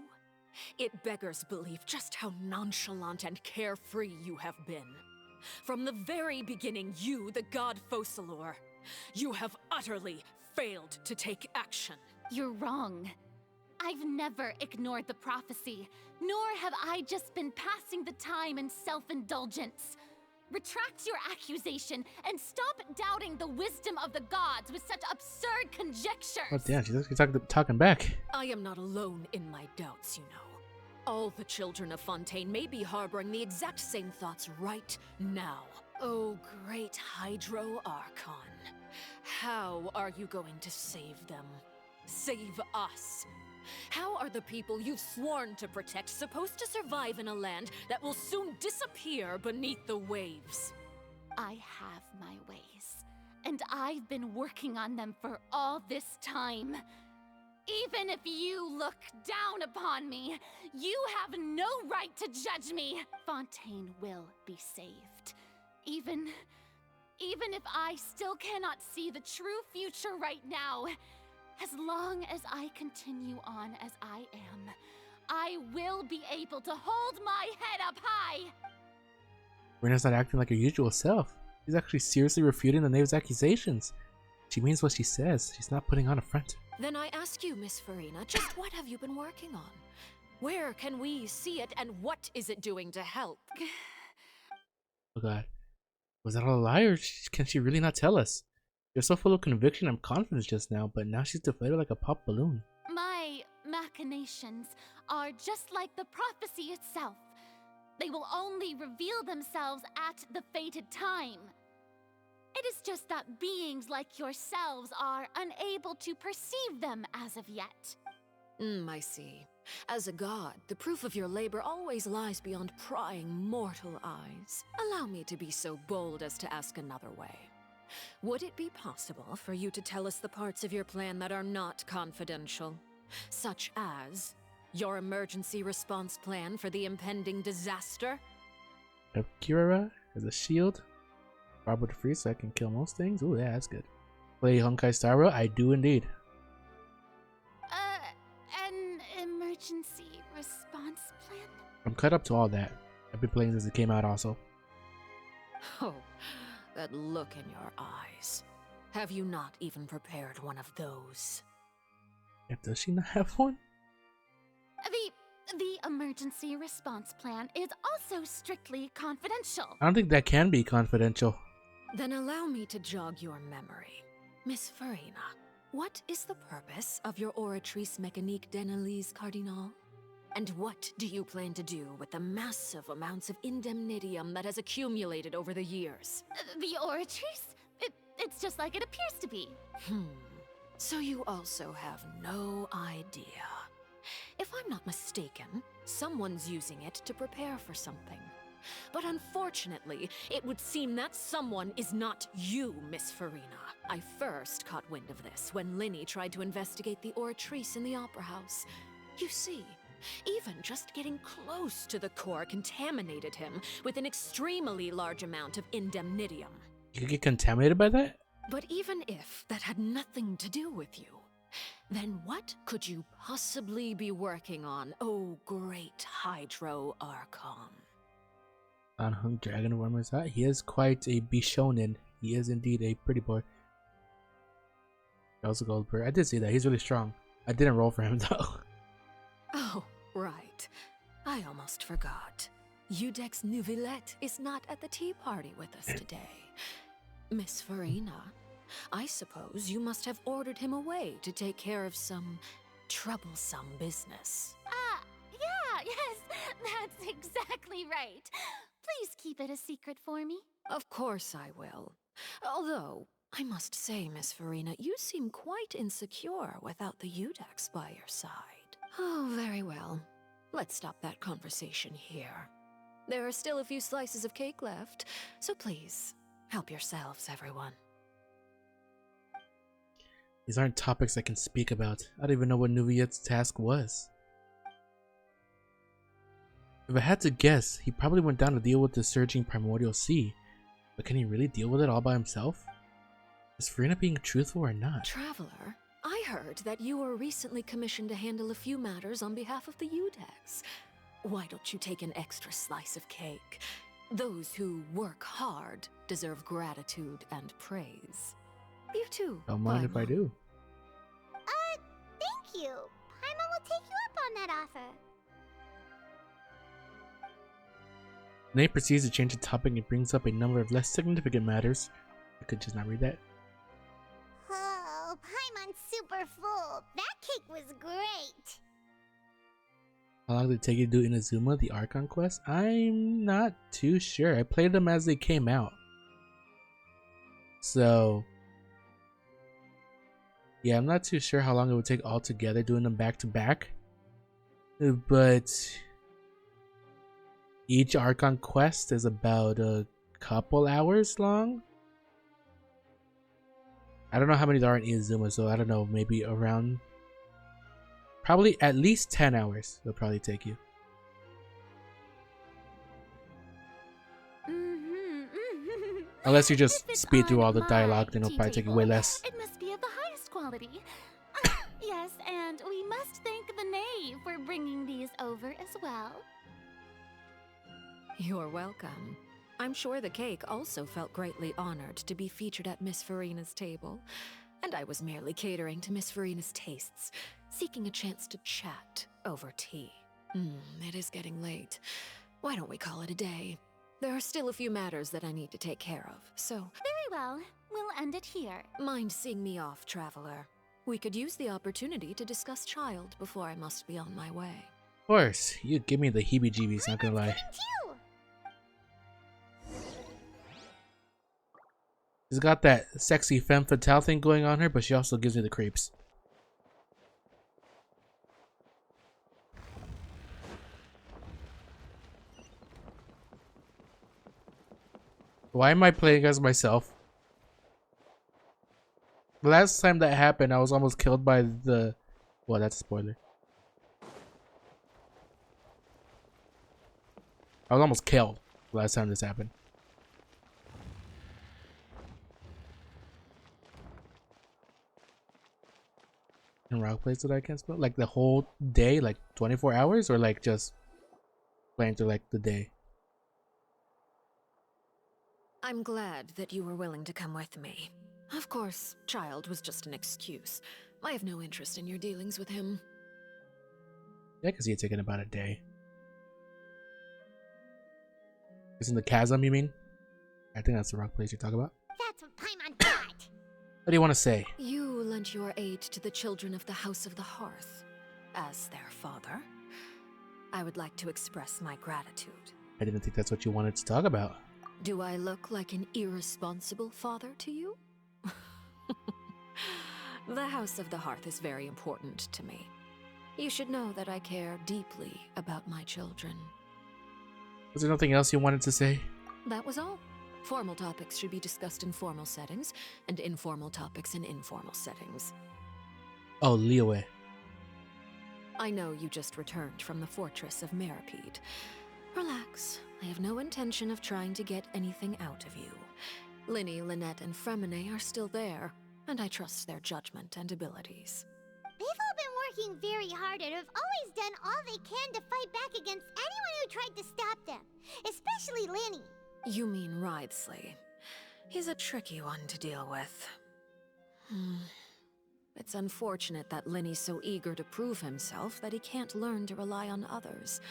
It beggars belief just how nonchalant and carefree you have been. From the very beginning, you, the god Focalor, you have utterly failed to take action. You're wrong. I've never ignored the prophecy, nor have I just been passing the time in self-indulgence. Retract your accusation and stop doubting the wisdom of the gods with such absurd conjectures. Oh damn, she's talking back. I am not alone in my doubts, you know. All the children of Fontaine may be harboring the exact same thoughts right now. Oh, great Hydro Archon. How are you going to save them? Save us? How are the people you've sworn to protect supposed to survive in a land that will soon disappear beneath the waves? I have my ways, and I've been working on them for all this time. Even if you look down upon me, you have no right to judge me. Fontaine will be saved. Even if I still cannot see the true future right now, as long as I continue on as I am, I will be able to hold my head up high. Rena's not acting like her usual self. She's actually seriously refuting the knave's accusations. She means what she says. She's not putting on a front. Then I ask you, Miss Farina, just what have you been working on? Where can we see it, and what is it doing to help? Oh god. Was that all a lie, or can she really not tell us? You're so full of conviction and confidence just now, but now she's deflated like a pop balloon. My machinations are just like the prophecy itself. They will only reveal themselves at the fated time. It is just that beings like yourselves are unable to perceive them as of yet. I see. As a god, the proof of your labor always lies beyond prying mortal eyes. Allow me to be so bold as to ask another way. Would it be possible for you to tell us the parts of your plan that are not confidential? Such as your emergency response plan for the impending disaster? Kirara as a shield. Barb with freeze so I can kill most things. Ooh, yeah, that's good. Play Honkai Star Rail? I do indeed. An emergency response plan? I'm cut up to all that. I've been playing since it came out also. Oh, that look in your eyes. Have you not even prepared one of those? Yeah, does she not have one? The emergency response plan is also strictly confidential. I don't think that can be confidential. Then allow me to jog your memory. Miss Farina, what is the purpose of your Oratrice Mécanique d'Analyse Cardinal? And what do you plan to do with the massive amounts of indemnitium that has accumulated over the years? The Oratrice? It's just like it appears to be. So you also have no idea. If I'm not mistaken, someone's using it to prepare for something. But unfortunately, it would seem that someone is not you, Miss Farina. I first caught wind of this when Linny tried to investigate the Oratrice in the Opera House. You see, even just getting close to the core contaminated him with an extremely large amount of indemnitium. You could get contaminated by that? But even if that had nothing to do with you, Then what could you possibly be working on, oh great Hydro Archon? Unhung Dragon Warmer's Hut. He is quite a Bishonen. He is indeed a pretty boy. Also Goldberg. I did see that. He's really strong. I didn't roll for him though. Oh, right. I almost forgot. Udex Nuvilette is not at the tea party with us today. Miss Farina, I suppose you must have ordered him away to take care of some troublesome business. Yeah, yes, that's exactly right. Please keep it a secret for me. Of course I will. Although, I must say, Miss Farina, you seem quite insecure without the Udex by your side. Oh, very well. Let's stop that conversation here. There are still a few slices of cake left, so please, help yourselves, everyone. These aren't topics I can speak about. I don't even know what Nuviette's task was. If I had to guess, he probably went down to deal with the surging primordial sea. But can he really deal with it all by himself? Is Farina being truthful or not? Traveler, I heard that you were recently commissioned to handle a few matters on behalf of the Udex. Why don't you take an extra slice of cake? Those who work hard deserve gratitude and praise. You too. Don't mind if I do. Thank you. Paimon will take you up on that offer. Nate proceeds to change the topic and brings up a number of less significant matters. I could just not read that. Oh, Paimon's super full. That cake was great. How long did it take you to do Inazuma, the Archon quest? I'm not too sure. I played them as they came out. So, yeah, I'm not too sure how long it would take altogether doing them back to back. But each Archon quest is about a couple hours long. I don't know how many there are in Inazuma, so I don't know, maybe around, probably at least 10 hours it'll probably take you. Unless you just speed through all the dialogue, then it'll probably take you way less. It must be of the highest quality. Yes, and we must thank the knave for bringing these over as well. You're welcome. I'm sure the cake also felt greatly honored to be featured at Miss Farina's table, and I was merely catering to Miss Farina's tastes, seeking a chance to chat over tea. It is getting late. Why don't we call it a day? There are still a few matters that I need to take care of, so... Very well. We'll end it here. Mind seeing me off, Traveler? We could use the opportunity to discuss Child before I must be on my way. Of course, you give me the heebie-jeebies, not gonna lie. She's got that sexy femme fatale thing going on her, but she also gives me the creeps. Why am I playing as myself? The last time that happened, I was almost killed by the... Well, that's a spoiler. I was almost killed the last time this happened. In rock plays that I can't spell? Like the whole day? Like 24 hours? Or like just playing through like the day? I'm glad that you were willing to come with me. Of course, Child was just an excuse. I have no interest in your dealings with him. Yeah, I can see it taking about a day. Isn't the chasm, you mean? I think that's the rock place you're talking about. That's what Paimon thought. What do you want to say? You lent your aid to the children of the House of the Hearth. As their father, I would like to express my gratitude. I didn't think that's what you wanted to talk about. Do I look like an irresponsible father to you? The House of the Hearth is very important to me. You should know that I care deeply about my children. Was there nothing else you wanted to say? That was all. Formal topics should be discussed in formal settings, and informal topics in informal settings. Oh, Liyue. I know you just returned from the fortress of Meripede. Relax. I have no intention of trying to get anything out of you. Linny, Lynette, and Fremine are still there, and I trust their judgment and abilities. working very hard and have always done all they can to fight back against anyone who tried to stop them, especially Linny. You mean Wriothesley. He's a tricky one to deal with. It's unfortunate that Linny's so eager to prove himself that he can't learn to rely on others,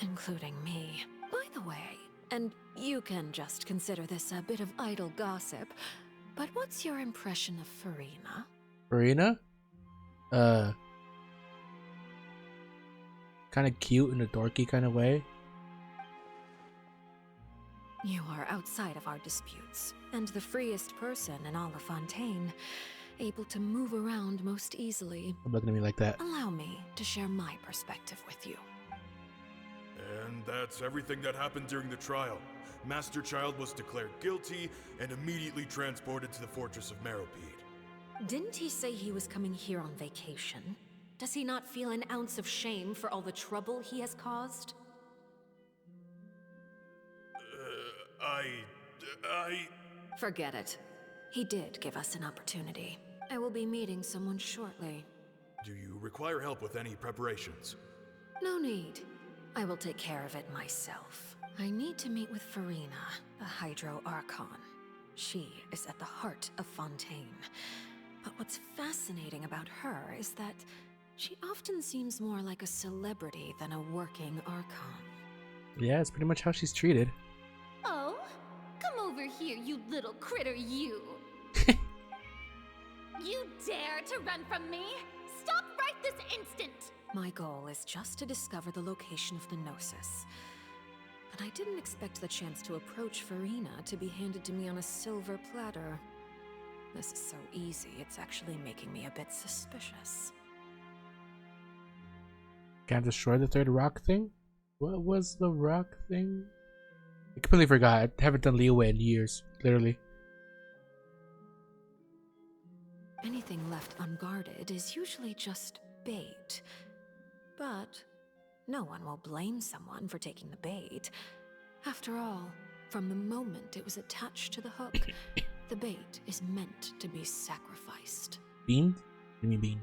including me. By the way, and you can just consider this a bit of idle gossip, but what's your impression of Furina? Furina? Kind of cute in a dorky kind of way. You are outside of our disputes, and the freest person in all of Fontaine, able to move around most easily. I'm looking at me like that. Allow me to share my perspective with you. And that's everything that happened during the trial. Master Child was declared guilty and immediately transported to the Fortress of Meropide. Didn't he say he was coming here on vacation? Does he not feel an ounce of shame for all the trouble he has caused? Forget it. He did give us an opportunity. I will be meeting someone shortly. Do you require help with any preparations? No need. I will take care of it myself. I need to meet with Furina, the Hydro Archon. She is at the heart of Fontaine. But what's fascinating about her is that she often seems more like a celebrity than a working Archon. Yeah, it's pretty much how she's treated. Oh, come over here, you little critter, you. You dare to run from me? Stop right this instant! My goal is just to discover the location of the Gnosis. But I didn't expect the chance to approach Furina to be handed to me on a silver platter. This is so easy, it's actually making me a bit suspicious. Can't destroy the third rock thing? What was the rock thing? I completely forgot. I haven't done Liyue in years, literally. Anything left unguarded is usually just bait. But no one will blame someone for taking the bait. After all, from the moment it was attached to the hook, the bait is meant to be sacrificed. Bean? You mean bean?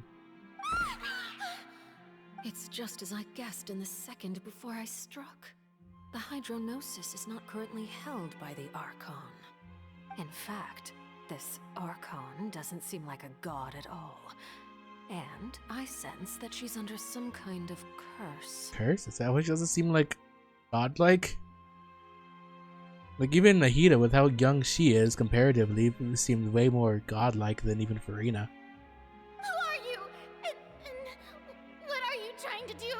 It's just as I guessed in the second before I struck. The Hydronosis is not currently held by the Archon. In fact, this Archon doesn't seem like a god at all. And I sense that she's under some kind of curse. Curse? Is that why she doesn't seem like godlike? Like even Nahida, with how young she is comparatively, seemed way more godlike than even Furina. Who are you? And what are you trying to do?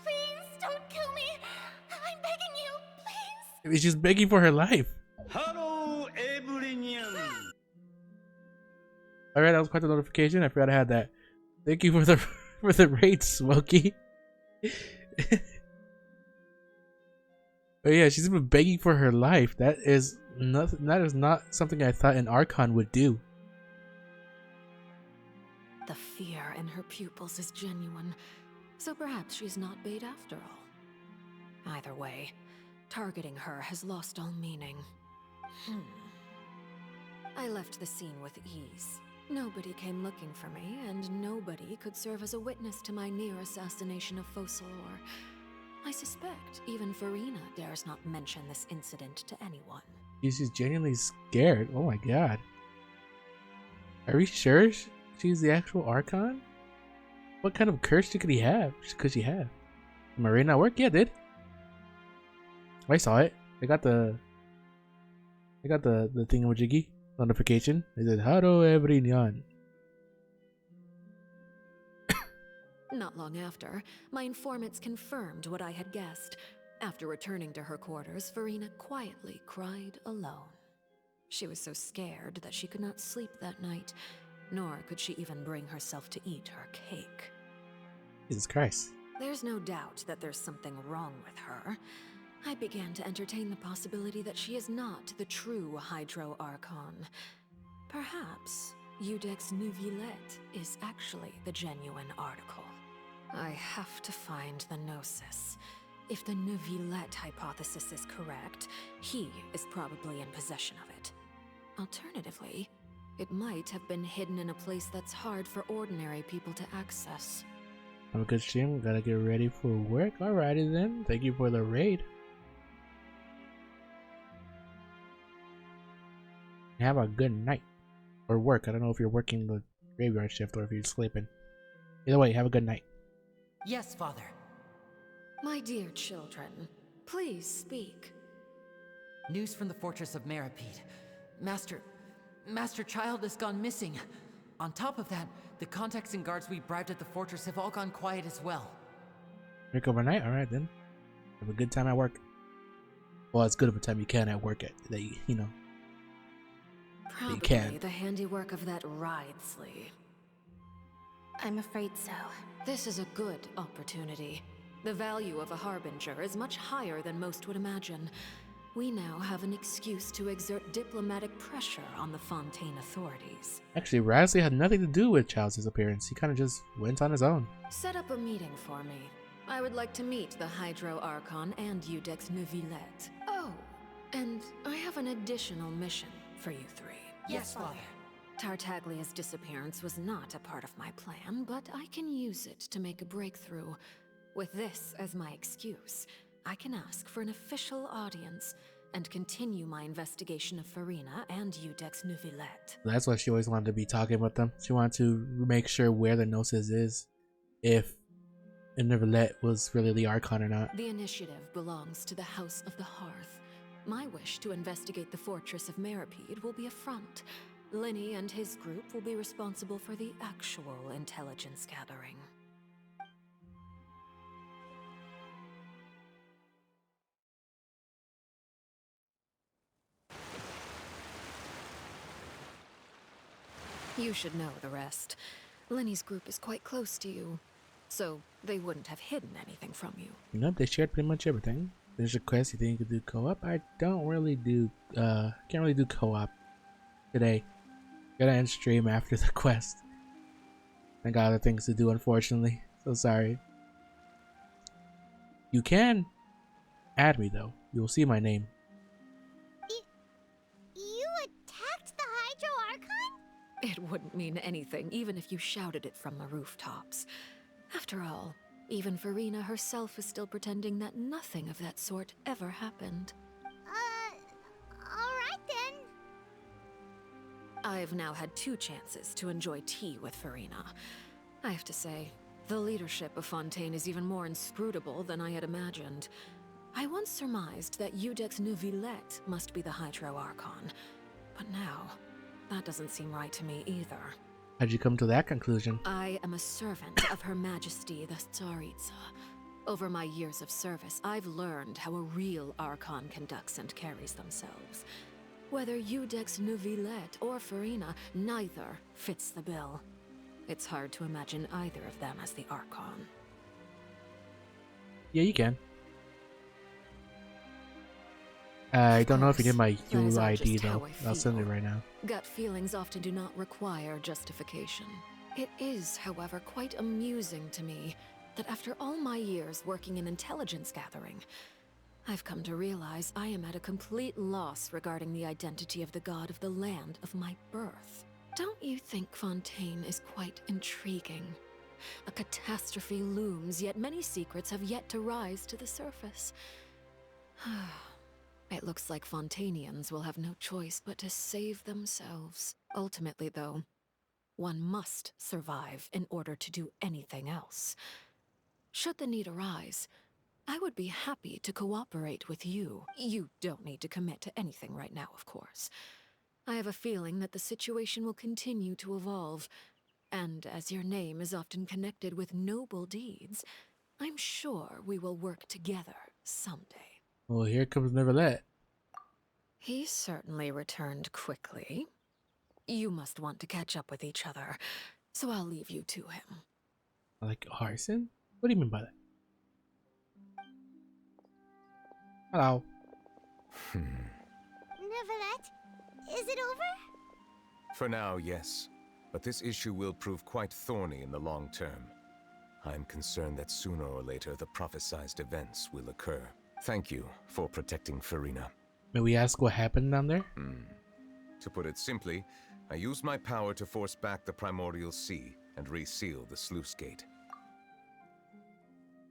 Please don't kill me. I'm begging you, please. I mean, she's begging for her life. Hello, everyone. Alright, that was quite the notification. I forgot I had that. Thank you for the raid, Smokey. But yeah, she's been begging for her life. That is not something I thought an Archon would do. The fear in her pupils is genuine, so perhaps she's not bait after all. Either way, targeting her has lost all meaning. I left the scene with ease. Nobody came looking for me, and nobody could serve as a witness to my near assassination of Focalor. I suspect even Furina dares not mention this incident to anyone. She's genuinely scared. Oh my god. Are we sure she's the actual Archon? What kind of curse could he have? Could she have? Did my raid not work? Yeah, it did. I saw it. I got the thingamajiggy notification. It said, "Hello, everyone." Not long after, my informants confirmed what I had guessed. After returning to her quarters, Furina quietly cried alone. She was so scared that she could not sleep that night, nor could she even bring herself to eat her cake. Jesus Christ. There's no doubt that there's something wrong with her. I began to entertain the possibility that she is not the true Hydro Archon. Perhaps Eudex Neuvillette is actually the genuine article. I have to find the Gnosis. If the Neuvillette hypothesis is correct, he is probably in possession of it. Alternatively, It might have been hidden in a place that's hard for ordinary people to access. Have a good stream. Gotta get ready for work. Alrighty then. Thank you for the raid. Have a good night. Or work. I don't know if you're working the graveyard shift or if you're sleeping. Either way, have a good night. Yes, Father. My dear children, please speak. News from the fortress of Meripede. Master Child has gone missing. On top of that, the contacts and guards we bribed at the fortress have all gone quiet as well. Work overnight? Alright then. Have a good time at work. Well, as good of a time you can at work you know. Probably the handiwork of that Ridesley. I'm afraid so. This is a good opportunity. The value of a Harbinger is much higher than most would imagine. We now have an excuse to exert diplomatic pressure on the Fontaine authorities. Actually, Ridesley had nothing to do with Child's disappearance. He kind of just went on his own. Set up a meeting for me. I would like to meet the Hydro Archon and Udex Neuvillette. Oh, and I have an additional mission for you three. Yes, Father. Tartaglia's disappearance was not a part of my plan, but I can use it to make a breakthrough. With this as my excuse, I can ask for an official audience and continue my investigation of Farina and Udex Neuvillette. That's why she always wanted to be talking with them. She wanted to make sure where the Gnosis is, if Neuvillette was really the Archon or not. The initiative belongs to the House of the Hearth. My wish to investigate the fortress of Meripede will be a front. Linny and his group will be responsible for the actual intelligence gathering. You should know the rest. Linny's group is quite close to you, so they wouldn't have hidden anything from you. Nope, they shared pretty much everything. There's a quest you think you could do co-op? I don't really do, can't really do co-op today. Gotta end stream after the quest. I got other things to do, unfortunately. So sorry. You can add me though. You'll see my name. You attacked the Hydro Archon? It wouldn't mean anything, even if you shouted it from the rooftops. After all, even Farina herself is still pretending that nothing of that sort ever happened. Alright then. I've now had 2 chances to enjoy tea with Farina. I have to say, the leadership of Fontaine is even more inscrutable than I had imagined. I once surmised that Udex Neuvillette must be the Hydro Archon, but now, that doesn't seem right to me either. How'd you come to that conclusion? I am a servant of Her Majesty the Tsaritsa. Over my years of service, I've learned how a real Archon conducts and carries themselves. Whether Udex Neuvillette or Farina, neither fits the bill. It's hard to imagine either of them as the Archon. Yeah, you can. I don't know if you did my UID though. I'll send it right now. Gut feelings often do not require justification. It is, however, quite amusing to me that after all my years working in intelligence gathering, I've come to realize I am at a complete loss regarding the identity of the god of the land of my birth. Don't you think Fontaine is quite intriguing? A catastrophe looms, yet many secrets have yet to rise to the surface. It looks like Fontainians will have no choice but to save themselves. Ultimately, though, one must survive in order to do anything else. Should the need arise, I would be happy to cooperate with you. You don't need to commit to anything right now, of course. I have a feeling that the situation will continue to evolve, and as your name is often connected with noble deeds, I'm sure we will work together someday. Well, here comes Neuvillette. He certainly returned quickly. You must want to catch up with each other, so I'll leave you to him. Like Arson? What do you mean by that? Hello. Neuvillette, is it over? For now, yes. But this issue will prove quite thorny in the long term. I'm concerned that sooner or later the prophesized events will occur. Thank you for protecting Farina. May we ask what happened down there? To put it simply, I used my power to force back the primordial sea and reseal the sluice gate.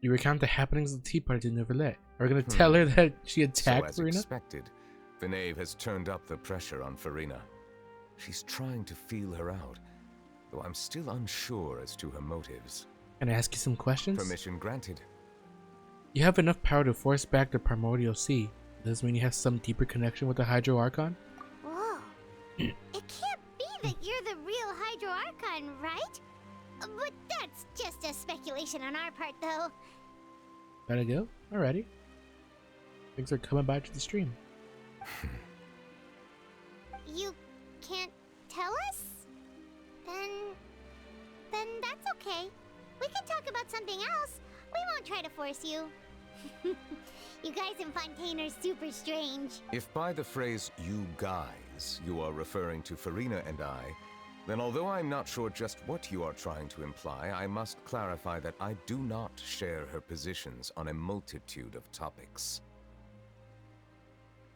You recount the happenings of the tea party to Neverlet. Are we gonna tell her that she attacked So as Farina? expected, the knave has turned up the pressure on Farina. She's trying to feel her out, though I'm still unsure as to her motives. Can I ask you some questions? Permission granted. You have enough power to force back the primordial sea. Does this mean you have some deeper connection with the Hydro Archon? Whoa. It can't be that you're the real Hydro Archon, right? But that's just a speculation on our part, though. Gotta go? Alrighty. Things are coming back to the stream. You can't tell us? Then that's okay. We can talk about something else. We won't try to force you. You guys in Fontaine are super strange. If by the phrase "you guys" you are referring to Farina and I, then although I'm not sure just what you are trying to imply, I must clarify that I do not share her positions on a multitude of topics.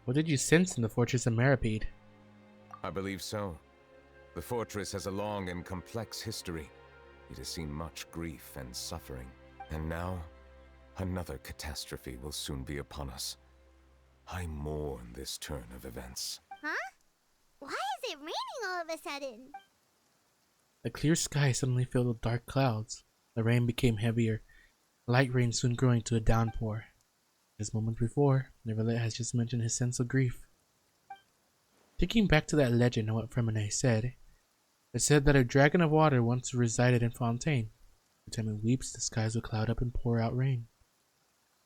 What did you sense in the Fortress of Meripede? I believe so. The fortress has a long and complex history. It has seen much grief and suffering. And now, another catastrophe will soon be upon us. I mourn this turn of events. Huh? Why is it raining all of a sudden? The clear sky suddenly filled with dark clouds. The rain became heavier, light rain soon growing to a downpour. As moments before, Neverlet has just mentioned his sense of grief. Thinking back to that legend and what Fremine said, it said that a dragon of water once resided in Fontaine. Every time it weeps, the skies will cloud up and pour out rain.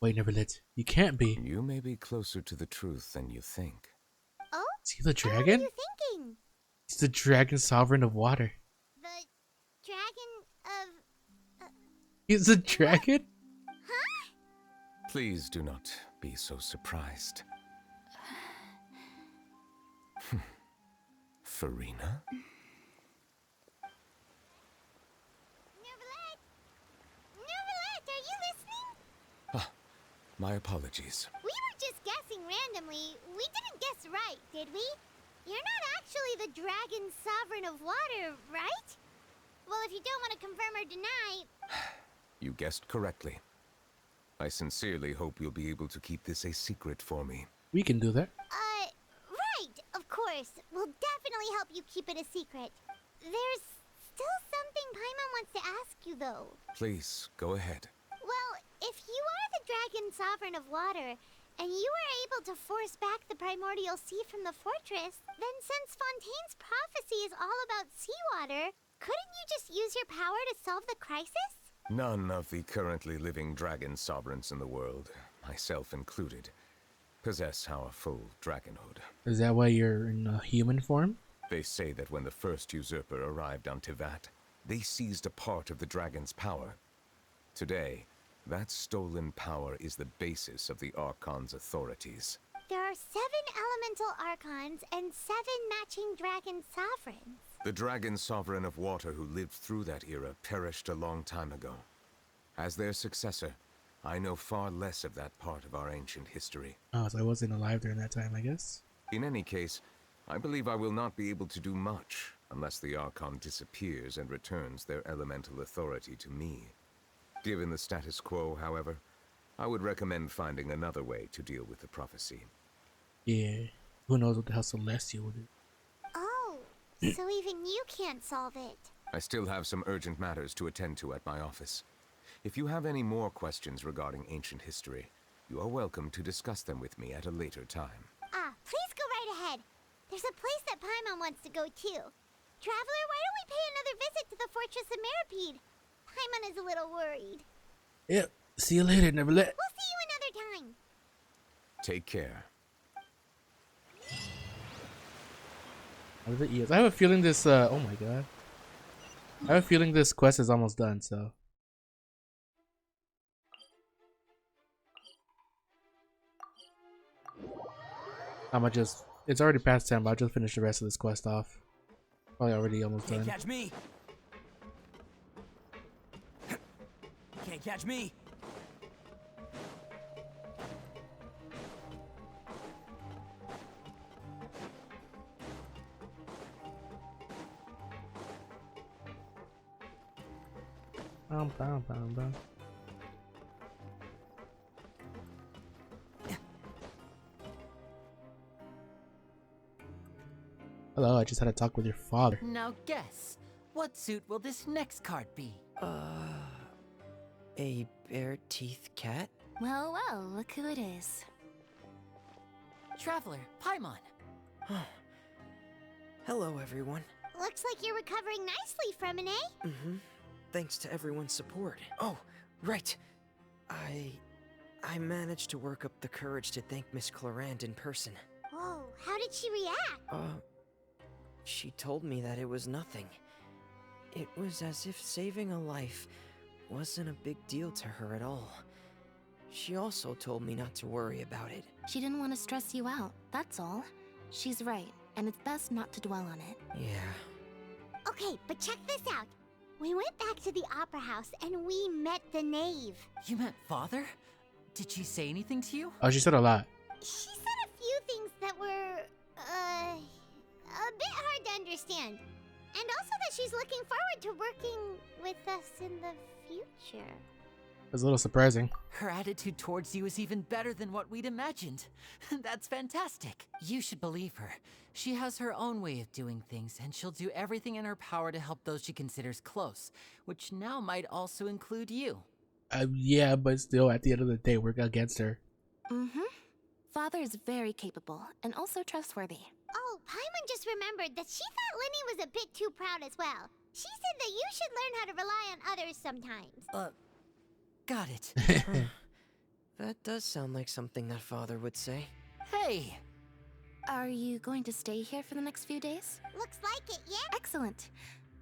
Wait, Neverlet, you can't be. You may be closer to the truth than you think. Oh? Is he the dragon? What are you thinking? He's the dragon sovereign of water. The dragon of... He's a dragon? Huh? Please do not be so surprised. Farina? Neverlet, are you listening? Ah, my apologies. We were just guessing randomly. We didn't guess right, did we? You're not actually the dragon sovereign of water, right? Well, if you don't want to confirm or deny... You guessed correctly. I sincerely hope you'll be able to keep this a secret for me. We can do that. Right, of course. We'll definitely help you keep it a secret. There's still something Paimon wants to ask you, though. Please, go ahead. Well, if you are the dragon sovereign of water, and you were able to force back the primordial sea from the fortress, then since Fontaine's prophecy is all about seawater, couldn't you just use your power to solve the crisis? None of the currently living dragon sovereigns in the world, myself included, possess our full dragonhood. Is that why you're in a human form? They say that when the first usurper arrived on Tivat, they seized a part of the dragon's power. Today, that stolen power is the basis of the Archon's authorities. There are 7 elemental archons and 7 matching dragon sovereigns. The dragon sovereign of water who lived through that era perished a long time ago. As their successor, I know far less of that part of our ancient history. Oh, so I wasn't alive during that time, I guess. In any case, I believe I will not be able to do much unless the Archon disappears and returns their elemental authority to me. Given the status quo, however, I would recommend finding another way to deal with the prophecy. Yeah, who knows what the hell Celestia will do. Oh, so even you can't solve it. I still have some urgent matters to attend to at my office. If you have any more questions regarding ancient history, you are welcome to discuss them with me at a later time. Please go right ahead. There's a place that Paimon wants to go too. Traveler, why don't we pay another visit to the Fortress of Meripede? Paimon is a little worried. Yep, see you later, Neverlet. We'll see you another time. Take care. What are the ears? I have a feeling this, oh my god. I have a feeling this quest is almost done, so. It's already past 10, but I'll just finish the rest of this quest off. Probably already almost done. Can't catch me. Can't catch me. Bum, bum, bum, bum. Hello, I just had a talk with your father. Now guess, what suit will this next card be? A bare-teeth cat? Well, well, look who it is. Traveler, Paimon. Hello, everyone. Looks like you're recovering nicely, Fremine. Mm-hmm. Thanks to everyone's support. Oh, right. I managed to work up the courage to thank Miss Clarant in person. Whoa, how did she react? She told me that it was nothing. It was as if saving a life wasn't a big deal to her at all. She also told me not to worry about it. She didn't want to stress you out, that's all. She's right, and it's best not to dwell on it. Yeah. Okay, but check this out. We went back to the opera house and we met the knave. You met Father? Did she say anything to you? Oh, she said a lot. She said a few things that were, a bit hard to understand. And also that she's looking forward to working with us in the future. It's a little surprising. Her attitude towards you is even better than what we'd imagined. That's fantastic. You should believe her. She has her own way of doing things, and she'll do everything in her power to help those she considers close, which now might also include you. Yeah, but still, at the end of the day, we're against her. Mm-hmm. Father is very capable, and also trustworthy. Oh, Paimon just remembered that she thought Lenny was a bit too proud as well. She said that you should learn how to rely on others sometimes. Got it. That does sound like something that Father would say. Hey! Are you going to stay here for the next few days? Looks like it, yeah? Excellent.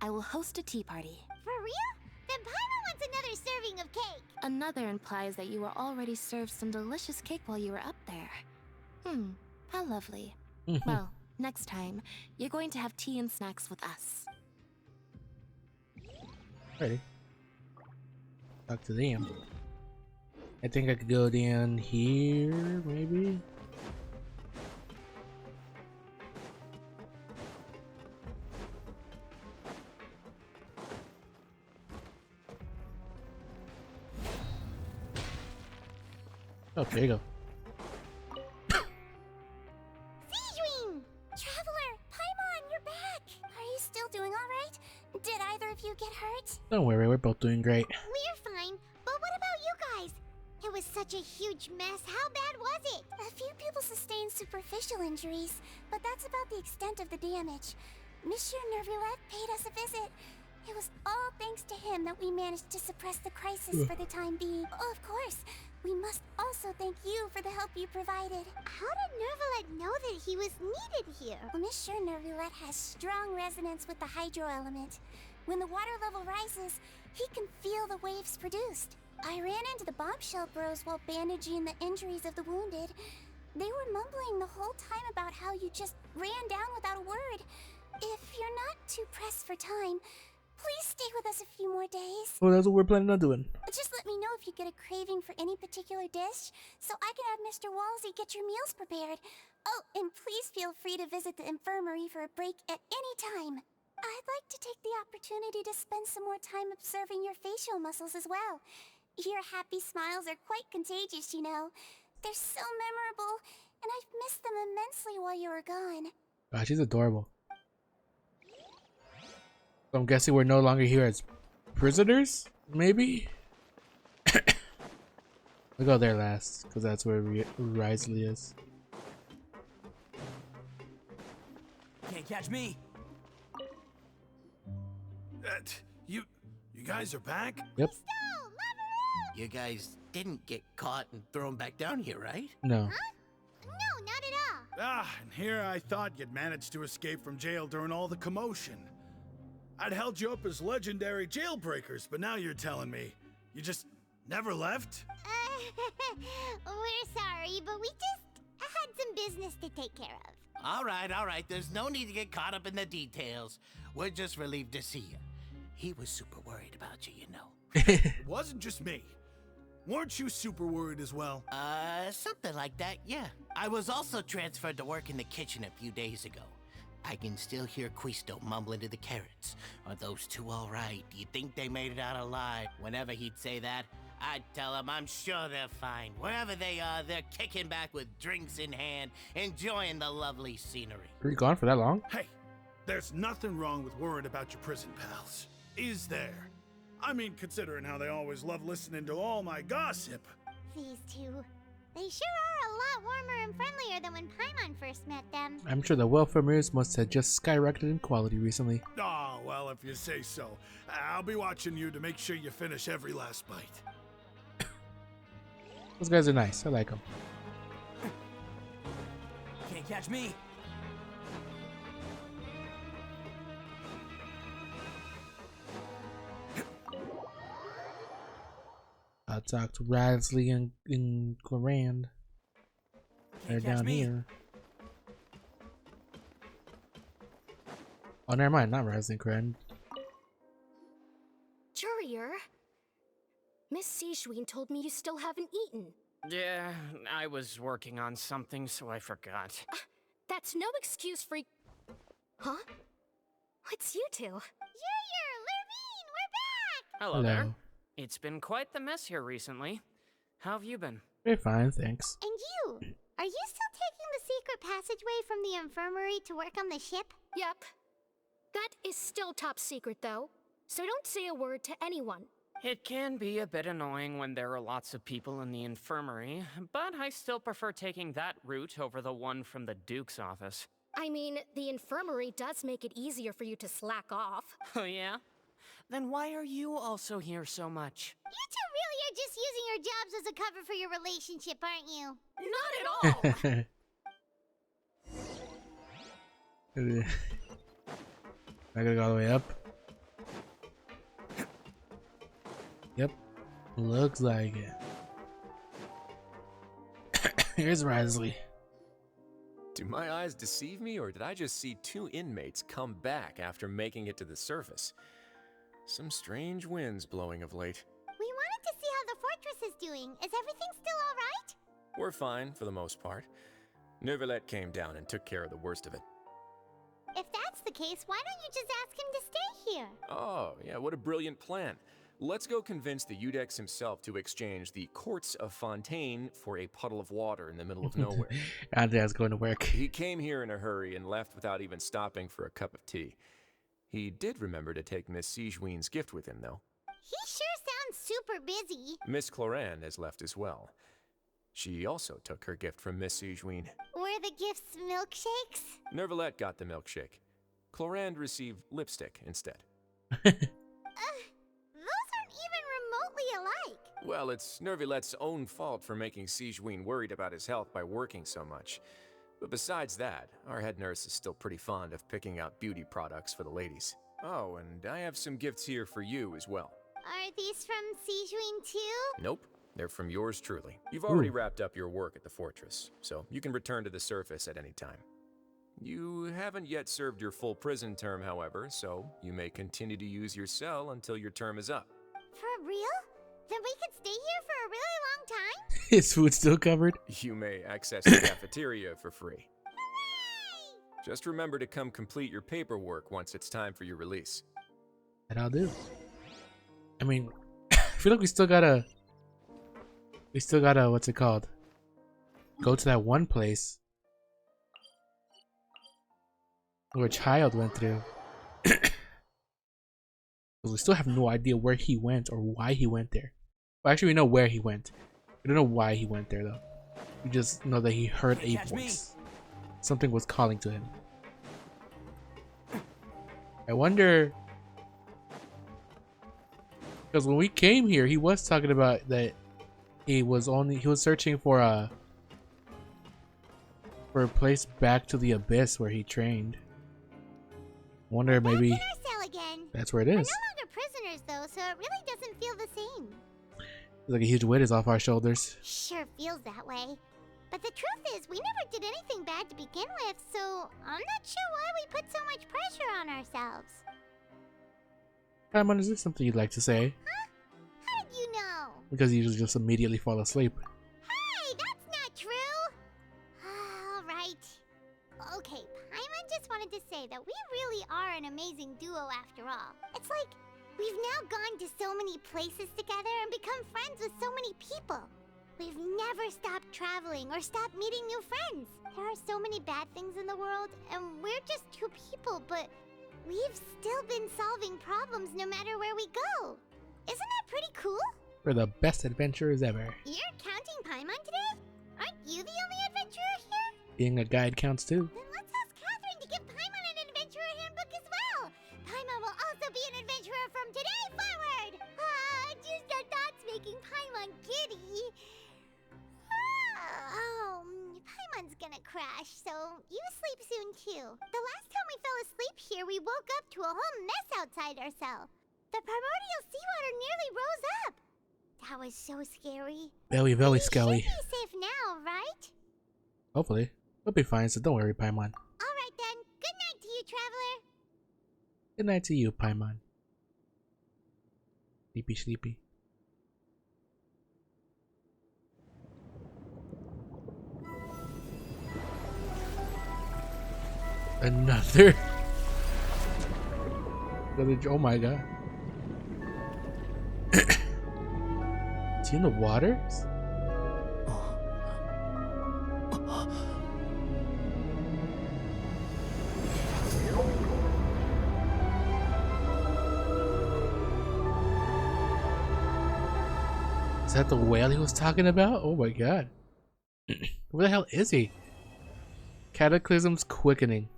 I will host a tea party. For real? Then Paimon wants another serving of cake. Another implies that you were already served some delicious cake while you were up there. How lovely. Well, next time, you're going to have tea and snacks with us. Ready. Talk to them. I think I could go down here, maybe? Oh, there you go. Seedream! Traveler, Paimon, you're back! Are you still doing alright? Did either of you get hurt? Don't worry, we're both doing great. We're fine, but what about you guys? It was such a huge mess. How bad was it? A few people sustained superficial injuries, but that's about the extent of the damage. Monsieur Nervillette paid us a visit. It was all thanks to him that we managed to suppress the crisis for the time being. Oh, of course, we must also thank you for the help you provided. How did Nervillette know that he was needed here? Well, Monsieur Nervillette has strong resonance with the hydro element. When the water level rises, he can feel the waves produced. I ran into the bombshell bros while bandaging the injuries of the wounded. They were mumbling the whole time about how you just ran down without a word. If you're not too pressed for time, please stay with us a few more days. Well, that's what we're planning on doing. Just let me know if you get a craving for any particular dish, so I can have Mr. Walsey get your meals prepared. Oh, and please feel free to visit the infirmary for a break at any time. I'd like to take the opportunity to spend some more time observing your facial muscles as well. Your happy smiles are quite contagious, you know. They're so memorable, and I've missed them immensely while you were gone. God, she's adorable. So I'm guessing we're no longer here as prisoners? Maybe? We'll go there last, because that's where Risley is. Can't catch me. You guys are back? Yep. You guys didn't get caught and thrown back down here, right? No. No, not at all. And here I thought you'd managed to escape from jail during all the commotion. I'd held you up as legendary jailbreakers, but now you're telling me you just never left? We're sorry, but we just had some business to take care of. All right. There's no need to get caught up in the details. We're just relieved to see you. He was super worried about you, you know. It wasn't just me. Weren't you super worried as well? Something like that, yeah. I was also transferred to work in the kitchen a few days ago. I can still hear Quisto mumbling to the carrots. Are those two all right? Do you think they made it out alive? Whenever he'd say that, I'd tell him I'm sure they're fine. Wherever they are, they're kicking back with drinks in hand, enjoying the lovely scenery. Were you gone for that long? Hey, there's nothing wrong with worrying about your prison pals. Is there? I mean, considering how they always love listening to all my gossip. These two. They sure are a lot warmer and friendlier than when Paimon first met them. I'm sure the welfare mirrors must have just skyrocketed in quality recently. Oh, well, if you say so. I'll be watching you to make sure you finish every last bite. Those guys are nice. I like them. Can't catch me. I'll talk to Rasley and Clorand. They're down here. Oh, never mind. Not Rasley and Clorand. Jurier, Miss Sijween told me you still haven't eaten. Yeah, I was working on something, so I forgot. That's no excuse for... Huh? It's you two. Jurier, Lurvine, we're back! Hello there. It's been quite the mess here recently. How have you been? Very fine, thanks. And you? Are you still taking the secret passageway from the infirmary to work on the ship? Yep. That is still top secret, though. So don't say a word to anyone. It can be a bit annoying when there are lots of people in the infirmary, but I still prefer taking that route over the one from the Duke's office. I mean, the infirmary does make it easier for you to slack off. Oh yeah? Then why are you also here so much? You two really are just using your jobs as a cover for your relationship, aren't you? Not at all! I gotta go all the way up. Yep. Looks like it. Here's Rasley. Do my eyes deceive me, or did I just see two inmates come back after making it to the surface? Some strange winds blowing of late. We wanted to see how the fortress is doing. Is everything still alright? We're fine, for the most part. Neuvillette came down and took care of the worst of it. If that's the case, why don't you just ask him to stay here? Oh, yeah, what a brilliant plan. Let's go convince the Udex himself to exchange the Courts of Fontaine for a puddle of water in the middle of nowhere. Andrea's going to work. He came here in a hurry and left without even stopping for a cup of tea. He did remember to take Miss Sijween's gift with him, though. He sure sounds super busy. Miss Clorand has left as well. She also took her gift from Miss Sijween. Were the gifts milkshakes? Neuvillette got the milkshake. Clorand received lipstick instead. Those aren't even remotely alike. Well, it's Neuvillette's own fault for making Sijween worried about his health by working so much. But besides that, our head nurse is still pretty fond of picking out beauty products for the ladies. Oh, and I have some gifts here for you as well. Are these from Sijween too? Nope, they're from yours truly. You've already wrapped up your work at the fortress, so you can return to the surface at any time. You haven't yet served your full prison term, however, so you may continue to use your cell until your term is up. For real? Then we could stay here for a really long time? His food's still covered? You may access the cafeteria for free. Hooray! Just remember to come complete your paperwork once it's time for your release. That I'll do. I mean, I feel like we still gotta, what's it called? Go to that one place where Child went through. We still have no idea where he went or why he went there. Well, actually, we know where he went. We don't know why he went there, though. We just know that he heard a voice. Something was calling to him. I wonder... Because when we came here, he was talking about that he was searching for a place back to the abyss where he trained. Wonder maybe that's where it is. We're no longer prisoners though, so it really doesn't feel the same. It's like a huge weight is off our shoulders. Sure feels that way. But the truth is, we never did anything bad to begin with, so I'm not sure why we put so much pressure on ourselves. Paimon, is this something you'd like to say? Huh? How did you know? Because you just immediately fall asleep. Hey, that's not true! Alright. Okay, Paimon just wanted to say that we really are an amazing duo after all. It's like we've now gone to so many places together and become friends with so many people. We've never stopped traveling or stopped meeting new friends. There are so many bad things in the world, and we're just two people, but we've still been solving problems no matter where we go. Isn't that pretty cool? We're the best adventurers ever. You're counting Paimon today? Aren't you the only adventurer here? Being a guide counts too. Then let's ask Catherine to give Paimon an adventurer handbook as well. Paimon will also be an adventurer from today forward. Just our thoughts making Paimon giddy. Paimon's gonna crash, so you sleep soon too. The last time we fell asleep here, we woke up to a whole mess outside our cell. The primordial seawater nearly rose up. That was so scary. Very scary. You should be safe now, right? Hopefully. We'll be fine, so don't worry, Paimon. Alright then. Good night to you, traveler. Good night to you, Paimon. Sleepy, sleepy. Another. Oh my god. Is he in the waters? Is that the whale he was talking about? Oh my god. Where the hell is he? Cataclysm's Quickening.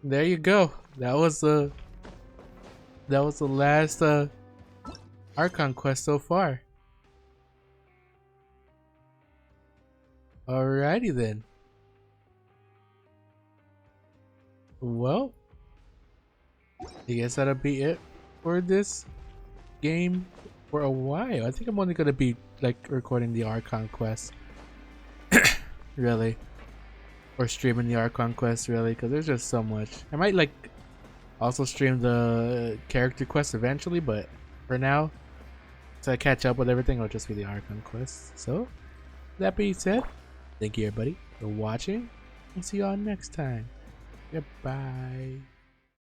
There you go. That was the last Archon quest so far. Alrighty then. Well, I guess that'll be it for this game for a while. I think I'm only gonna be like recording the Archon quest. Really. Or streaming the Archon quest, really, because there's just so much. I might like also stream the character quest eventually, but for now, to catch up with everything, it'll just be the Archon quest. So, that being said, thank you everybody for watching, and see you all next time. Goodbye.